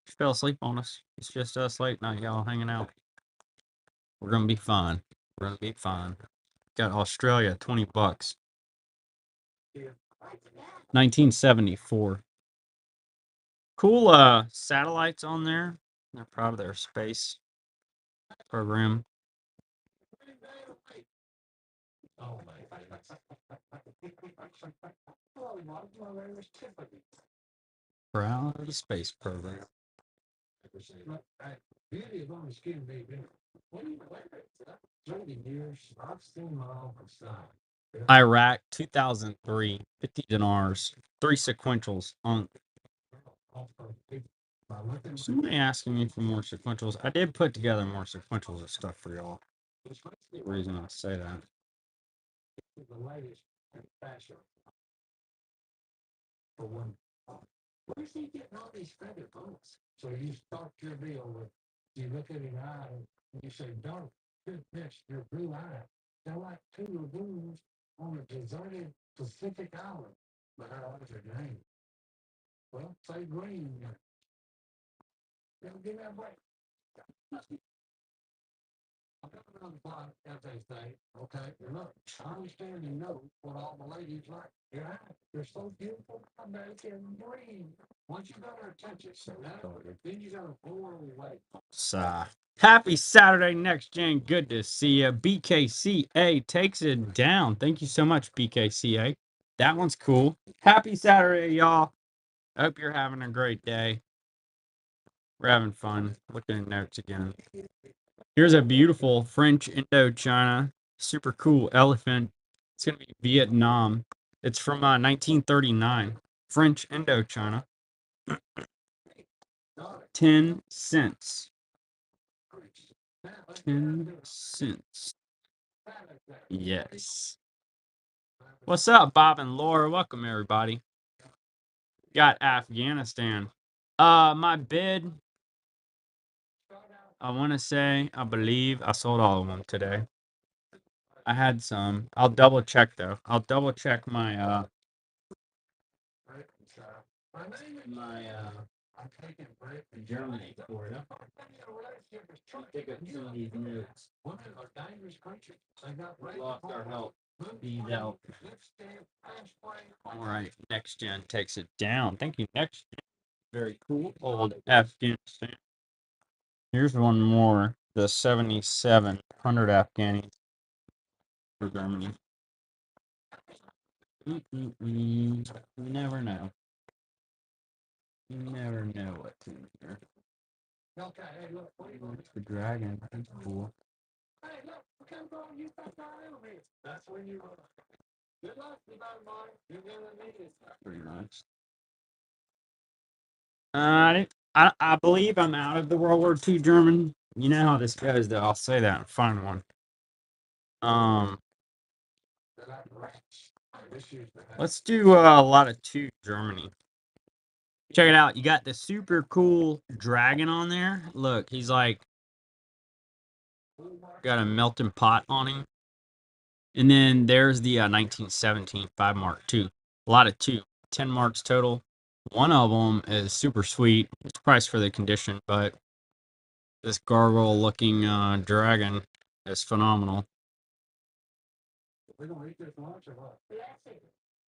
she fell asleep on us. It's just us late night, y'all hanging out. We're gonna be fine. We're gonna be fine. Got Australia, 20 bucks. 1974. Cool satellites on there. They're proud of their space program. Proud of the space program. Look, hey, beauty is on the skin, baby. What do you wear it? 30 years, I've seen my awful side. Iraq 2003, 50 dinars, 3 sequentials on. Somebody asking me for more sequentials. I did put together more sequentials of stuff for y'all. The reason I say that. The latest fashion. For one. Where's he getting all these feather boots? So you start your deal with, you look at his eye, and you say, dark, good fish, your blue eye. They're like two lagoons on a deserted Pacific island. But how was your name? Well, say green. Give me a break. I'm coming on the plot, as they say, okay? And look, I understand and know what all the ladies like. Your eyes, they're so beautiful, I bet it can breathe. Once you got her attention, so then you gotta blow her away. So, happy Saturday, Next Gen. Good to see you. BKCA takes it down. Thank you so much, BKCA. That one's cool. Happy Saturday, y'all. Hope you're having a great day. We're having fun. Looking at notes again. Here's a beautiful French Indochina. Super cool elephant. It's going to be Vietnam. It's from 1939. French Indochina. 10 cents. 10 cents. Yes. What's up, Bob and Laura? Welcome, everybody. Got Afghanistan. My bid, I want to say, I believe I sold all of them today. I had some. I'll double check, though. I'll double check my, I'm taking a break from Germany for you. Pick up some of these notes. Women are dangerous creatures. They got Lost our help. Need help. All right, Next Gen takes it down. Thank you, Next Gen. Very cool. Old Afghanistan. Here's one more. The 7,700 Afghanis for Germany. You never know. You never know what's in here. Okay, hey, look, what do you want? It's the dragon. That's cool. Hey, look, come on, you got that element. That's when you good luck, you better mind. You're gonna need it. Pretty nice. I believe I'm out of the World War II German. You know how this goes, though. I'll say that and find one. Let's do a lot of 2 Germany. Check it out. You got the super cool dragon on there. Look, he's like got a melting pot on him. And then there's the 1917 5 mark 2. A lot of 2. 10 marks total. One of them is super sweet. It's priced for the condition, but this gargoyle looking dragon is phenomenal.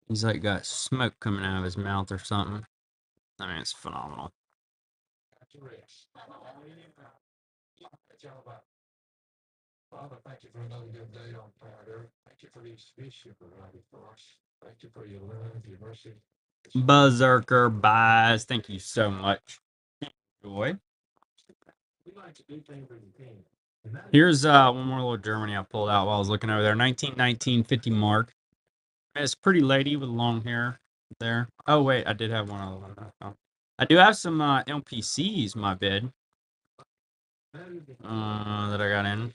He's like got smoke coming out of his mouth or something. I mean, it's phenomenal. Father, thank you for another good day on planet Earth. Thank you for these fish you provided for us. Thank you for your love, your mercy. Berserker buys. Thank you so much. Enjoy. We like to do things with the team. Here's one more little Germany I pulled out while I was looking over there. 1919 50 mark. It's a pretty lady with long hair there. Oh, wait. I did have one other one. Oh. I do have some NPCs, my bid. That I got in.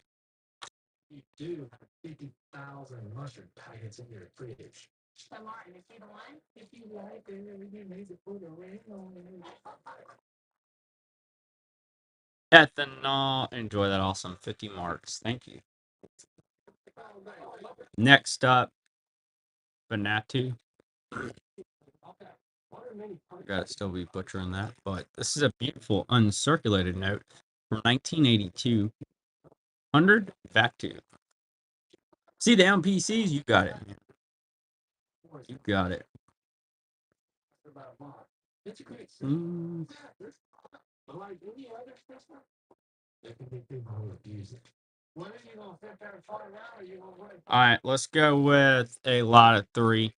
You do have 50,000 mustard packets in your fridge. So Martin, is he the one? If you like it, you need to put a ring on it. Ethanol. Enjoy that awesome 50 marks. Thank you. Next up, Banatu. Gotta still be butchering that, but this is a beautiful uncirculated note from 1982. 100 back to. See the NPCs? You got it. You got it. Like any other system, there can be people who abuse it. When are you going to sit there and find out, or you going to wait? All right, let's go with a lot of 3.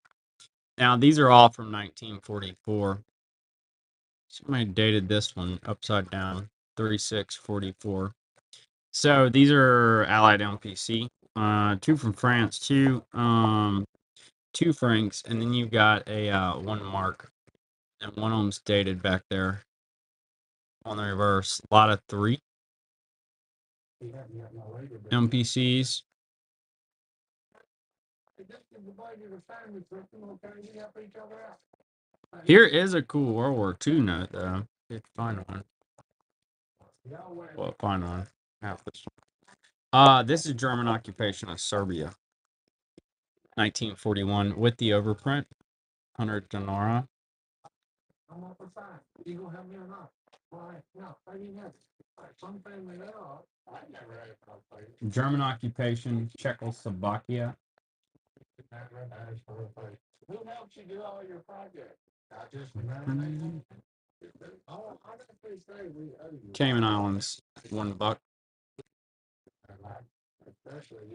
Now, these are all from 1944. Somebody dated this one upside down. 3644. So these are Allied MPC. 2 from France, 2 francs, and then you've got a 1 mark, and one of them's dated back there on the reverse. A lot of 3 MPCs. Here is a cool World War II note, though. If you find one. Well, find one. Half this one. This is German occupation of Serbia. 1941 with the overprint. 100 denarii. German occupation, Czechoslovakia. Who helps you do all your projects? I just Cayman Islands, $1.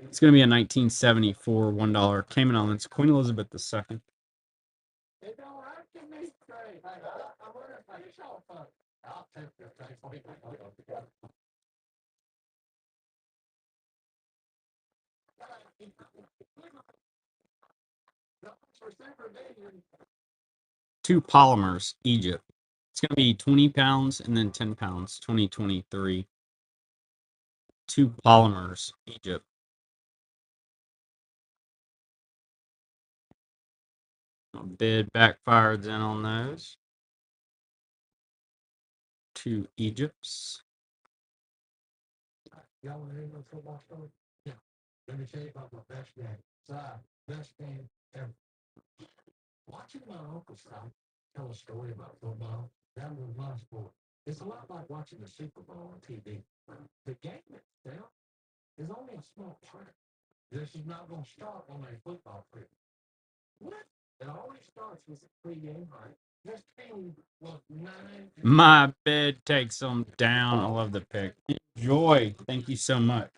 It's going to be a 1974 $1 Cayman Islands, Queen Elizabeth II. Two polymers, Egypt. It's going to be 20 pounds and then 10 pounds, 2023. Two polymers, Egypt. Bid backfired in on those. Two Egypts. Y'all want to hear a football story? Yeah. Let me tell you about my best game. Best game ever. Watching my uncle Scott tell a story about football, that was my sport. It's a lot like watching the Super Bowl on TV. The game itself is only a small part. This is not going to start on a football field. What? It always starts with a pregame, right? This team was 9. My bed takes them down. I love the pick. Enjoy. Thank you so much.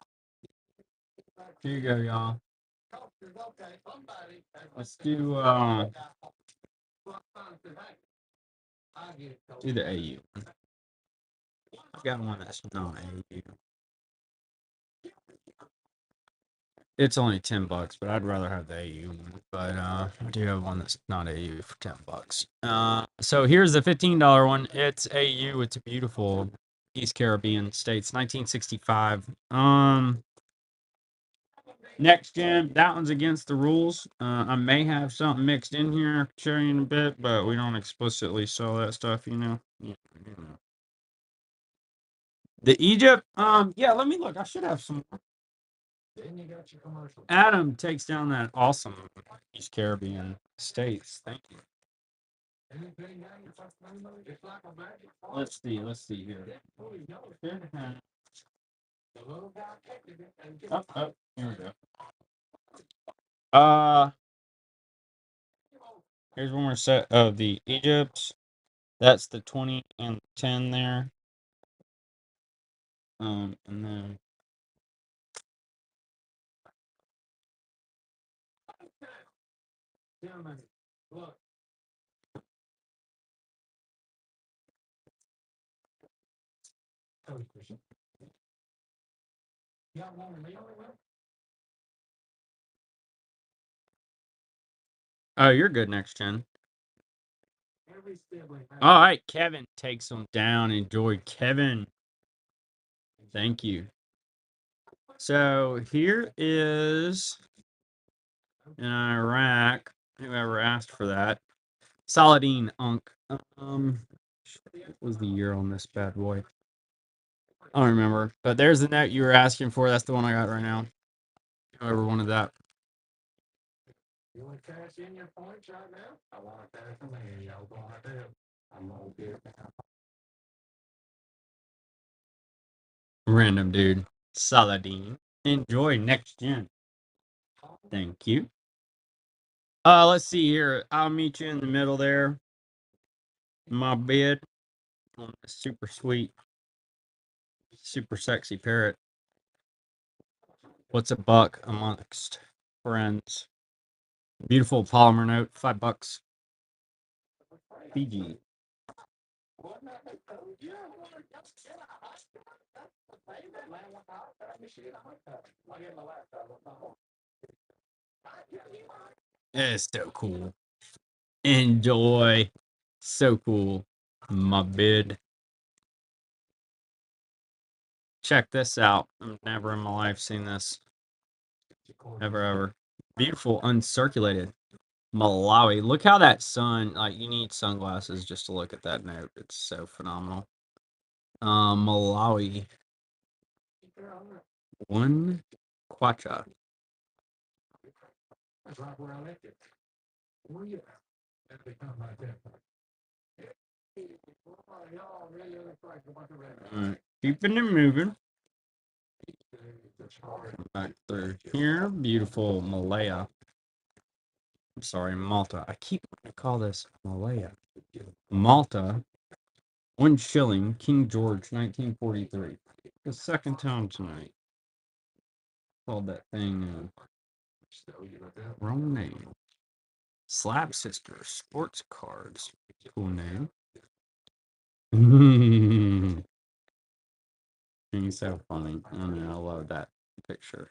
Here you go, y'all. Let's do the AU. I've got one that's not AU. It's only $10, but I'd rather have the AU one. But I do have one that's not AU for $10. So here's the $15 one. It's AU. It's beautiful. East Caribbean states, 1965. Next gen, that one's against the rules. I may have something mixed in here, I'll show you in a bit, but we don't explicitly sell that stuff, you know. The Egypt, yeah, let me look. I should have some. Adam takes down that awesome East Caribbean states. Thank you. Let's see here. Oh, here we go. Here's one more set of the Egypts. That's the 20 and 10 there. And then Look. oh, you're good, next gen. All right, Kevin takes them down. Enjoy, Kevin. Thank you. So here is in Iraq. Whoever asked for that, Saladin Unk. What was the year on this bad boy? I don't remember. But there's the net you were asking for. That's the one I got right now. Whoever wanted that. You want to cash in your points right now? I want to cash them in. Y'all going to do. I'm going to get Random dude. Saladin. Enjoy, next gen. Thank you. Let's see here. I'll meet you in the middle there. My bid on the super sweet, super sexy parrot. What's a buck amongst friends? Beautiful polymer note, $5. Fiji. It's so cool. Enjoy. So cool. My bid. Check this out. I've never in my life seen this. Ever. Beautiful uncirculated Malawi. Look how that sun, like, you need sunglasses just to look at that note. It's so phenomenal. Malawi. One kwacha. That's right where I left it. Well, yeah. That's become my death. Y'all really look like a bunch of red. Keeping it moving. Back through here. Beautiful Malaya. I'm sorry, Malta. I keep wanting to call this Malaya. Malta. 1 shilling. King George, 1943. The second time tonight. Called that thing wrong name. Slab Sister. Sports cards. Cool name. He's so funny. I mean, I love that picture.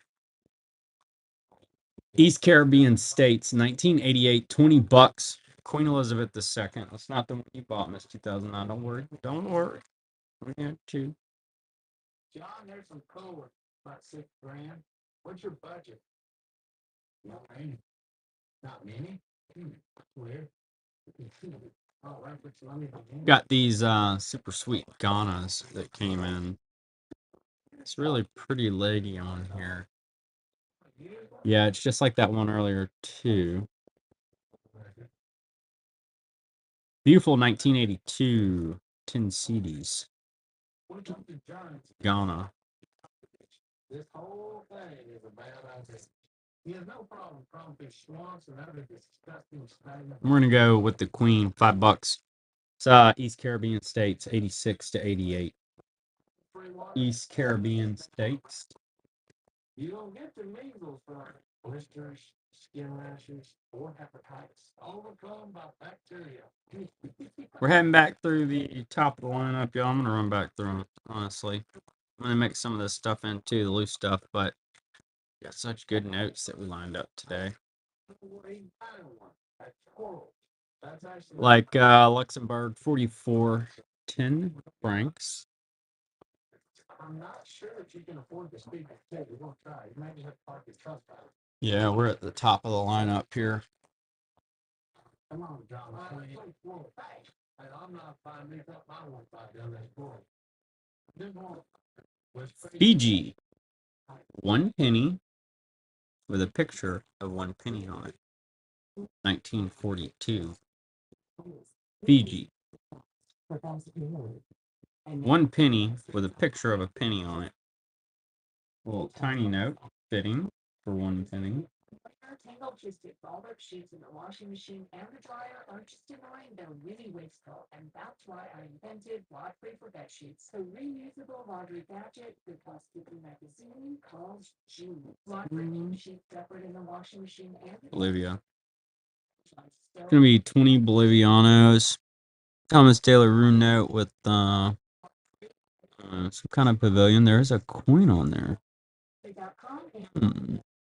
East Caribbean States, 1988, $20. Queen Elizabeth II. That's not the one you bought, Miss 2009. Don't worry. Don't worry. We have two. John, there's some cool about $6,000. What's your budget? Not many. Not many? Weird. Oh, right, but let me begin. Got these super sweet Ghanas that came in. It's really pretty lady on here. Yeah, it's just like that one earlier too. Beautiful 1982 10 CDs. Ghana. This whole thing is a bad idea. He has no problem crawfish swamps and other disgusting stagnant. We're gonna go with the Queen, $5. It's East Caribbean States, 86 to 88. Free water. East Caribbean States. You don't get the measles from blisters, skin rashes, or hepatitis. Overcome by bacteria. We're heading back through the top of the lineup, y'all. I'm gonna run back through them, honestly. I'm gonna mix some of this stuff in too, the loose stuff, but got such good notes that we lined up today. Like Luxembourg 44.10 francs. I'm not sure if you can afford to speak it too. We're gonna try. You maybe have to park your truck out. Yeah, we're at the top of the lineup here. Come on, John. Hey, I'm not buying me up. I won't buy down that floor. Fiji, 1 penny with a picture of 1 penny on it. 1942. Fiji. 1 penny with a picture of a penny on it. A little tiny note, fitting for 1 penny. Tangled just dip all their sheets in the washing machine and the dryer are just in the rain. They're really wasteful, and that's why I invented water-free for bed sheets. A reusable laundry gadget because Skippy Magazine calls June. Water-free sheets separate in the washing machine and the Bolivia. It's gonna be 20 Bolivianos. Thomas Taylor rune note with some kind of pavilion. There's a coin on there.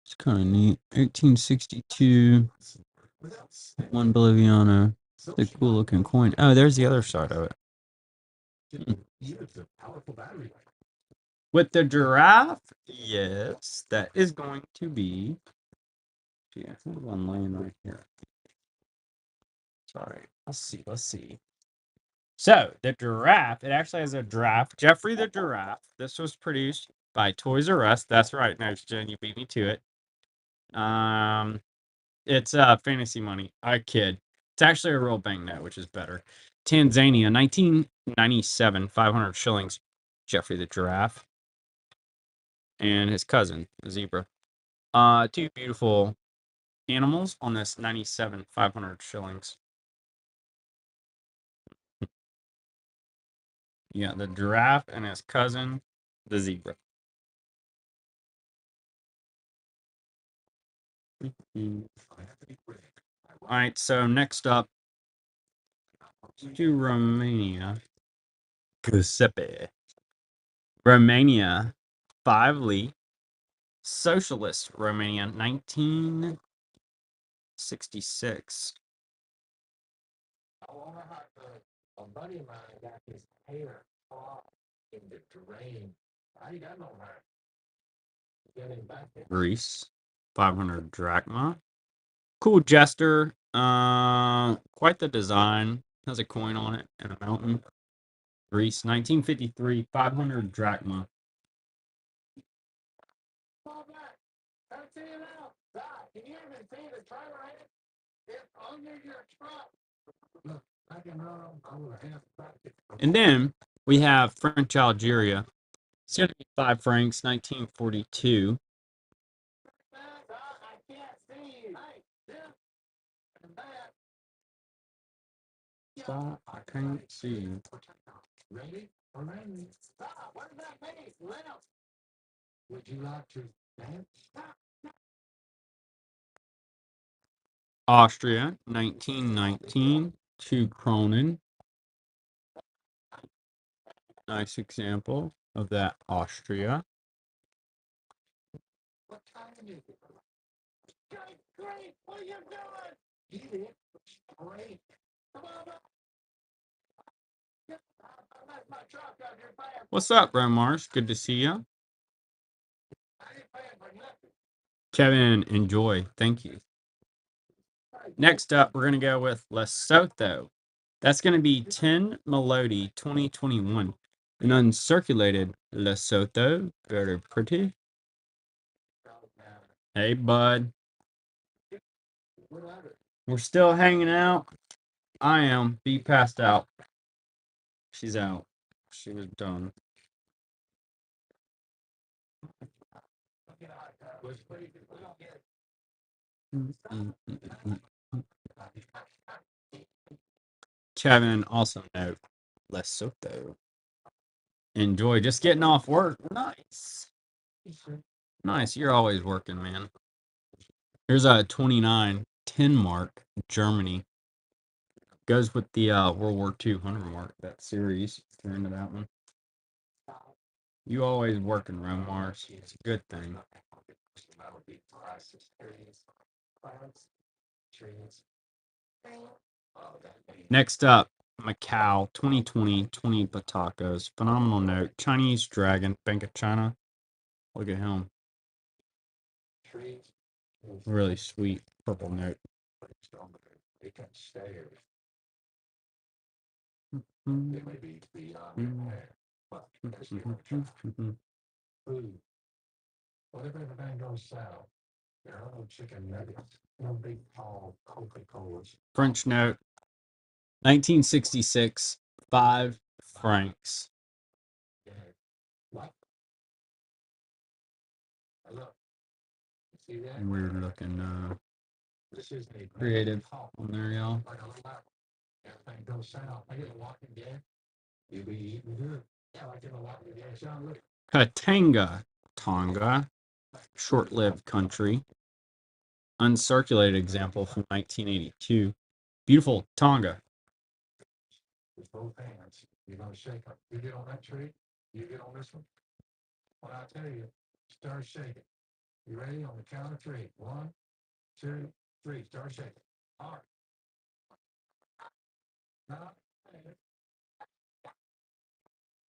It's kind of neat. 1862. 1 Boliviano. It's a cool looking coin. Oh, there's the other side of it. With the giraffe, yes, that is going to be. Yeah, I think one laying right here. Sorry, let's see. So the giraffe, it actually has a giraffe. Jeffrey the Giraffe. This was produced by Toys R Us. That's right, Next Gen. You beat me to it. It's fantasy money. I kid. It's actually a real banknote, which is better. Tanzania, 1997, 500 shillings. Jeffrey the Giraffe and his cousin, the zebra. Two beautiful animals on this 97, 500 shillings. Yeah, the giraffe and his cousin, the zebra. All right, so next up, to Romania. Giuseppe. Romania, 5 Lee. Socialist Romania, 1966. I wonder how a buddy of mine got his hair caught in the drain. I ain't got no hair. Get him back there. Greece, 500 drachma. Cool jester. Quite the design. Has a coin on it and a mountain. Greece, 1953, 500 drachma. Fall back. Come see it out. Doc, can you even see the trailer in it? It's under your truck. Look, I can run over half bucket. And then we have French Algeria. It's going to be 5 francs, 1942. Doc, I can't see you. Hey, this and that. Stop, I can't see you. Ready? Ready? Stop. What does that mean? Left. Would you like to dance? Stop. Austria, 1919, 2 Kronen. Nice example of that Austria. What time is it? Great, great. What are you doing? Get it. Great. Come on back. That's my truck out your back. What's up, Mars? Good to see you. I ain't paying for nothing. Kevin, enjoy. Thank you. Next up, we're going to go with Lesotho. That's going to be 10 Melody 2021. An uncirculated Lesotho. Very pretty. Hey, bud. We're still hanging out. I am. B passed out. She's out. She was done. Kevin, also note Lesotho. Enjoy. Just getting off work. Nice. Nice. You're always working, man. Here's a 29, 10 mark, Germany. Goes with the World War II 100 mark, that series. If you're into that one. You always working, Mars. It's a good thing. Next up, Macau 2020, 20 Batacos. Phenomenal note. Chinese Dragon, Bank of China. Look at him. Really sweet purple note. Food. What if everything goes south? There are no chicken nuggets, no big tall Coca-Colas. French note. 1966, 5 francs. What? Look. See that? Weird looking, This is a creative on there, y'all. like a lap. Everything goes south. I get a walking dead. You'll be eating good. Yeah, I get a walking dead. Sean, look. Katanga, Tonga, short-lived country. Uncirculated example from 1982. Beautiful Tonga. With both hands, you're gonna shake them. You get on that tree. You get on this one. When I tell you, start shaking. You ready? On the count of 3. 1, 2, 3. Start shaking. All right. Now,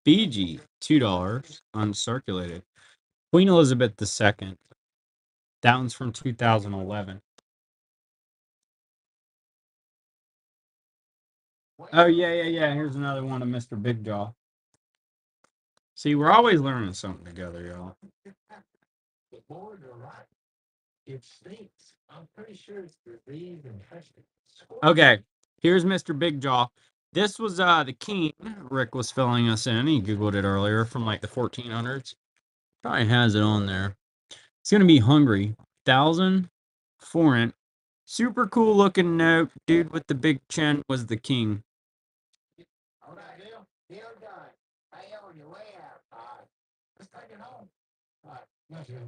Fiji, $2, uncirculated. Queen Elizabeth II. That one's from 2011. Oh, yeah. Here's another one of Mr. Big Jaw. See, we're always learning something together, y'all. the board are right. It stinks. I'm pretty sure it's disease infested. Okay, here's Mr. Big Jaw. This was the king Rick was filling us in. He Googled it earlier from like the 1400s. Probably has it on there. It's going to be Hungary. 1,000 forint. Super cool looking note. Dude with the big chin was the king. All right, Dale. Deal done. I owe you way out. Let's take it home. All right, that's you.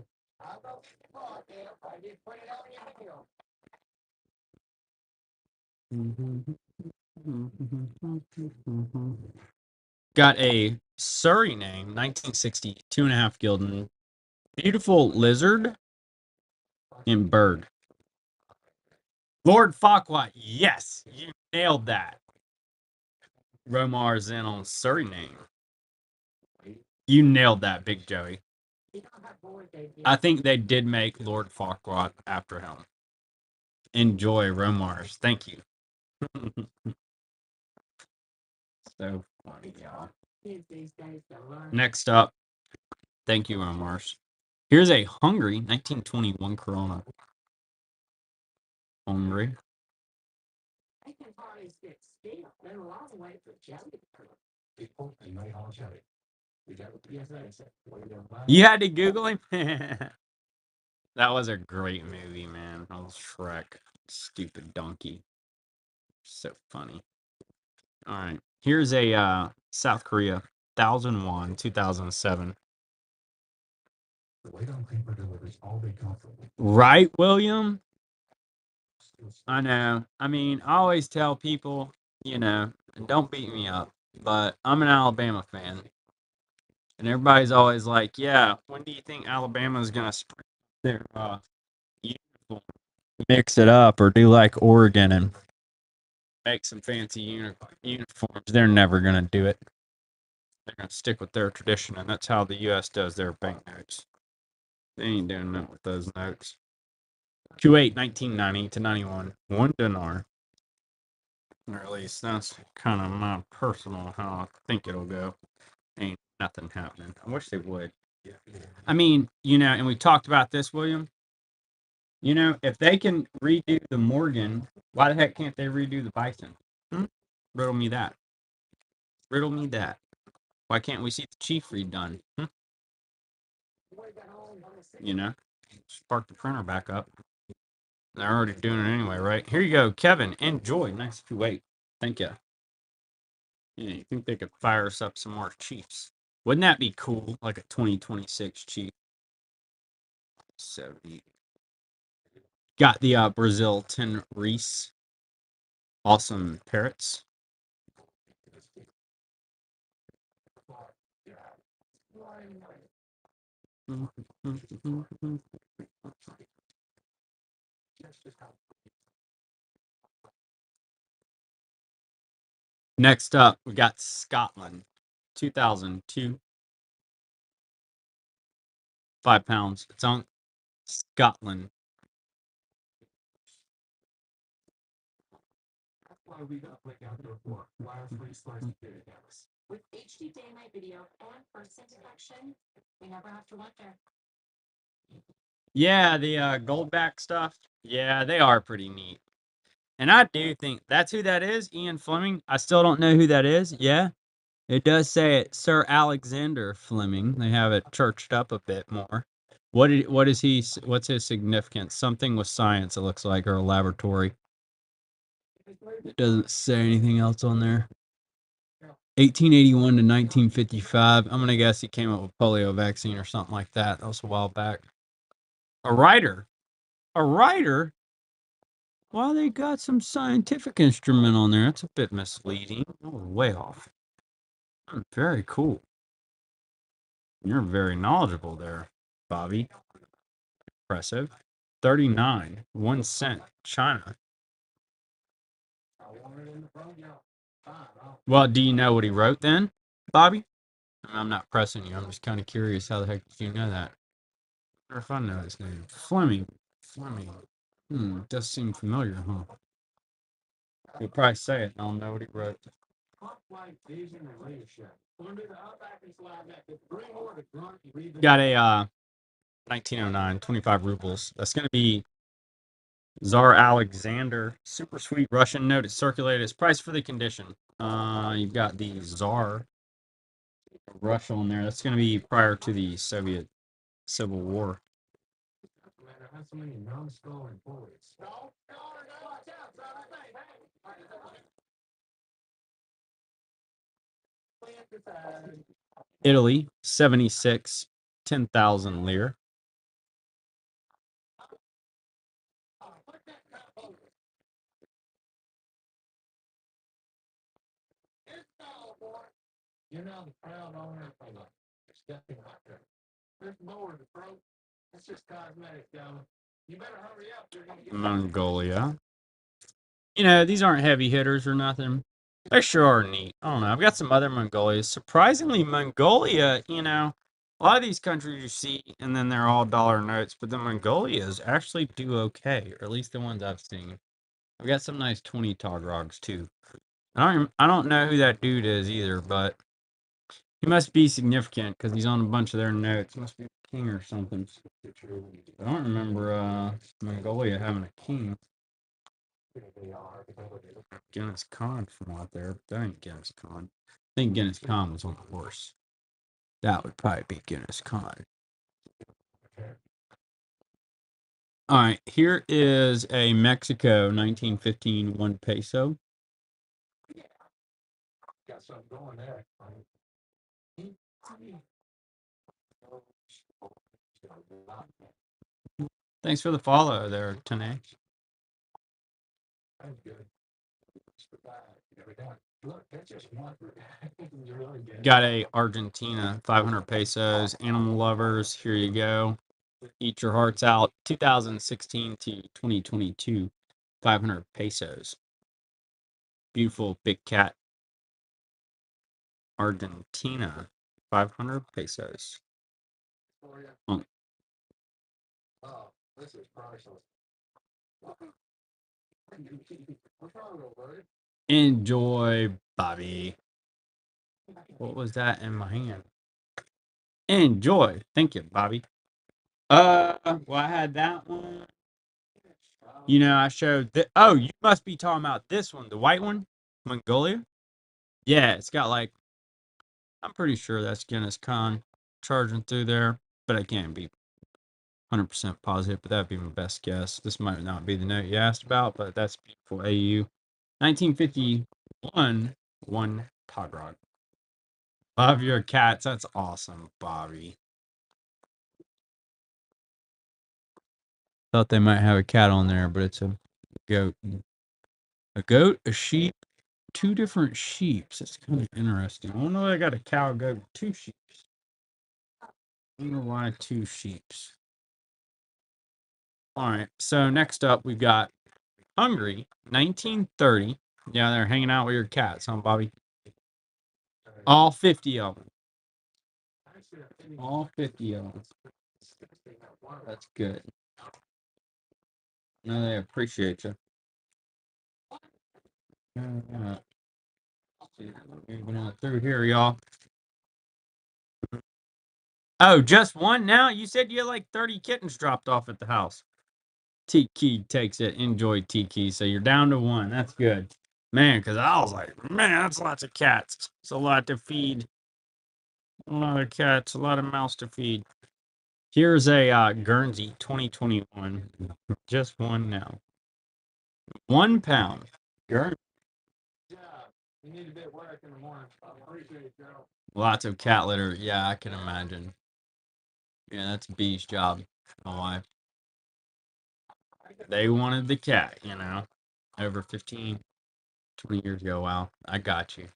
I'll go get the ball, Dale. I just put it on your bill. Got a Surrey name, 1960, 2.5 Gildan. Beautiful lizard and bird. Lord Farquaad, yes, you nailed that. Romar's in on Surrey name. You nailed that, Big Joey. I think they did make Lord Farquaad after him. Enjoy Romar's. Thank you. So funny, y'all. Next up, thank you, Romar's. Here's a Hungary 1921 Corona. Hungary. You had to Google him? That was a great movie, man. That was Shrek. Stupid donkey. So funny. All right. Here's a South Korea 1001 2007. Right, William? I know. I mean, I always tell people, don't beat me up, but I'm an Alabama fan. And everybody's always like, yeah, when do you think Alabama's going to spring their uniform? Mix it up or do like Oregon and make some fancy uniforms. They're never going to do it. They're going to stick with their tradition, and that's how the U.S. does their banknotes. They ain't doing that with those notes. Kuwait, 1990 to 91, 1 dinar. Or at least that's kind of my personal how I think it'll go. Ain't nothing happening. I wish they would. I mean, and we talked about this, William. If they can redo the Morgan, why the heck can't they redo the Bison? Riddle me that. Riddle me that. Why can't we see the Chief redone? Spark the printer back up. They're already doing it anyway, right? Here you go, Kevin. Enjoy. Nice to wait. Thank you. Yeah, you think they could fire us up some more Chiefs? Wouldn't that be cool? Like a 2026 Chief. 70. Got the Brazil 10 Reese. Awesome parrots. Next up, we got Scotland. 2002. 5 pounds. It's on Scotland. With HD day night video and first introduction, we never have to wonder. Yeah, the Goldback stuff. Yeah, they are pretty neat. And I do think that's who that is, Ian Fleming. I still don't know who that is. Yeah, it does say it, Sir Alexander Fleming. They have it churched up a bit more. What's his significance? Something with science, it looks like, or a laboratory. It doesn't say anything else on there. 1881 to 1955. I'm gonna guess he came up with polio vaccine or something like that. That was a while back. A writer. Well, they got some scientific instrument on there. That's a bit misleading. Oh, way off. Very cool. You're very knowledgeable there, Bobby. Impressive. 39, 1 cent, China. Well, do you know what he wrote then, Bobby? I'm not pressing you. I'm just kind of curious. How the heck did you know that? I wonder if I know his name. Fleming. Does seem familiar, huh? He'll probably say it, and I'll know what he wrote. Got a 1909, 25 rubles. That's going to be Tsar Alexander. Super sweet Russian note. It's circulated. It's priced for the condition. You've got the Tsar Russia on there. That's going to be prior to the Soviet Civil War. Italy, 76, 10,000 lire. You're now the proud owner of a stepping out there. There's more to throw. It's just cosmetic, though. You better hurry up. You're gonna get Mongolia. You know, these aren't heavy hitters or nothing. They sure are neat. I don't know. I've got some other Mongolias. Surprisingly, Mongolia, you know, a lot of these countries you see, and then they're all dollar notes, but the Mongolias actually do okay, or at least the ones I've seen. I've got some nice 20 Tagrogs too. I don't know who that dude is either, but he must be significant because he's on a bunch of their notes. Must be a king or something. I don't remember Mongolia having a king. Genghis Khan from out there. That ain't Genghis Khan. I think Genghis Khan was on a horse. That would probably be Genghis Khan. All right, here is a Mexico 1915 1 peso. got something going there. Thanks for the follow there, Tane. That's good. Look, that's just one. Really good. Got a Argentina 500 pesos. Animal lovers, here you go. Eat your hearts out. 2016 to 2022, 500 pesos. Beautiful big cat. Argentina, 500 pesos. Oh, this is priceless. What's wrong, little buddy? Enjoy, Bobby. What was that in my hand? Enjoy. Thank you, Bobby. Well, I had that one. You know, I showed that. Oh, you must be talking about this one, the white one, Mongolia. Yeah, it's got like, I'm pretty sure that's Genghis Khan charging through there, but I can't be 100% positive. But that'd be my best guess. This might not be the note you asked about, but that's beautiful. AU 1951 1 Tagrog. Love your cats. That's awesome, Bobby. Thought they might have a cat on there, but it's a goat. A goat, a sheep, 2 different sheeps. That's kind of interesting. I wonder why I got a cow, goat, 2 sheeps. I wonder why 2 sheeps. All right. So next up, we've got Hungary, 1930. Yeah, they're hanging out with your cats, huh, Bobby? All 50 of them. All 50 of them. That's good. No, they appreciate you. Moving on through here, y'all. Oh, just one now? You said you had like 30 kittens dropped off at the house. Tiki takes it. Enjoy Tiki. So you're down to 1. That's good. Man, because I was like, man, that's lots of cats. It's a lot to feed. A lot of cats, a lot of mouths to feed. Here's a Guernsey 2021. Just 1 now. 1 pound. Guernsey. Yeah, you need a bit of work in the morning. I appreciate it, Joe. Lots of cat litter. Yeah, I can imagine. Yeah, that's B's job. My wife. They wanted the cat, you know, over 15, 20 years ago. Wow, I got you.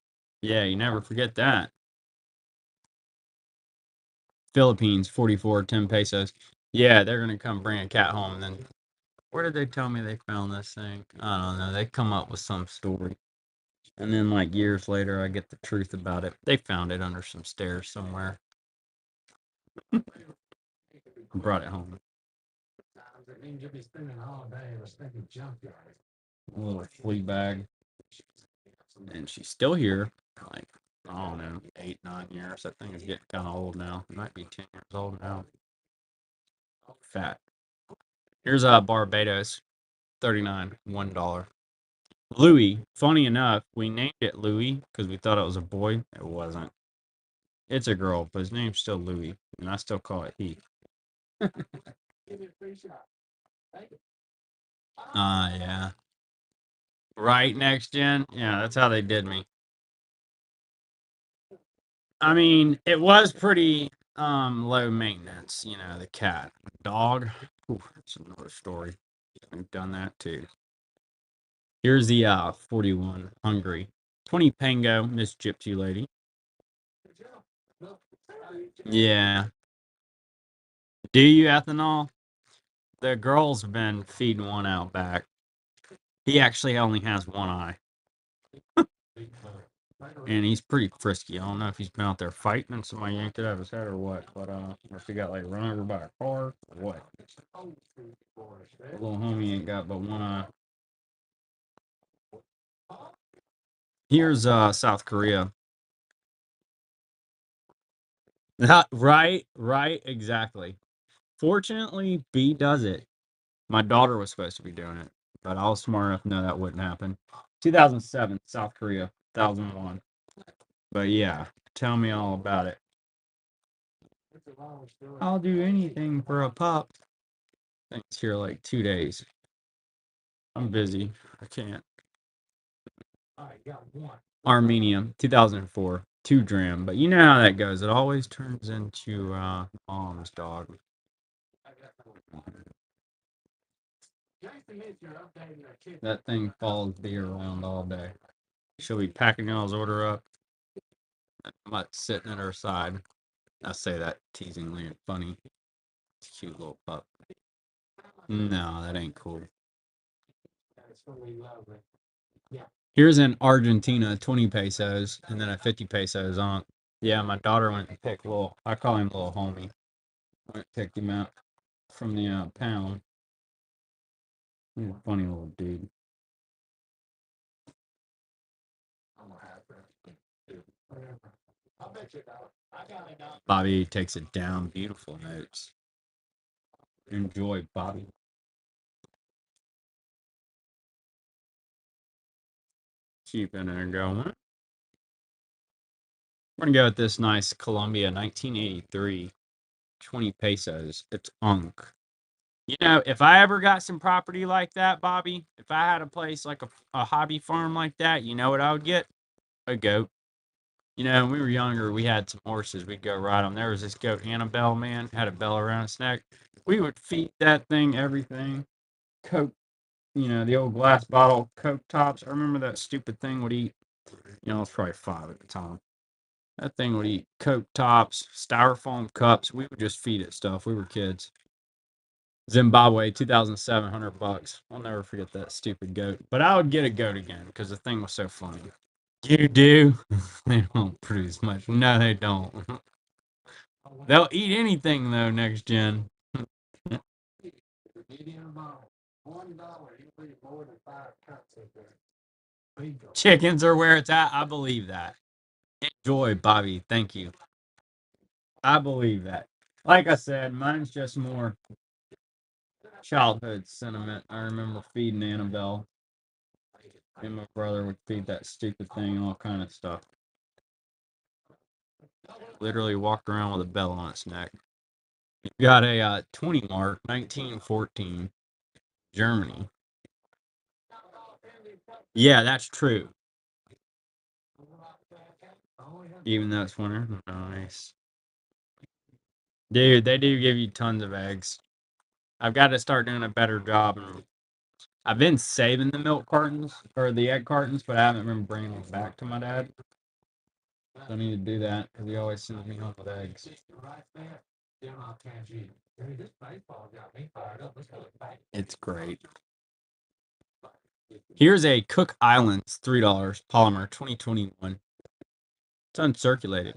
Yeah, you never forget that. Philippines, 44, 10 pesos. Yeah, they're going to come bring a cat home. And then, where did they tell me they found this thing? I don't know. They come up with some story. And then, like, years later, I get the truth about it. They found it under some stairs somewhere. Brought it home. It means you'll be spending all day in a stinking junkyard. A little flea bag. And she's still here. Like, I don't know, 8, 9 years. That thing is getting kind of old now. It might be 10 years old now. Fat. Here's Barbados, 39, $1. Louis. Funny enough, we named it Louis because we thought it was a boy. It wasn't. It's a girl, but his name's still Louis, and I still call it he. Give me a free shot. Thank you. Yeah. Right, next gen. Yeah, that's how they did me. I mean, it was pretty low maintenance, you know, the cat. Dog, ooh, that's another story. We've done that too. Here's the 41 Hungary. 20 Pango, Miss Gypsy Lady. Yeah. Do you ethanol? The girl's been feeding one out back. He actually only has one eye. And he's pretty frisky. I don't know if he's been out there fighting and somebody yanked it out of his head or what, but or if he got like run over by a car or what. The little homie ain't got but one eye. Here's South Korea. Right, exactly. Fortunately, B does it. My daughter was supposed to be doing it, but I was smart enough to know that wouldn't happen. 2007, South Korea, 2001. But yeah, tell me all about it. I'll do anything for a pup. Thanks here like 2 days. I'm busy. I can't. Armenia, 2004, 2 dram. But you know how that goes. It always turns into mom's dog. That thing follows B around all day. She'll be packing y'all's order up. I'm sitting at her side. I say that teasingly and funny. It's a cute little pup. No, that ain't cool. Here's in Argentina, 20 pesos, and then a 50 pesos on. Yeah, my daughter went and picked I call him little homie. Went and picked him out from the pound. He's a funny little dude. Bobby takes it down. Beautiful notes. Enjoy, Bobby. Keeping it going. We're going to go with this nice Columbia 1983. 20 pesos. It's unk. You know, if I ever got some property like that, Bobby, if I had a place like a hobby farm like that, you know what I would get? A goat. You know, when we were younger, we had some horses. We'd go ride them. There was this goat, Annabelle, man, had a bell around its neck. We would feed that thing everything. Coke, the old glass bottle Coke tops. I remember that stupid thing would eat, I was probably 5 at the time. That thing would eat Coke tops, styrofoam cups. We would just feed it stuff. We were kids. Zimbabwe, 2007, $100. I'll never forget that stupid goat. But I would get a goat again because the thing was so funny. You do? They don't produce much. No, they don't. They'll eat anything though. Next gen. Chickens are where it's at. I believe that. Enjoy, Bobby. Thank you. I believe that. Like I said, mine's just more childhood sentiment. I remember feeding Annabelle, and my brother would feed that stupid thing and all kind of stuff. Literally walked around with a bell on its neck. You got a 20 mark, 1914, Germany. Yeah, that's true. Even though it's winter. Nice. Dude, they do give you tons of eggs. I've got to start doing a better job. I've been saving the milk cartons or the egg cartons, but I haven't been bringing them back to my dad. So I need to do that because he always sends me home with eggs. It's great. Here's a Cook Islands $3 polymer 2021. It's uncirculated.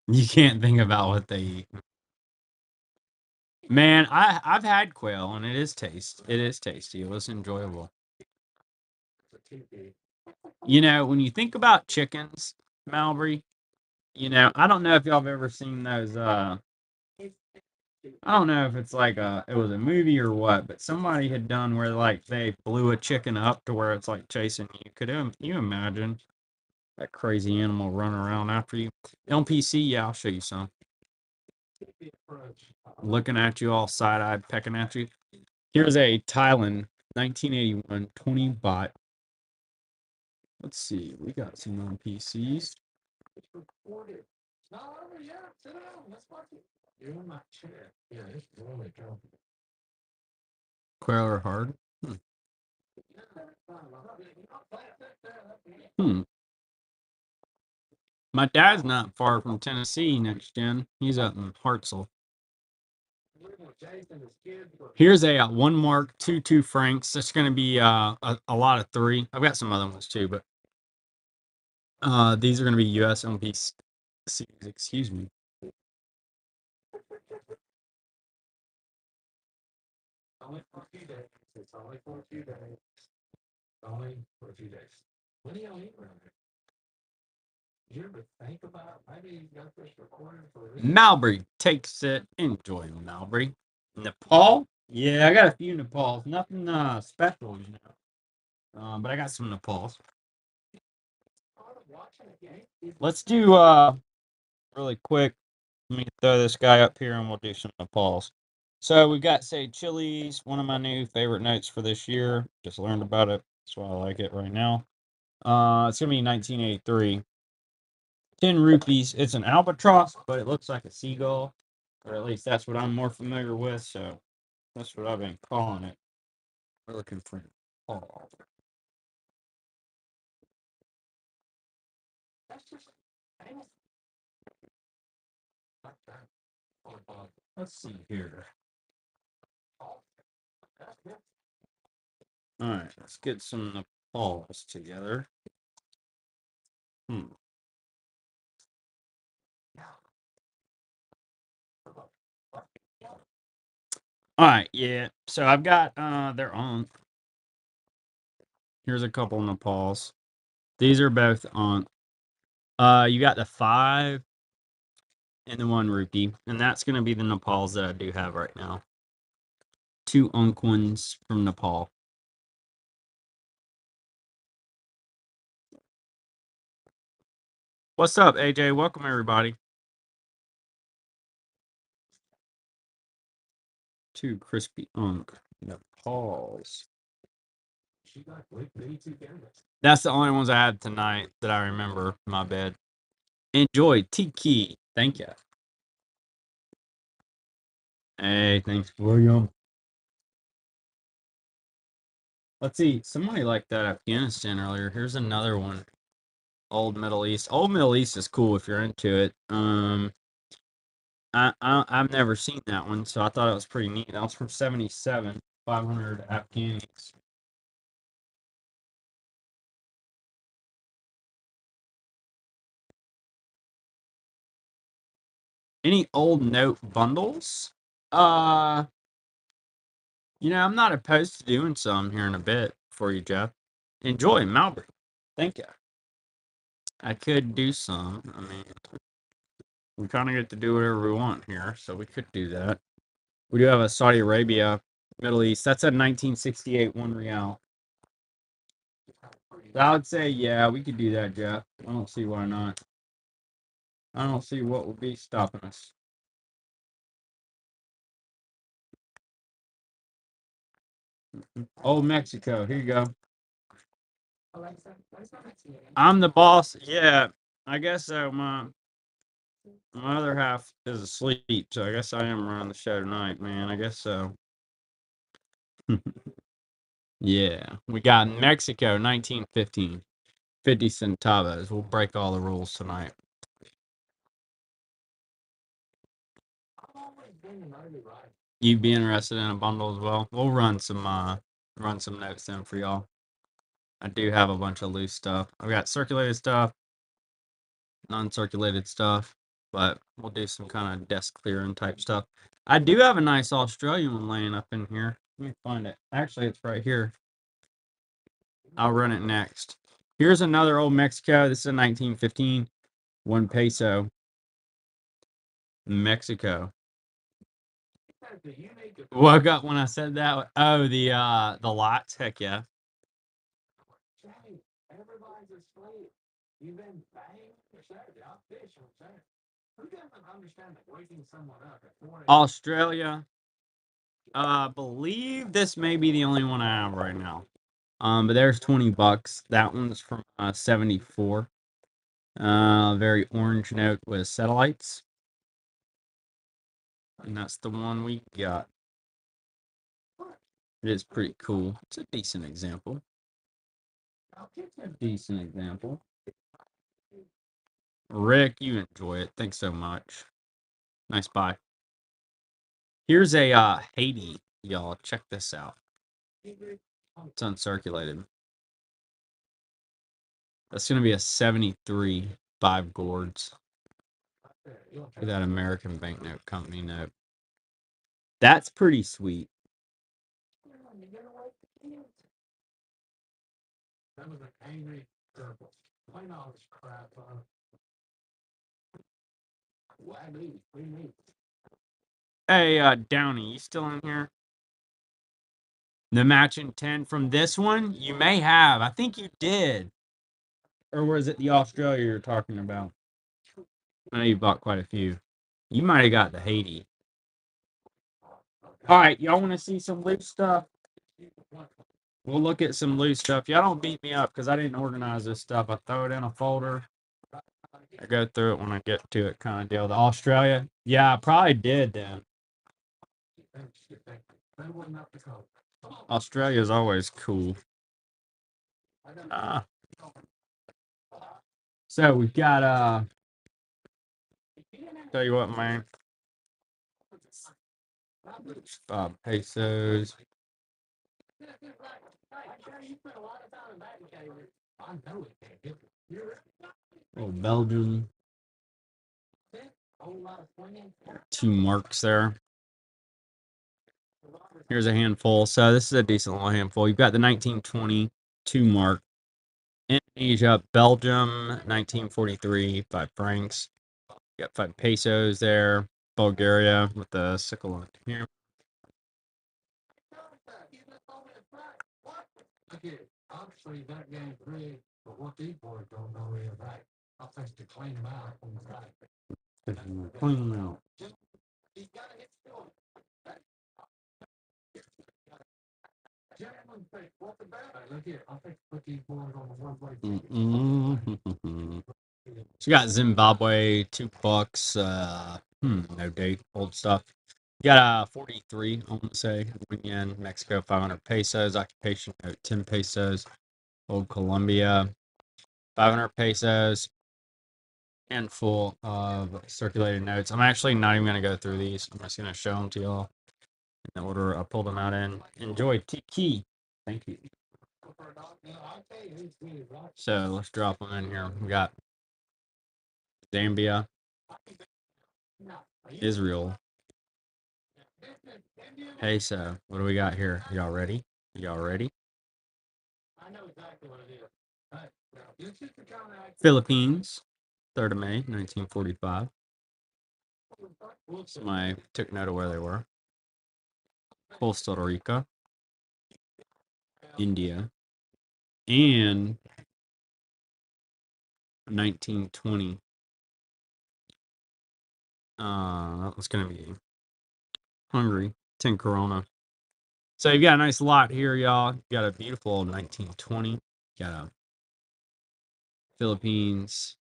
You can't think about what they eat. Man, I've had quail and it is tasty. It was enjoyable. When you think about chickens, Malbury, I don't know if y'all have ever seen those I don't know if it's like it was a movie or what, but somebody had done where like they blew a chicken up to where it's like chasing you. Could you imagine that crazy animal running around after you? LPC, yeah, I'll show you some. Looking at you all side-eyed, pecking at you. Here's a Thailand 1981 20 baht. Let's see, we got some NPCs. Quail are hard. My dad's not far from Tennessee next gen. He's up in Hartselle. Here's a 1 mark, 2 francs. That's going to be a lot of 3. I've got some other ones too, but these are going to be USMP. Excuse me. Only for a few days. It's only for a few days. Only for a few days. When do y'all eat around here? You ever think about maybe you got this recording for this? Malbury takes it. Enjoy Malbury. Nepal? Yeah, I got a few Nepals. Nothing special, you know. But I got some Nepals. Let's do really quick. Let me throw this guy up here and we'll do some Nepals. So we got Say Chili's, one of my new favorite notes for this year. Just learned about it. That's why I like it right now. It's gonna be 1983. 10 rupees. It's an albatross, but it looks like a seagull. Or at least that's what I'm more familiar with, so that's what I've been calling it. We're looking for Nepal. Let's see here. All right, let's get some Nepals together. All right, yeah. So I've got their own. Here's a couple Nepals. These are both on. You got the 5 and the 1 rupee, and that's gonna be the Nepals that I do have right now. 2 Unkwins from Nepal. What's up, AJ? Welcome everybody. 2 crispy Unk Nepals. That's the only ones I had tonight that I remember. My bad. Enjoy Tiki. Thank you. Hey, thanks, William. Let's see. Somebody liked that Afghanistan earlier. Here's another one. Old Middle East. Old Middle East is cool if you're into it. I've never seen that one, so I thought it was pretty neat. That was from 77. 500 Afghans. Any old note bundles? You know, I'm not opposed to doing some here in a bit for you, Jeff. Enjoy Malbury. Thank you. I could do some. I mean, we kind of get to do whatever we want here, so we could do that. We do have a Saudi Arabia, Middle East. That's a 1968 1 real. So I would say, yeah, we could do that, Jeff. I don't see why not. I don't see what would be stopping us. Old Mexico. Here you go. I'm the boss. Yeah, I guess so. My other half is asleep, so I guess I am running the show tonight, man. I guess so. Yeah, we got Mexico, 1915. 50 centavos. We'll break all the rules tonight. You'd be interested in a bundle as well? We'll run some notes in for y'all. I do have a bunch of loose stuff. I've got circulated stuff, non-circulated stuff, but we'll do some kind of desk clearing type stuff. I do have a nice Australian one laying up in here. Let me find it. Actually, it's right here. I'll run it next. Here's another old Mexico. This is a 1915 1 peso. Mexico. Woke up when I said that. Oh, the lots. Heck yeah. Everybody's asleep. You've been banged for Saturday. I'll fish on Saturday. Who doesn't understand that waking someone up at 4 a.m. Australia. Believe this may be the only one I have right now. But there's $20. That one's from 74. Very orange note with satellites. And that's the one we got. It is pretty cool. It's a decent example. A decent example. Rick, you enjoy it. Thanks so much. Nice buy. Here's a Haiti, y'all. Check this out. It's uncirculated. That's gonna be a 73, 5 gourds. Look at that American banknote company note. That's pretty sweet. That was an angry purple. Plain all this crap on. Why me? Me. Hey, Downey, you still in here? The matching 10 from this one, you may have. I think you did. Or was it the Australia you're talking about? I know you bought quite a few. You might have got the Haiti. All right, y'all want to see some loose stuff? We'll look at some loose stuff. Y'all don't beat me up because I didn't organize this stuff. I throw it in a folder. I go through it when I get to it, kind of deal. The Australia, yeah, I probably did then. Australia is always cool. So we've got tell you what, man. Pesos. Oh, Belgium. 2 marks there. Here's a handful. So this is a decent little handful. You've got the 1922 mark. Indonesia, Belgium, 1943, 5 francs. You got 5 pesos there. Bulgaria with the sickle on here. Obviously, that game's rigged, but what these boys don't know is right. I think to clean them out on the side. Clean them out. He's got to hit still. Gentlemen, think, what's the bad? Look here, I think put these boys on the one way. So you got Zimbabwe, $2. No date, old stuff. You got 43, I want to say. Yen, Mexico, 500 pesos. Occupation note, 10 pesos. Old Colombia, 500 pesos. Handful of circulated notes. I'm actually not even going to go through these. I'm just going to show them to y'all in the order I pulled them out in. Enjoy. Tiki. Thank you. So let's drop them in here. We got Zambia, Israel, peso. What do we got here? Y'all ready? Y'all ready? I know exactly what it is. Philippines, 3rd of May, 1945. So I took note of where they were. Costa Rica, India, and 1920. That was going to be Hungary, 10 Corona. So you've got a nice lot here, y'all. You got a beautiful 1920. Got a Philippines,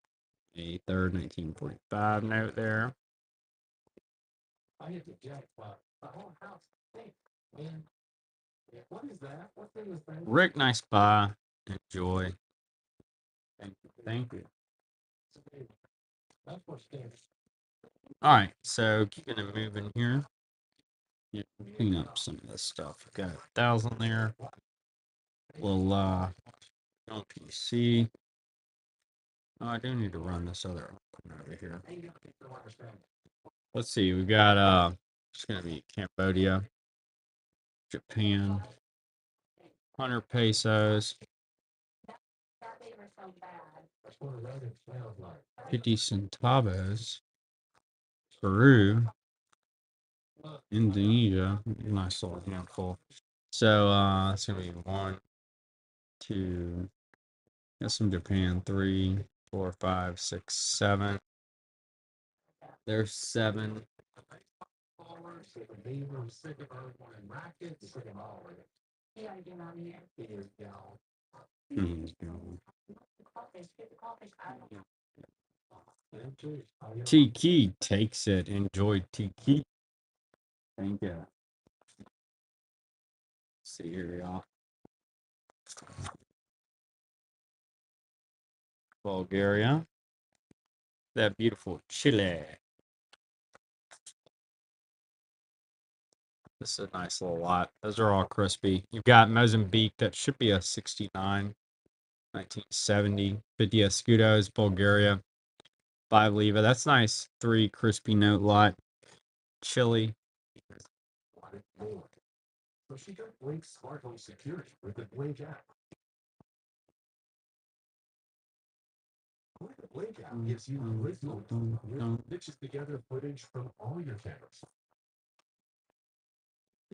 a 3rd 1945 note there. I hit the jackpot. The whole house stinks, man. What is that? What's in this thing? Rick, nice buy. Enjoy. Thank you. Thank you. That's what stinks. All right, so keeping it moving here. Yeah, clean up some of this stuff. Got 1,000 there. Little LPC. Oh, I do need to run this other one over here. Let's see. We got it's gonna be Cambodia, Japan, 100 pesos, 50 centavos, Peru, Indonesia, nice little handful. So it's gonna be 1, 2, got some Japan, 3, 4, 5, 6, 7. There's 7. Tiki takes it. Enjoy Tiki. Thank you. See here, y'all. Bulgaria. That beautiful chili. This is a nice little lot. Those are all crispy. You've got Mozambique. That should be a 69, 1970. Vidya Skudos, Bulgaria. 5 Leva. That's nice. 3 crispy note lot. Chili. So she got Blink Smart Home Security with the Blink app. The Blink app gives you Blink mode, mixes together footage from all your cameras.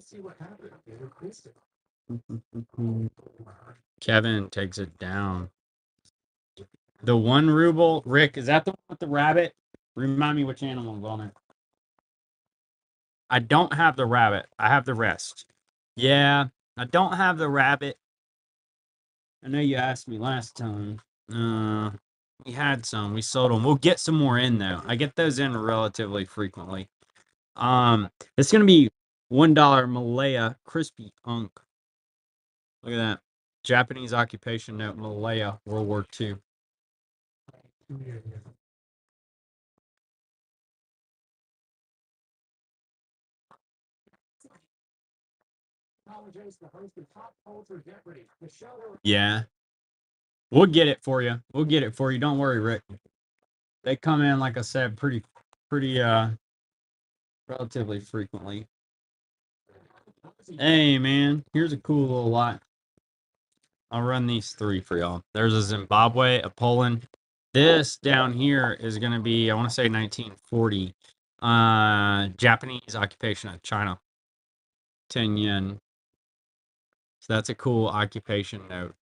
See what happened in your instant. Kevin takes it down. The 1 ruble. Rick, is that the one with the rabbit? Remind me which animal's on it. I don't have the rabbit. I have the rest. Yeah, I don't have the rabbit. I know you asked me last time. We had some. We sold them. We'll get some more in though. I get those in relatively frequently. It's gonna be $1 Malaya crispy unk. Look at that. Japanese occupation note Malaya, World War II. Yeah. We'll get it for you. We'll get it for you. Don't worry, Rick. They come in, like I said, pretty relatively frequently. Hey man, here's a cool little lot. I'll run these 3 for y'all. There's a Zimbabwe, a Poland. This down here is gonna be, I want to say 1940. Japanese occupation of China. 10 yen. So that's a cool occupation note.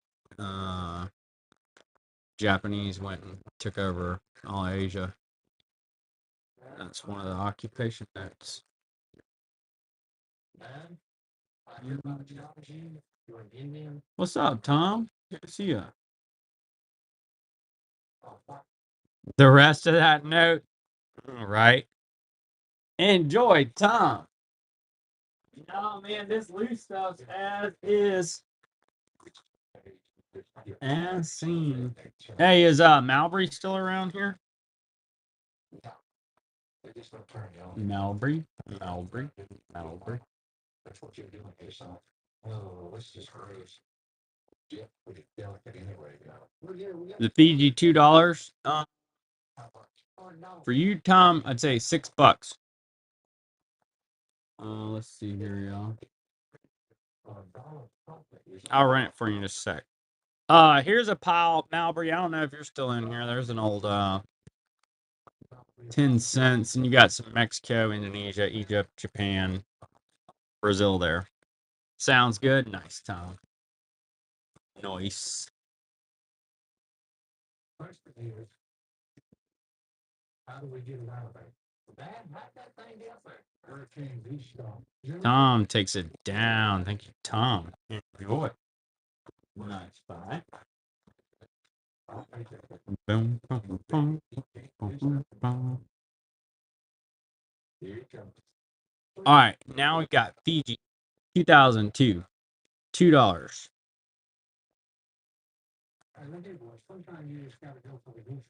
Japanese went and took over all Asia. That's one of the occupation notes. What's up, Tom? Good to see you. The rest of that note, right? Enjoy, Tom. No, man, this loose stuff's as is. As seen. Hey, is Malbury still around here? Malbury. That's what you're doing yourself. Oh, let's just cruise. Yeah, we get delicate anyway. The Fiji $2. For you, Tom, I'd say $6. Let's see here, y'all. I'll rent it for you in just a sec. Here's a pile, Malbury. I don't know if you're still in here. There's an old 10 cents, and you got some Mexico, Indonesia, Egypt, Japan, Brazil there. Sounds good. Nice, Tom. Nice. How do we get it out of there? Tom takes it down. Thank you, Tom. Enjoy. Nice. Bye. Boom, boom, boom, boom, boom. All right, now we got Fiji 2002, $2. Sometimes you just gotta go for the goose.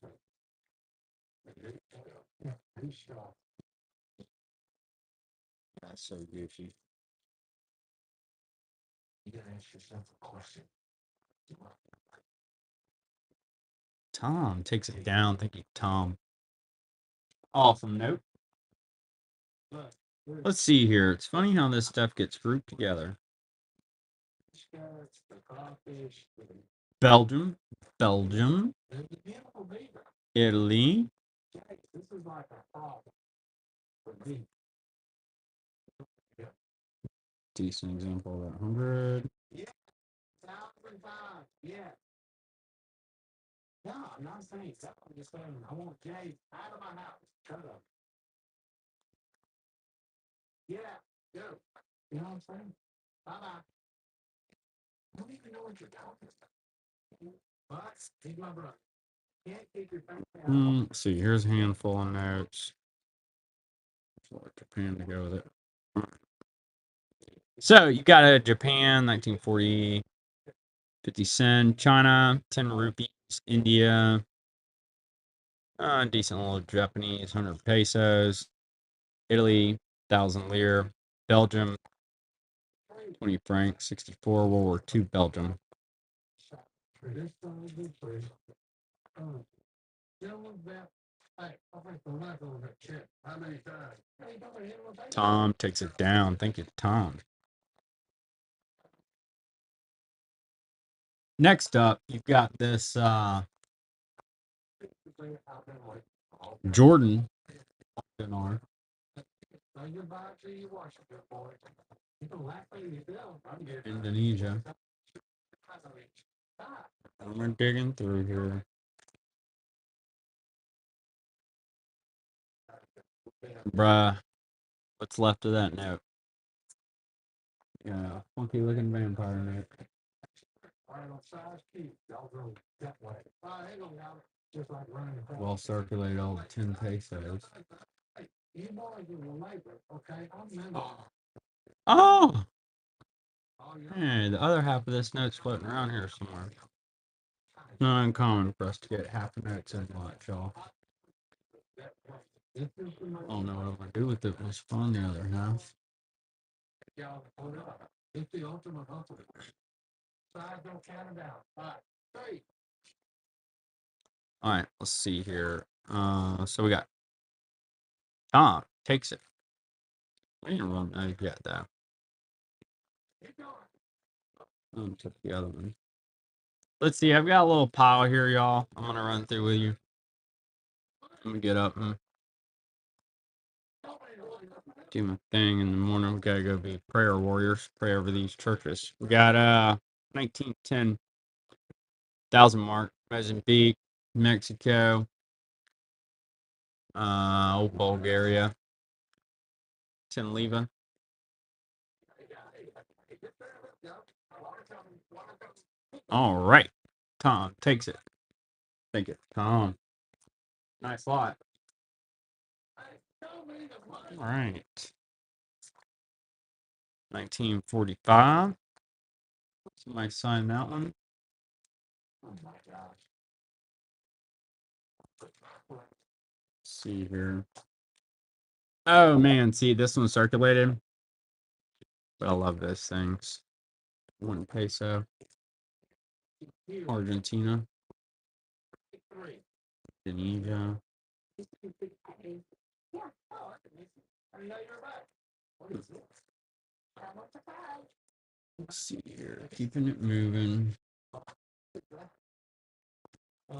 That's so goofy. You gotta ask yourself a question. Tom takes it down. Thank you, Tom. Awesome note. Let's see here. It's funny how this stuff gets grouped together. Belgium, Italy. Decent example of that 100. No, I'm not saying so. I'm just saying I want Jay out of my house. Shut up. Yeah, go. You know what I'm saying? Bye-bye. I don't even know what you're talking about. But he's my brother. Can't take your family out. Let's see, here's a handful of notes. For Japan to go with it. So you got a Japan, 1940, 50 cent. China, 10 rupees. India, Decent little Japanese, 100 pesos. Italy, 1,000 lire. Belgium, 20 francs, 64. World War II, Belgium. Tom takes it down. Thank you, Tom. Next up, you've got this Jordan dinar. Indonesia. And we're digging through here. Bruh, what's left of that note? Yeah, funky looking vampire note. Well circulated all the 10 pesos. Oh! Hey, the other half of this note's floating around here somewhere. Not uncommon for us to get half a note in lot, y'all. I don't know what I'm gonna do with it. Let's find the other half. All right, let's see here. So we got Tom takes it. We didn't run that yet, though. Took the other one. Let's see. I've got a little pile here, y'all. I'm gonna run through with you. I'm gonna get up and do my thing in the morning. We gotta go be prayer warriors. Pray over these churches. We got 1910 1,000 mark, Mozambique, Mexico, old Bulgaria, Tinleva. All right, Tom takes it. Thank you, Tom. Nice lot. All right. 1945. Somebody sign that one. Oh my gosh. Let's see here. Oh man, see this one circulated. But I love those things. 1 peso. Argentina. Indonesia. Let's see here. Keeping it moving. There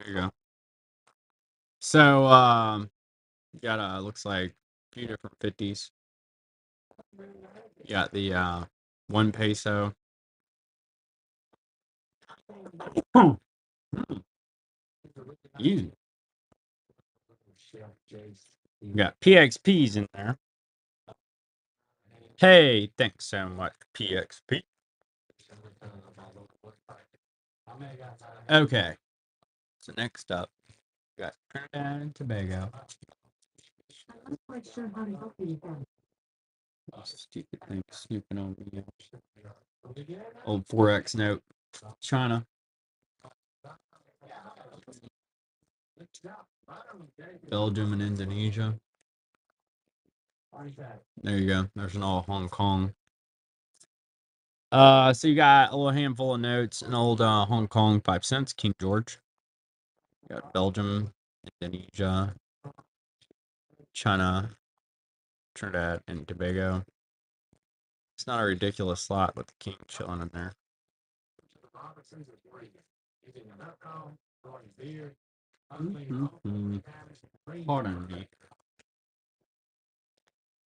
you go. So got looks like a few different 50s. You got the 1 peso. Easy. You got PXPs in there. Hey, thanks so much, PXP. Okay. So next up, we got Trinidad and Tobago. Stupid thing snooping on me. Old Forex note. China. Belgium and Indonesia. There you go. There's an all Hong Kong. So you got a little handful of notes. An old Hong Kong 5 cents, King George. You got Belgium, Indonesia, China, Trinidad, and Tobago. It's not a ridiculous slot with the king chilling in there. Pardon me.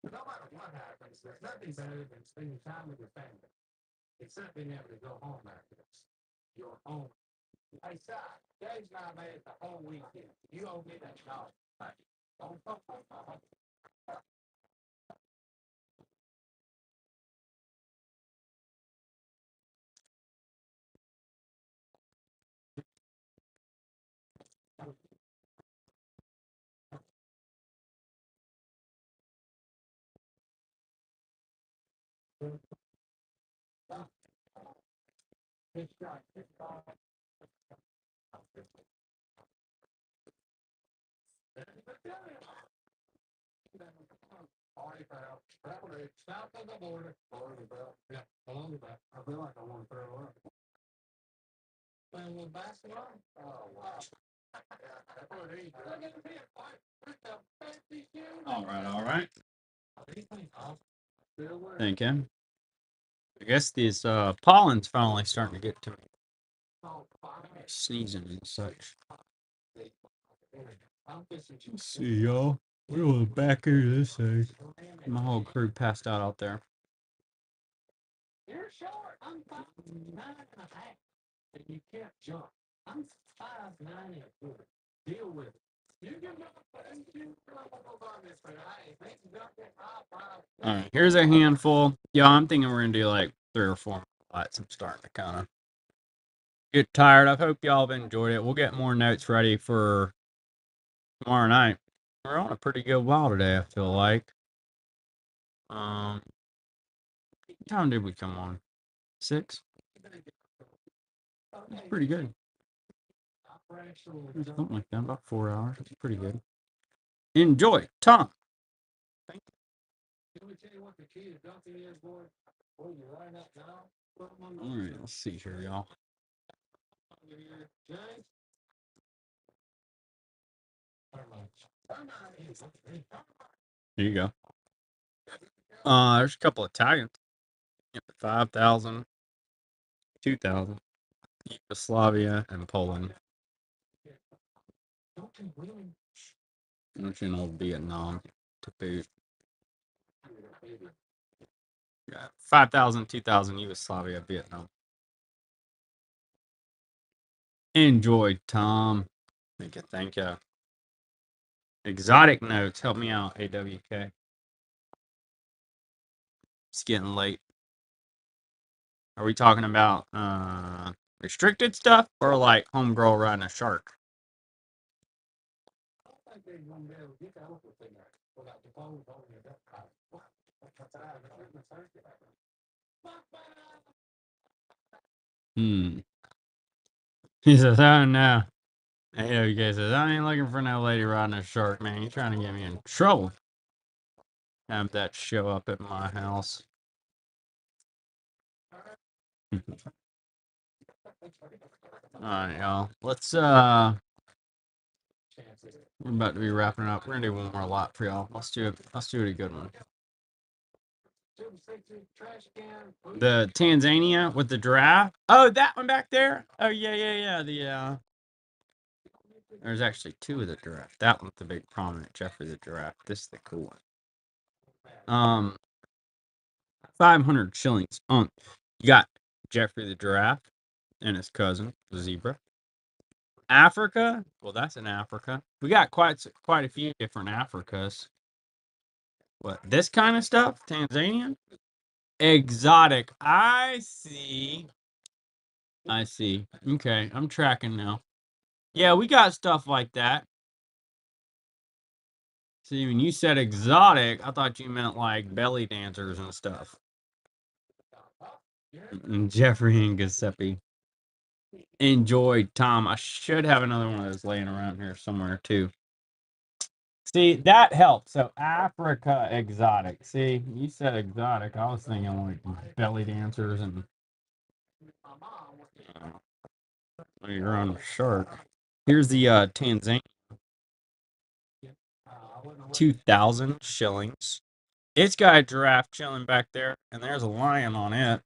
No matter what happens, there's nothing better than spending time with your family. Except being able to go home after this. Your home. Hey, son, Dave's not made it the whole weekend. You owe me that dog. Don't fuck with my home. South of the border, below the belt. Yeah, below the belt. I feel like I want to throw up. Playing with basketball? Oh, wow. That's what it is. Look at the pin. What the fancy shoes? All right, all right. These things awesome. Still wearing. Thank you. I guess these pollen's finally starting to get to me. Sneezing and such. Let's see, y'all. We're on the back here of this thing. My whole crew passed out there. You're short. I'm 5'9.5", and you can't jump. I'm 5'9". Deal with it. You can and you on this thing. Hey, they can jump it high. All right, here's a handful. Yeah, I'm thinking we're gonna do like 3 or 4 lights. I'm starting to kind of get tired. I hope y'all have enjoyed it. We'll get more notes ready for tomorrow night. We're on a pretty good while today, I feel like. What time did we come on? 6? That's pretty good. Something like that, about 4 hours. It's pretty good. Enjoy, Tom. Can we tell you what the key to dunking is, boy? Boy, you right up now. All right, let's see here, y'all. James? Here you go. There's a couple Italians. 5,000, 2,000. Yugoslavia and Poland. And old Vietnam to boot. Yeah, 5,000, 2,000 Yugoslavia, Vietnam. Enjoy, Tom. Thank you. Exotic notes, help me out, AWK. It's getting late. Are we talking about restricted stuff or like homegirl riding a shark? He says, oh no. AWK says, I ain't looking for no lady riding a shark, man. You're trying to get me in trouble. Have that show up at my house. Alright, y'all. Let's we're about to be wrapping up. We're gonna do one more lot for y'all. Let's do it a good one. The Tanzania with the giraffe. Oh, that one back there. Oh yeah. There's actually 2 of the giraffe. That one's the big prominent Jeffrey the giraffe. This is the cool one. 500 shillings. You got Jeffrey the giraffe and his cousin, the zebra. Africa. Well, that's in Africa. We got quite a few different Africas. What, this kind of stuff? Tanzania? Exotic. I see. Okay, I'm tracking now. Yeah, we got stuff like that. See, when you said exotic, I thought you meant like belly dancers and stuff. And Jeffrey and Giuseppe. Enjoyed, Tom. I should have another one of those laying around here somewhere too. See, that helps. So Africa exotic. See, you said exotic. I was thinking like belly dancers and you're on a shark. Here's the Tanzania. 2,000 shillings. It's got a giraffe chilling back there, and there's a lion on it.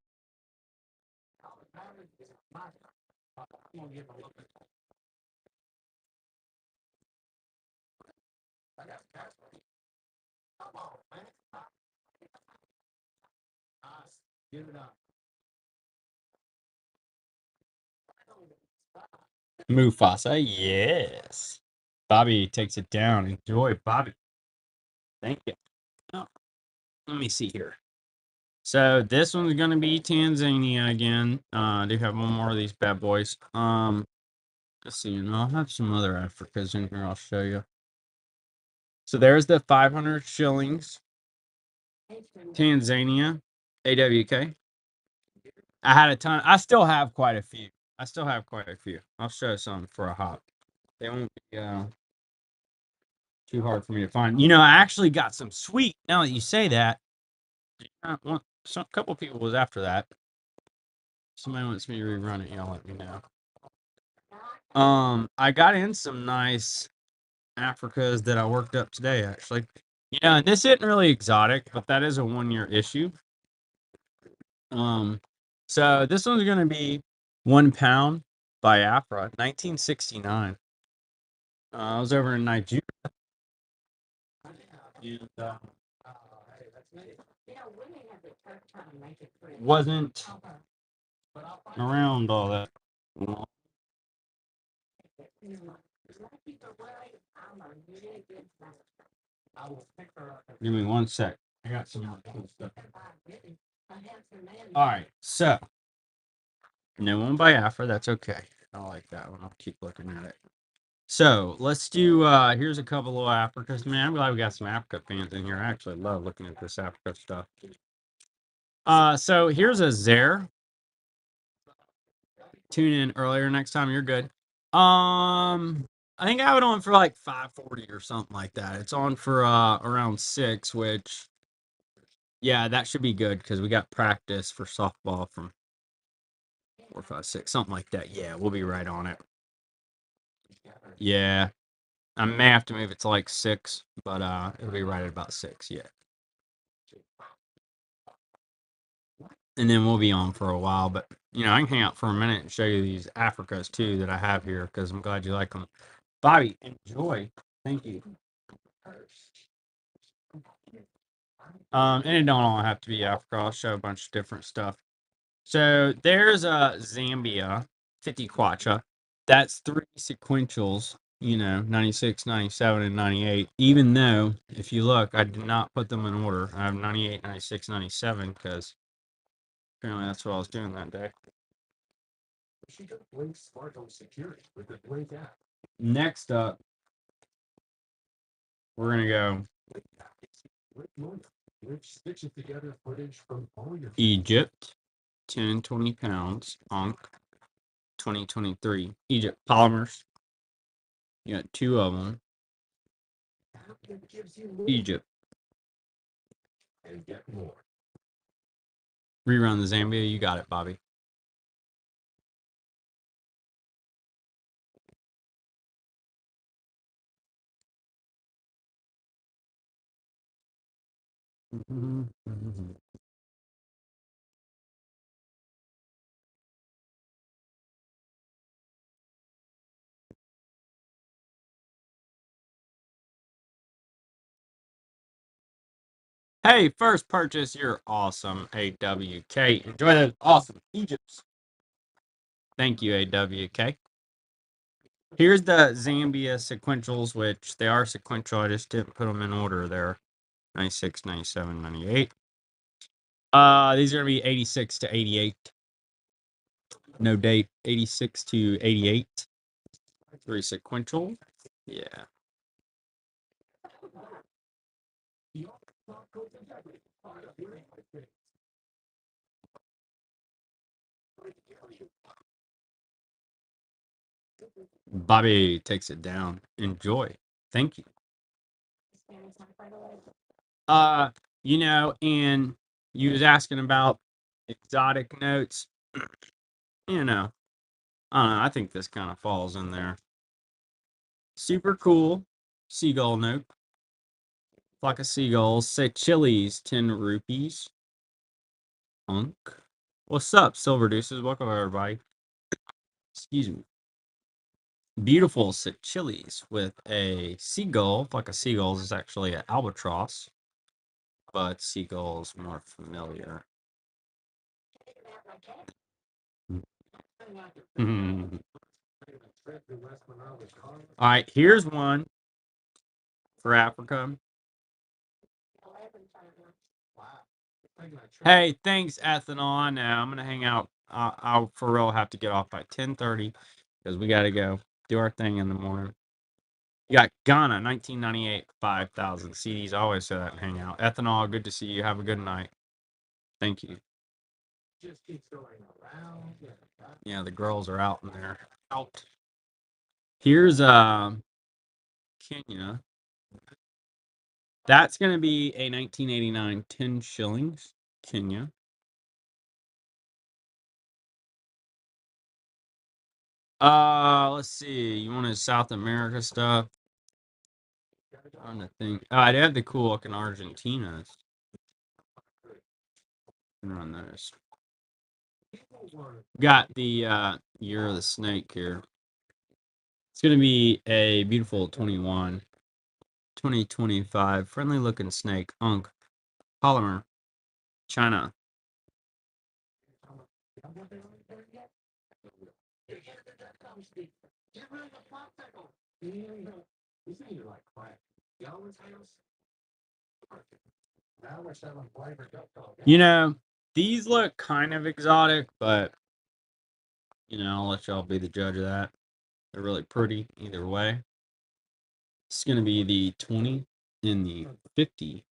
Mufasa, yes. Bobby takes it down. Enjoy, Bobby. Thank you. Oh, let me see here. So this one's gonna be Tanzania again. I do have one more of these bad boys. Let's see, and I'll have some other Africas in here. I'll show you. So there's the 500 shillings. Tanzania, AWK. I had a ton. I still have quite a few. I'll show some for a hop. They won't be too hard for me to find. I actually got some sweet. Now that you say that, some couple people was after that. Somebody wants me to rerun it. Y'all let me know. I got in some nice Africas that I worked up today, actually. And this isn't really exotic, but that is a 1-year issue. So this one's gonna be 1 pound by Afra, 1969. I was over in Nigeria. And, wasn't around all that. Give me 1 sec. I got some more cool stuff. All right, so no one by Afra. That's okay. I like that one. I'll keep looking at it. So let's do. Here's a couple of Africas. Man, I'm glad we got some Africa fans in here. I actually love looking at this Africa stuff. So here's a Zare. Tune in earlier next time. You're good. I think I have it on for like 540 or something like that. It's on for around 6, which yeah, that should be good because we got practice for softball from 4, 5, 6, something like that. Yeah, we'll be right on it. Yeah. I may have to move it to like 6, but it'll be right at about 6, yeah. And then we'll be on for a while, but I can hang out for a minute and show you these Africas too that I have here because I'm glad you like them. Bobby, enjoy. Thank you. And it don't all have to be Africa. I'll show a bunch of different stuff. So there's a Zambia 50 kwacha. That's 3 sequentials, 96, 97, and 98. Even though, if you look, I did not put them in order. I have 98, 96, 97 because apparently that's what I was doing that day. She got Blink Smart Home Security with the Blink app. Next up, we're going to go Which stitches together footage from all your Egypt, 10, 20 pounds, Onk, 2023. Egypt polymers. You got 2 of them. Egypt. And get more. Rerun the Zambia. You got it, Bobby. Hey, first purchase, you're awesome, AWK. Enjoy those awesome Egypts. Thank you, AWK. Here's the Zambia sequentials, which they are sequential. I just didn't put them in order there. 96, 97, 98. These are going to be 86 to 88. No date. 86 to 88. 3 sequential. Yeah. Bobby takes it down. Enjoy. Thank you. And you was asking about exotic notes. I don't know. I think this kind of falls in there. Super cool seagull note. Flock of seagulls. Say chilies, 10 rupees. Unk. What's up, Silver Deuces? Welcome, everybody. Excuse me. Beautiful chilies with a seagull. Flock of seagulls is actually an albatross, but seagull's more familiar. All right, here's one for Africa. Hey, thanks, Ethanol. I know I'm gonna hang out. I'll for real have to get off by 10:30 because we got to go do our thing in the morning. You got Ghana, 1998, 5,000 CDs. I always say that and hang out. Ethanol, good to see you. Have a good night. Thank you. just keeps going around. Yeah, the girls are out in there. Out. Here's Kenya. That's gonna be a 1989 10 shillings. Kenya. Let's see. You wanted South America stuff? I'm trying to think. Oh, I have the cool looking Argentinas. Run those. Got the Year of the Snake here. It's gonna be a beautiful 2025 friendly looking snake. Unk. Polymer. China. You know, these look kind of exotic, but I'll let y'all be the judge of that. They're really pretty either way. It's gonna be the 20 and the 50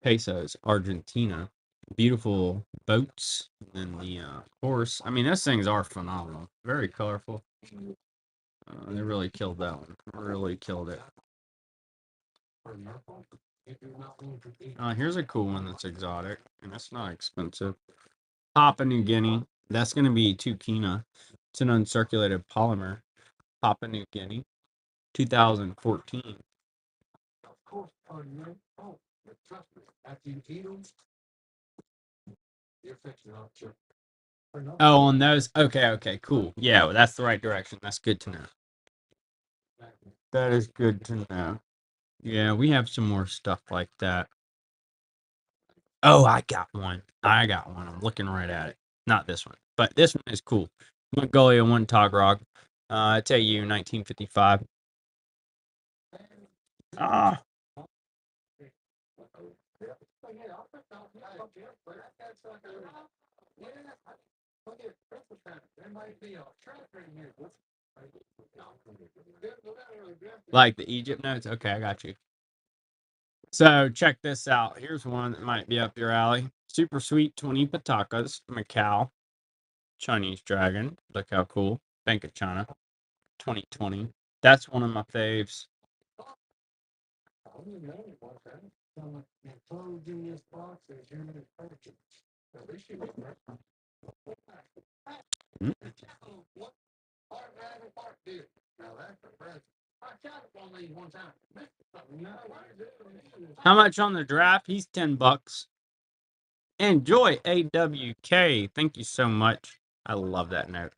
pesos, Argentina. Beautiful boats and the horse. I mean, those things are phenomenal. Very colorful. They really killed that one. Really killed it. Here's a cool one that's exotic, and it's not expensive. Papua New Guinea. That's going to be 2 Kina. It's an uncirculated polymer. Papua New Guinea. 2014. Of course, trust me, after you eat them, you're fixing up your. Oh, on those? Okay, cool. Yeah, well, that's the right direction. That's good to know. That is good to know. Yeah, we have some more stuff like that. Oh, I got one. I'm looking right at it. Not this one, but this one is cool. Mongolia 1 Togrog. It's AU 1955. Ah. Like the Egypt notes? Okay, I got you. So check this out. Here's one that might be up your alley. Super sweet 20 patakas, Macau, Chinese dragon. Look how cool. Bank of China, 2020. That's one of my faves. How much on the draft? He's $10. Enjoy AWK. Thank you so much. I love that note.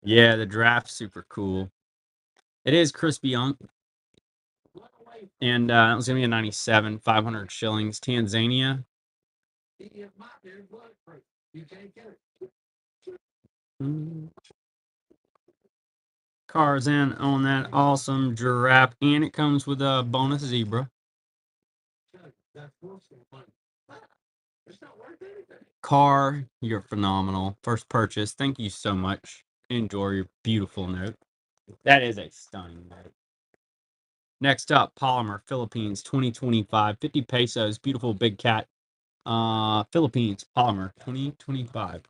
Yeah, the draft's super cool. It is crispy unk. And it was going to be a 97, 500 shillings. Tanzania. Tarzan on that awesome giraffe. And it comes with a bonus zebra. Car, you're phenomenal. First purchase. Thank you so much. Enjoy your beautiful note. That is a stunning note. Next up, Polymer, Philippines, 2025. 50 pesos. Beautiful big cat. Philippines, Polymer, 2025.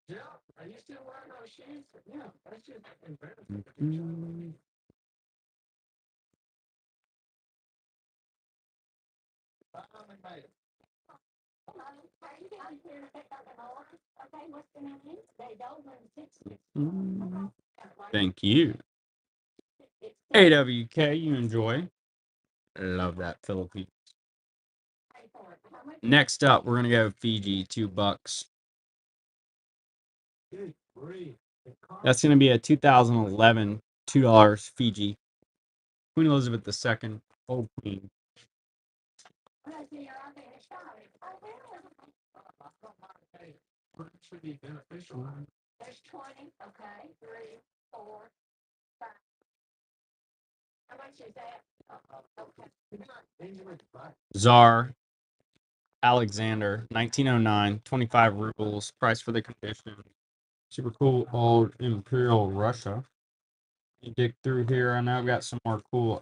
Yeah, are you still wearing those shoes? Yeah, that's just Thank you. AWK, you enjoy. I love that Philippines. Next up, we're gonna go Fiji, $2. That's gonna be a 2011 $2 Fiji. Queen Elizabeth II, old queen. should be beneficial. There's 20, okay, 3, 4, 5. How much is that? Okay. Tsar Alexander, 1909, 25 rubles. Price for the condition. Super cool old Imperial Russia. You dig through here, I know I've got some more cool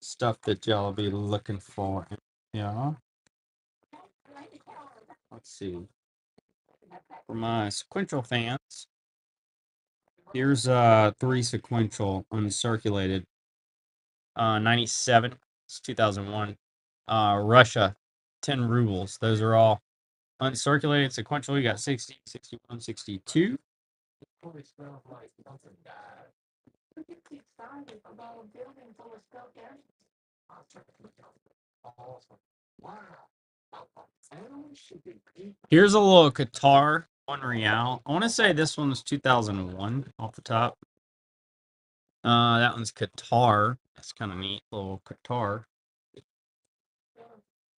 stuff that y'all be looking for. Yeah. Let's see. For my sequential fans, here's 3 sequential uncirculated. 97. It's 2001. Russia, 10 rubles. Those are all uncirculated sequential. You got 60, 61, 62. Probably smells like something died. You can keep silent about a building full of stuff there. Awesome. Wow. Animals should be eaten. Here's a little Qatar, 1 real. I want to say this one was 2001 off the top. That one's Qatar. That's kind of neat. Little Qatar.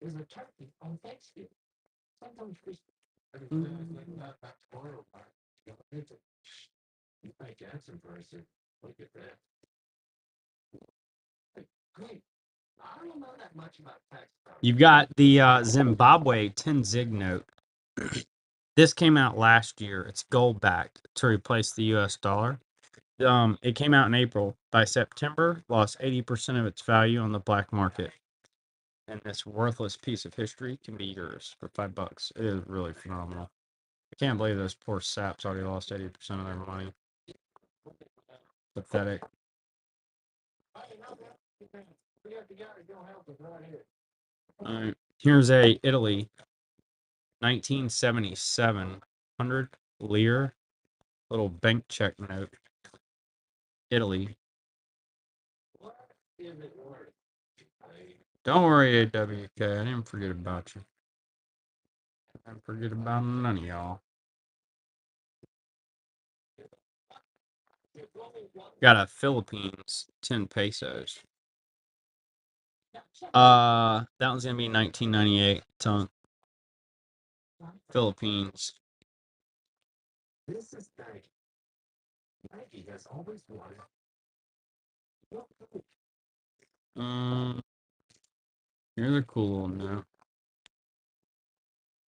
Is a turkey on Thanksgiving. Sometimes everything like that spoiled by you think that's impressive. Look at that. Great. I don't know that much about tax. You've got the Zimbabwe 10 Zig note. This came out last year. It's gold backed to replace the US dollar. It came out in April. By September, lost 80% of its value on the black market. And this worthless piece of history can be yours for $5. It is really phenomenal. I can't believe those poor saps already lost 80% of their money. Pathetic. All right. Here's a Italy 1977 100 lire little bank check note. Italy. Don't worry, AWK. I didn't forget about you. I didn't forget about none of y'all. Got a Philippines 10 pesos. That one's gonna be 1998. Tongue. Philippines. This is Nike. Nike has always wanted. Here's a cool little note.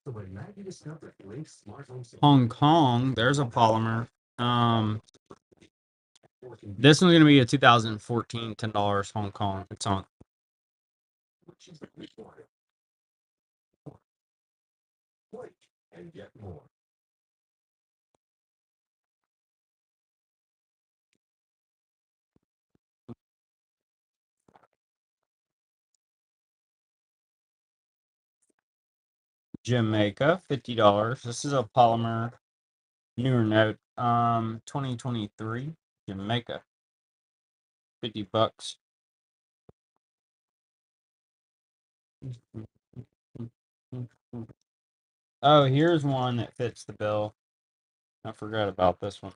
So when Nike discovered Link's smartphone, Hong Kong. There's a polymer. This one's gonna be a 2014 $10 Hong Kong. It's on. which is the required. Click and get more. Jamaica, $50. This is a polymer newer note. 2023 Jamaica, $50. Oh, here's one that fits the bill. I forgot about this one.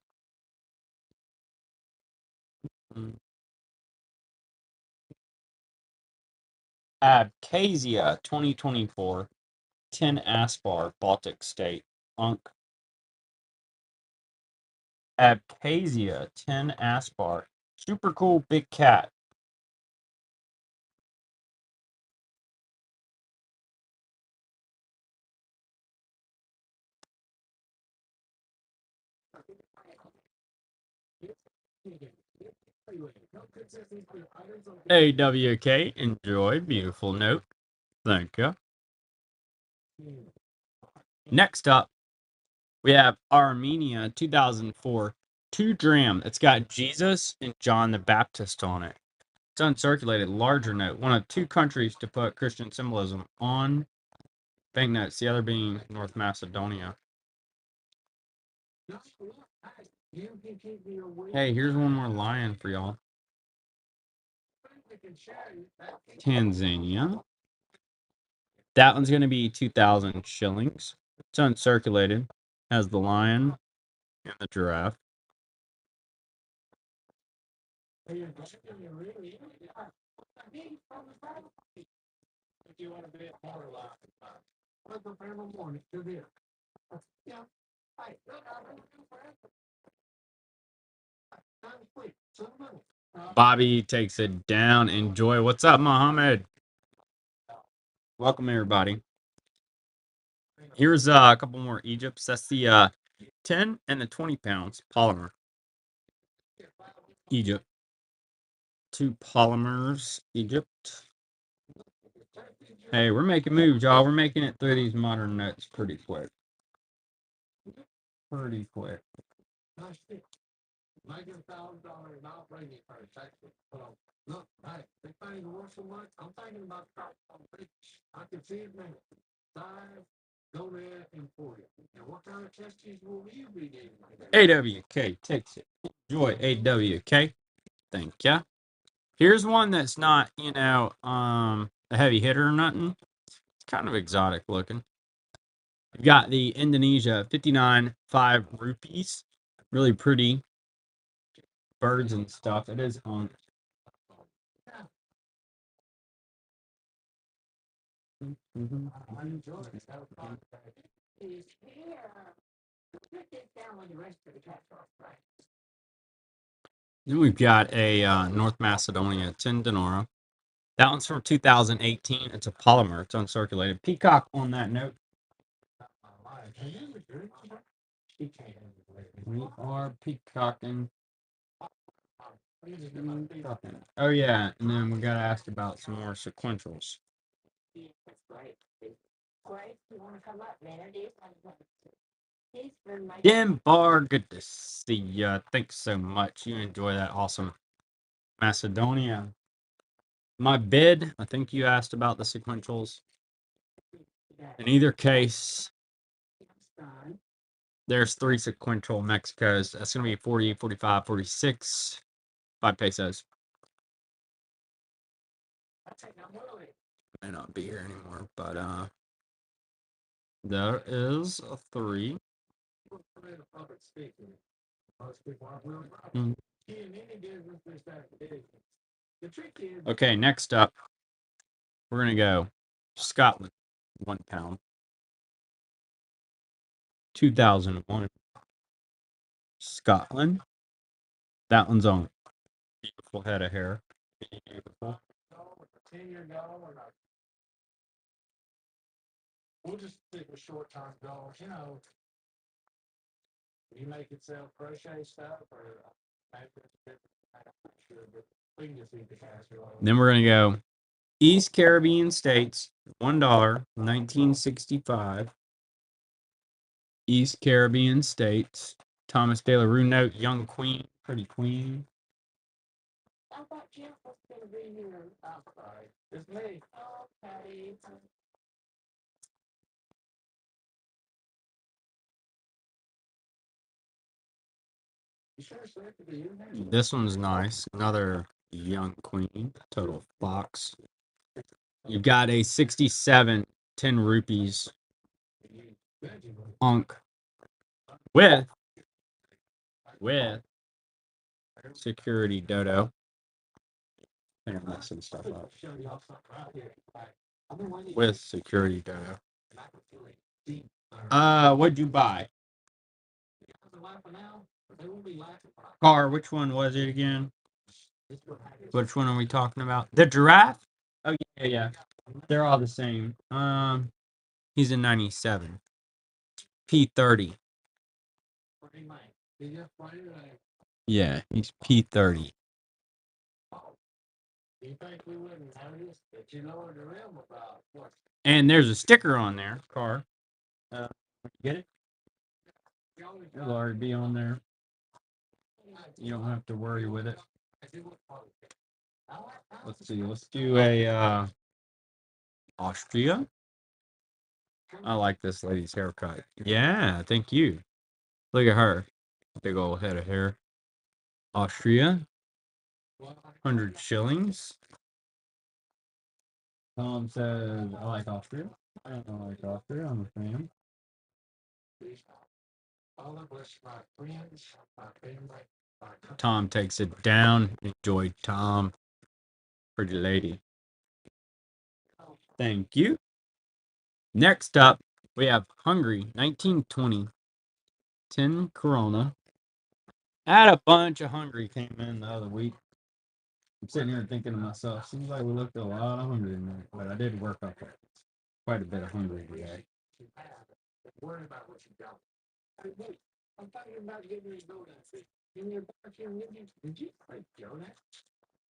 Abkhazia 2024 10 Aspar Baltic State Unk. Abkhazia 10 Aspar. Super cool big cat. AWK, enjoy. Beautiful note. Thank you. Next up, we have Armenia 2004 2 dram. It's got Jesus and John the Baptist on it. It's uncirculated, larger note. One of 2 countries to put Christian symbolism on banknotes, the other being North Macedonia. Hey, here's one more lion for y'all. Tanzania. That one's going to be 2,000 shillings. It's uncirculated. Has the lion and the giraffe. Bobby takes it down. Enjoy. What's up, Mohammed? Welcome, everybody. Here's a couple more Egypts. That's the 10 and the 20 pounds polymer. Egypt. to Polymers Egypt. Hey, we're making moves, y'all. We're making it through these modern notes pretty quick. Pretty quick. Nice thing. Making $1,000 not bringing for a Texas. So, look, hey, this thing worth so much. I'm thinking about starting on the beach. I can see it now. Dive, go there and pour it. And what kind of testes will you be getting? AWK takes it. Enjoy AWK. Thank ya. Here's one that's not, a heavy hitter or nothing. It's kind of exotic looking. You've got the Indonesia 59.5 rupees. Really pretty birds and stuff. It is on. I enjoy it. That was fun. He's here. Put this down when the rest of the cat's off, right? Then we've got a North Macedonia 10 Denora. That one's from 2018. It's a polymer. It's uncirculated. Peacock on that note. We are peacocking. Oh, yeah. And then we got to ask about some more sequentials. That's great. Great. You want to come up, man? He's been my Jim Barr, good to see you. Thanks so much. You enjoy that awesome Macedonia. My bid, I think you asked about the sequentials. In either case, there's 3 sequential Mexicos. That's going to be 40, 45, 46, 5 pesos. May not be here anymore, but there is a 3. Mm. Okay, next up, we're going to go Scotland, 1 pound. 2001 Scotland. That one's on. Beautiful head of hair. Beautiful. We'll just stick with short-term goals. You know, you make it sell crochet stuff or we can just eat the casserole. Then we're going to go East Caribbean States, $1, 1965. East Caribbean States. Thomas De La Rue note, young queen, pretty queen. I thought Jeff was going to be here. I'm sorry. It's me. Okay. You sure it's there to be in there? This one's nice. Another young queen, total fox. You've got a 67, 10 rupees unk with security dodo. I think I'm messing stuff up. With security dodo. What'd you buy? Car, which one was it again? Which one are we talking about? The giraffe? Oh yeah. They're all the same. He's a 97. P30. Yeah, he's P30. And there's a sticker on there, car. Get it? It'll already be on there. You don't have to worry with it. Let's see. Let's do a Austria. I like this lady's haircut. Yeah, thank you. Look at her. Big old head of hair. Austria. 100 shillings. Tom says, I like Austria. I don't like Austria. I'm a fan. Tom takes it down. Enjoy Tom. Pretty lady. Thank you. Next up, we have Hungary, 1920. 10 Corona. I had a bunch of Hungary came in the other week. I'm sitting here thinking to myself, seems like we looked at a lot of Hungary in there, but I did work up quite a bit of Hungary today. Worry about what you got. I'm talking about getting these donuts. In your barbecue, did you like donuts?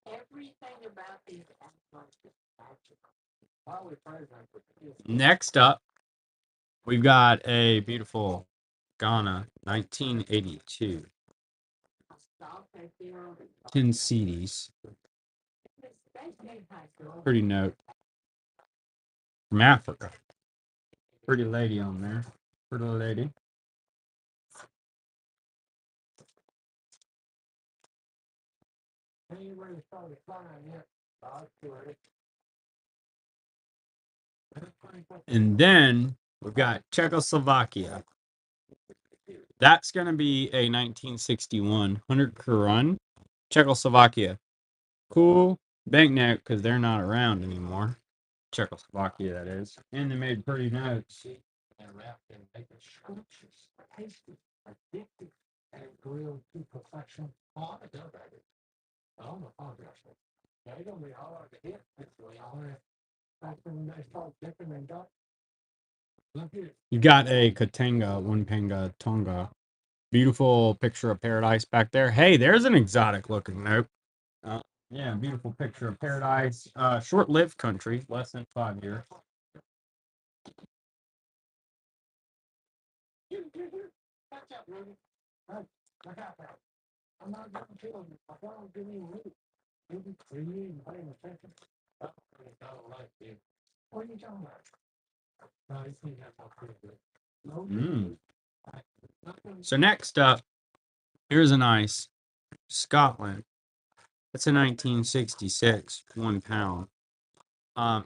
Everything about these animals is magical. Probably president with the Next up, we've got a beautiful Ghana 1982 Stop and feel 10 CDs. especially in high school. Pretty note from Africa. Pretty lady on there. Pretty lady. Ain't really started flying yet. I'll do it. And then we've got Czechoslovakia. That's going to be a 1961 100 Korun. Czechoslovakia. Cool banknote because they're not around anymore. Czechoslovakia, that is. And they made pretty notes. And wrapped in bacon scrumptious, tasty, addictive, and grilled to perfection. Oh, I know that. Oh, my father. They're gonna be hard to hit this way on it. Back when they start dipping and duck. Look at it. You got a Katanga, Wimpanga, Tonga. Beautiful picture of paradise back there. Hey, there's an exotic looking note. Yeah, beautiful picture of paradise. Short-lived country, less than 5 years. Catch up, Rudy. Hey, look out there. I'm not gonna kill you. I don't give you meat. You be free and paying attention. I don't like you. What are you talking about? No, you think that's not pretty good. No, Mm. nothing. So next up, here's a nice Scotland. It's a 1966 £1.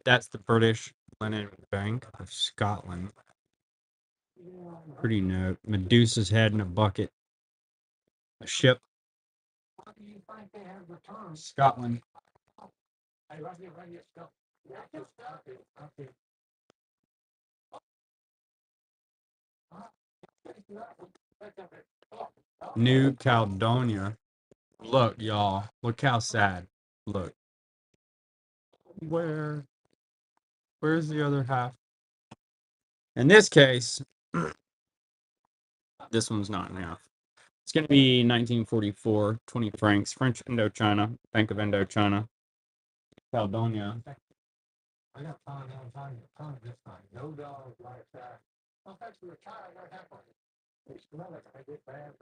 That's the British Linen Bank of Scotland. Pretty note. Medusa's head in a bucket. A ship. How do you think they have returned? Scotland. Hey, right here, stuff. Okay. New Caledonia. Look, y'all. Look how sad. Look. Where's the other half? In this case, this one's not enough. It's going to be 1944, 20 francs, French Indochina, Bank of Indochina, Caledonia. I got time this time. No dogs like that. I'll fetch you a child. I have one. They smell it. I get bad.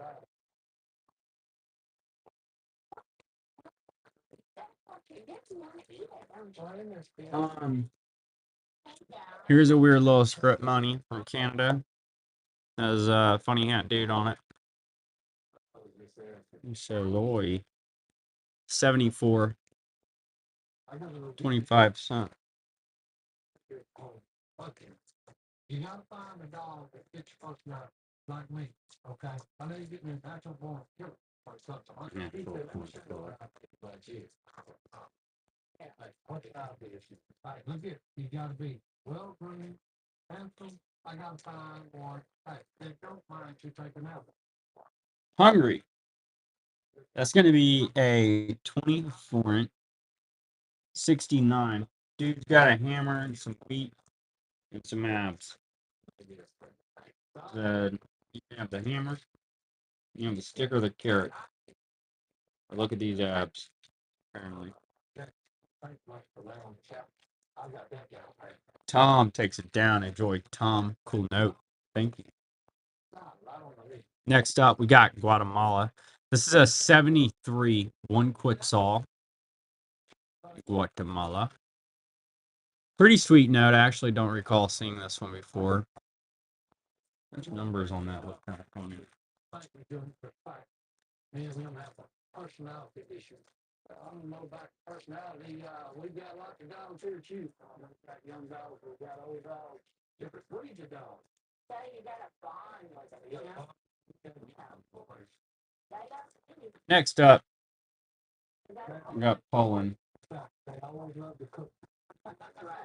Here's a weird little script money from Canada. Has a funny hat dude on it. So Loy. 74, 25 cents. Okay. You gotta find a dog that fits your personality, like me. Okay. I know you're getting a natural born killer or something. Natural born killer. Like you. Hey, what's the obvious? All right, look here. You gotta be well groomed, handsome. I gotta find one. Hey, they don't mind you taking out. Hungry. That's going to be a 24 69. Dude's got a hammer and some feet and some abs. You have the hammer, you have the stick or the carrot. Look at these abs, apparently. Tom takes it down. Enjoy, Tom. Cool note. Thank you. Next up, we got Guatemala. This is a 73 one Quetzal. Guatemala. Pretty sweet note. I actually don't recall seeing this one before. There's numbers on that. Look kind of funny. Me and him have a personality issue. I don't know about personality. We got lots of dogs here too. We got young dogs. We got old dogs. Different breeds of dogs. So you got a bond with it, you know? Next up, we got Poland. They always love to cook.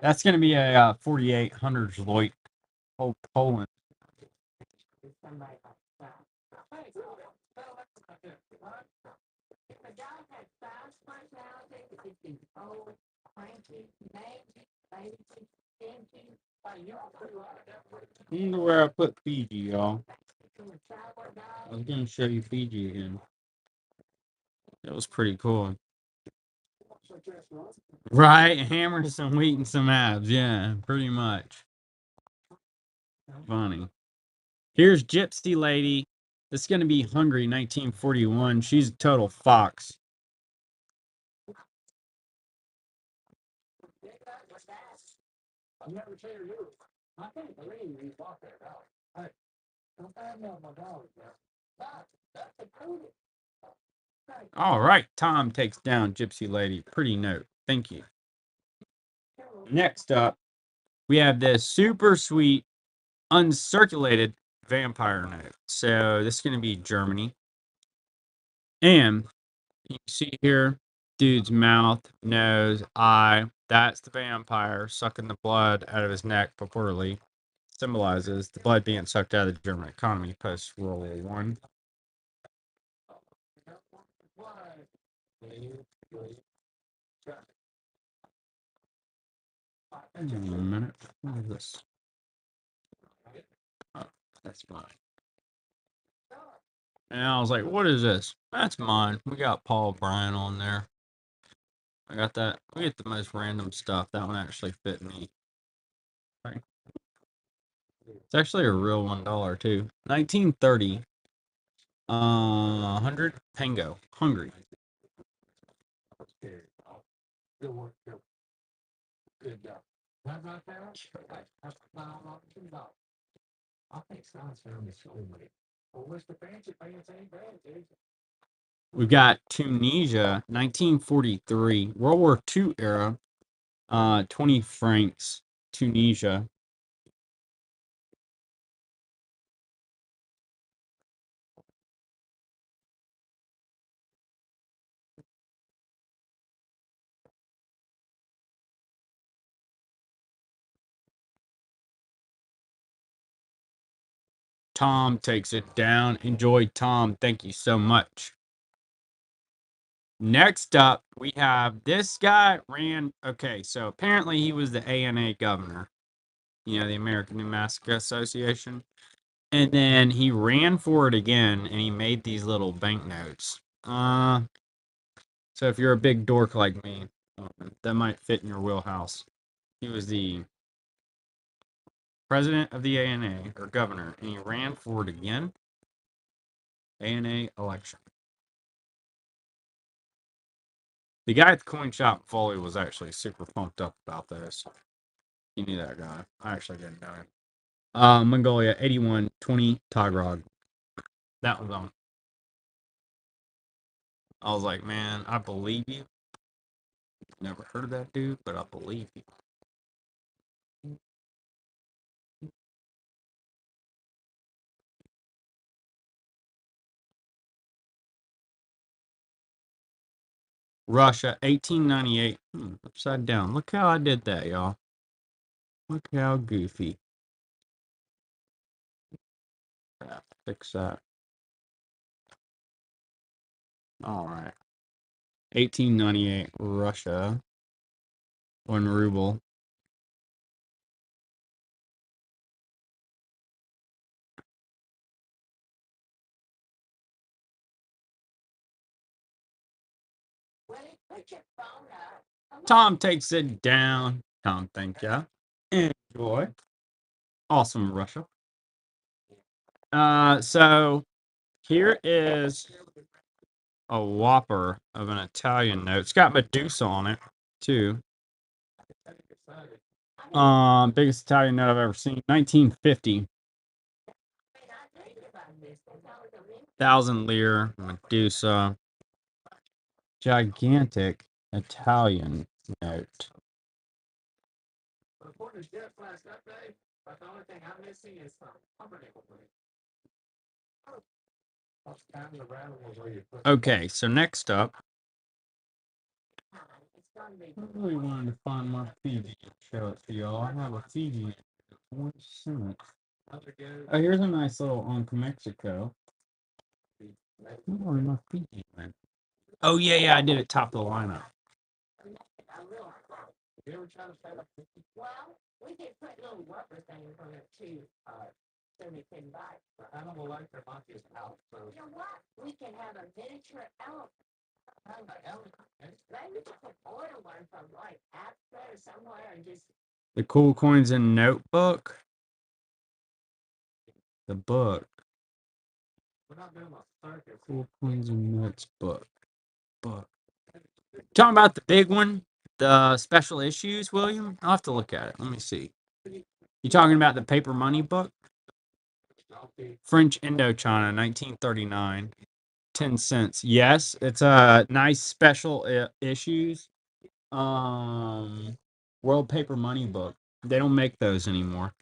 That's going to be a 4800 Lloyd. Oh, Poland. Somebody like that. If a dog has fast personality, it could be old, cranky, mangy, lazy, stingy. I wonder where I put Fiji, y'all. I was going to show you Fiji again. That was pretty cool. Right, hammer some wheat and some abs. Yeah, pretty much. Funny. Here's Gypsy Lady. This is going to be Hungry 1941. She's a total fox. I've never seen her do it. I can't believe you bought that dog. Hey, don't bad mouth my dog, man. That's a cootie. All right, Tom takes down Gypsy Lady. Pretty note. Thank you. Next up, we have this super sweet, uncirculated vampire note. So this is going to be Germany. And you see here, dude's mouth, nose, eye. That's the vampire sucking the blood out of his neck purportedly. Symbolizes the blood being sucked out of the German economy post World War One. A minute. What is this? Oh, that's mine. And I was like, what is this? That's mine. We got Paul Bryan on there. I got that. We get the most random stuff. That one actually fit me. Right. It's actually a real $1 too. 1930. 100 Pango. Hungry. Good work, Joe. Good job. How about that? That's $5. I think Science found this so many. Well, what's the fancy pants ain't bad, dude? We've got Tunisia, 1943, World War II era, 20 francs, Tunisia. Tom takes it down. Enjoy, Tom. Thank you so much. Next up, we have this guy ran. Okay, so apparently he was the ANA governor, the American Pneumatic Association. And then he ran for it again and he made these little banknotes. So if you're a big dork like me, that might fit in your wheelhouse. He was the president of the ANA, or governor, and he ran for it again. ANA election. The guy at the coin shop in Foley was actually super pumped up about this. He knew that guy. I actually didn't know him. Mongolia, 8120 Tagrog. That was on. I was like, man, I believe you. Never heard of that dude, but I believe you. Russia, 1898. Upside down. Look how I did that, y'all. Look how goofy. Fix that. All right. 1898, Russia. 1 ruble. Tom takes it down. Tom, thank you. Enjoy. Awesome, Russia. So here is a whopper of an Italian note. It's got Medusa on it, too. Biggest Italian note I've ever seen. 1950. 1,000 lire, Medusa. Gigantic Italian note. But the only thing I'm missing is some pumpernickel. Okay, so next up, I really wanted to find my Fiji and show it to y'all. I have a Fiji. Oh, here's a nice little Uncle Mexico. Where my Fiji went? Oh, yeah, I did it top of the lineup. Well, we could put little rubber things on it too, so they can buy. I don't like their monkeys out, so. You know what? We can have a miniature elephant Maybe just order one from like Asda or somewhere and just The Cool Coins and Notebook. The book. We're not doing a circus. Cool Coins and Notes book. Book. Talking about the big one, the special issues, William? I'll have to look at it. Let me see. You talking about the paper money book? French Indochina, 1939. 10 cents. Yes, it's a nice special issues. World Paper Money book. They don't make those anymore.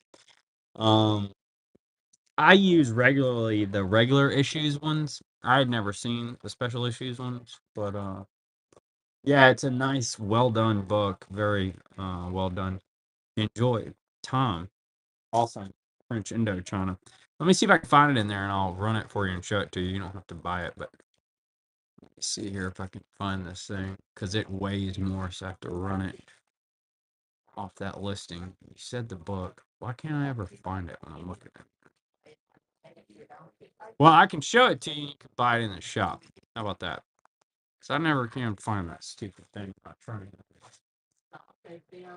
I use regularly the regular issues ones. I had never seen the special issues ones, but yeah, it's a nice, well done book. Very well done. Enjoy it. Tom. Awesome. French Indochina. Let me see if I can find it in there and I'll run it for you and show it to you. You don't have to buy it, but let me see here if I can find this thing because it weighs more, so I have to run it off that listing. You said the book. Why can't I ever find it when I'm looking at it? Well, I can show it to you. You can buy it in the shop. How about that? Because I never can find that stupid thing. I'm trying.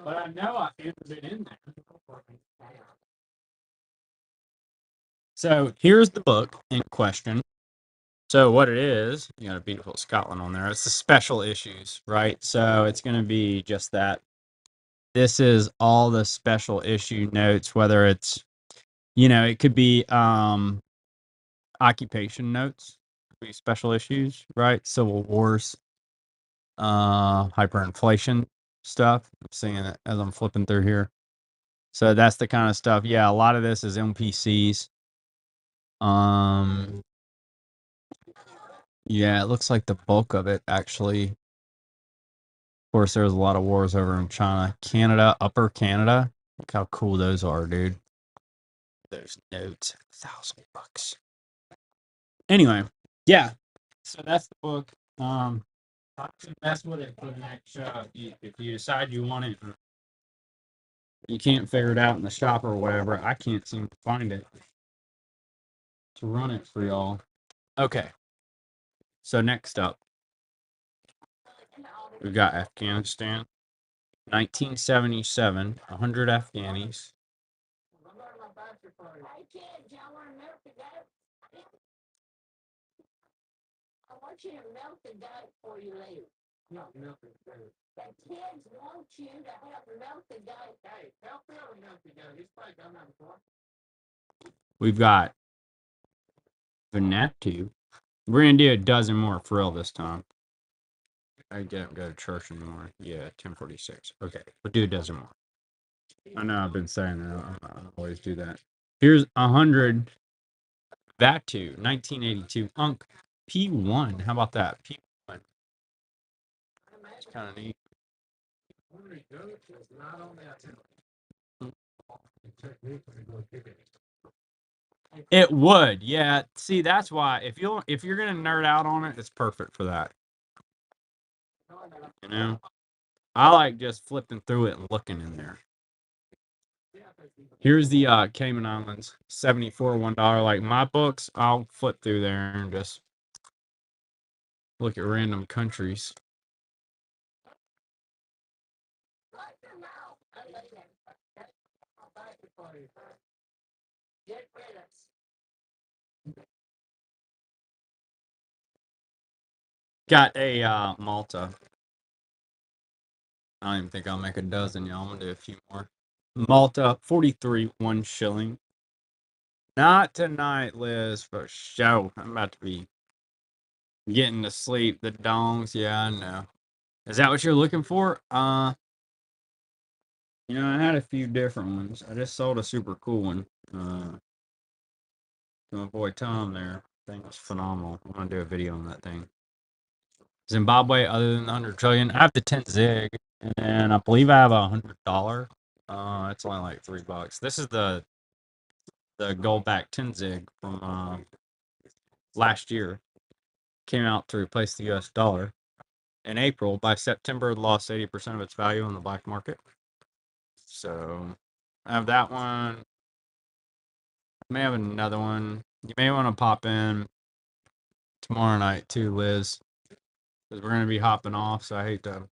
But I know I entered it in there. So here's the book in question. So what it is, you got a beautiful Scotland on there. It's the special issues, right? So it's going to be just that. This is all the special issue notes, whether it's, it could be occupation notes, be special issues, right? Civil Wars, hyperinflation stuff. I'm seeing it as I'm flipping through here. So that's the kind of stuff. Yeah, a lot of this is NPCs. Yeah, it looks like the bulk of it actually. Of course, there's a lot of wars over in China, Canada, Upper Canada. Look how cool those are, dude. Those notes, $1,000. Anyway, yeah. So that's the book. That's what it for the next show. If you decide you want it, you can't figure it out in the shop or whatever. I can't seem to find it to run it for y'all. Okay. So next up, we've got Afghanistan, 1977, 100 Afghanis. Hey kids, y'all want to milk the goat? I want you to milk the goat before you leave. Not milking food. The kids want you to help milk the goat. Hey, help Phil milk the goat. He's probably done that before. We've got Vanuatu. We're gonna do a dozen more for real this time. I don't go to church anymore. Yeah, 10:46. Okay, we'll do a dozen more. I know I've been saying that. I always do that. Here's 100 Vatu, 1982. Unk P1. How about that? P1. It's kind of neat. Hungry goat is not on that. Technique to go kick it. It would, yeah. See, that's why if you're gonna nerd out on it, it's perfect for that. You know, I like just flipping through it and looking in there. Here's the Cayman Islands, 74, $1. Like my books, I'll flip through there and just look at random countries. Got a Malta. I don't even think I'll make a dozen, y'all. I'm gonna do a few more. Malta, 43, 1 shilling. Not tonight, Liz, for sure. I'm about to be getting to sleep. The dongs, yeah, I know. Is that what you're looking for? I had a few different ones. I just sold a super cool one. To my boy Tom there. Thing was phenomenal. I'm gonna do a video on that thing. Zimbabwe, other than the 100 trillion, I have the 10 zig, and I believe I have $100. It's only like $3. This is the gold back 10 zig from last year. Came out to replace the US dollar. In April, by September, it lost 80% of its value on the black market. So I have that one. I may have another one. You may want to pop in tomorrow night too, Liz. because we're going to be hopping off. So I hate to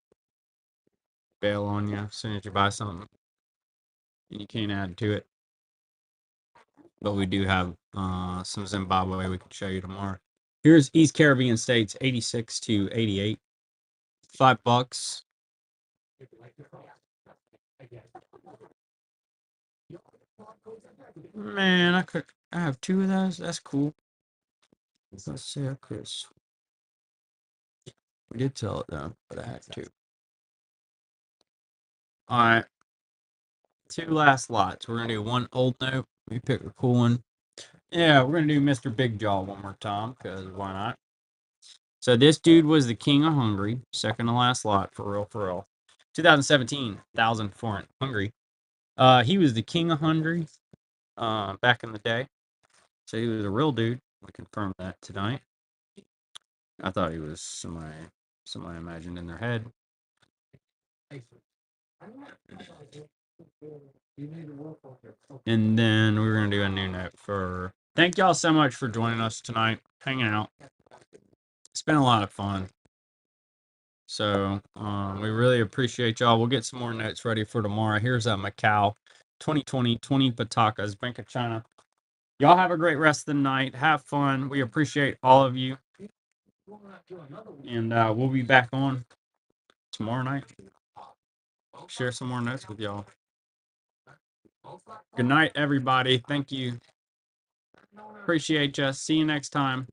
bail on you as soon as you buy something and you can't add to it. But we do have some Zimbabwe we can show you tomorrow. Here's East Caribbean States, 86 to 88. $5. Man, I have 2 of those. That's cool. Let's see, Chris. We did sell it though, but I had 2. All right. 2 last lots. We're gonna do one old note. We pick a cool one. Yeah, we're gonna do Mr. Big Jaw one more time, because why not? So this dude was the king of Hungary, second to last lot, for real, for real. 2017, 1,000 foreign Hungary. He was the king of Hungary back in the day. So he was a real dude. We confirmed that tonight. I thought he was somebody imagined in their head. And then we're going to do a new note for... Thank y'all so much for joining us tonight, hanging out. It's been a lot of fun. So we really appreciate y'all. We'll get some more notes ready for tomorrow. Here's Macau 2020, 20 Patakas, Bank of China. Y'all have a great rest of the night. Have fun. We appreciate all of you. And we'll be back on tomorrow night. Share some more notes with y'all. Good night, everybody. Thank you. Appreciate you. See you next time.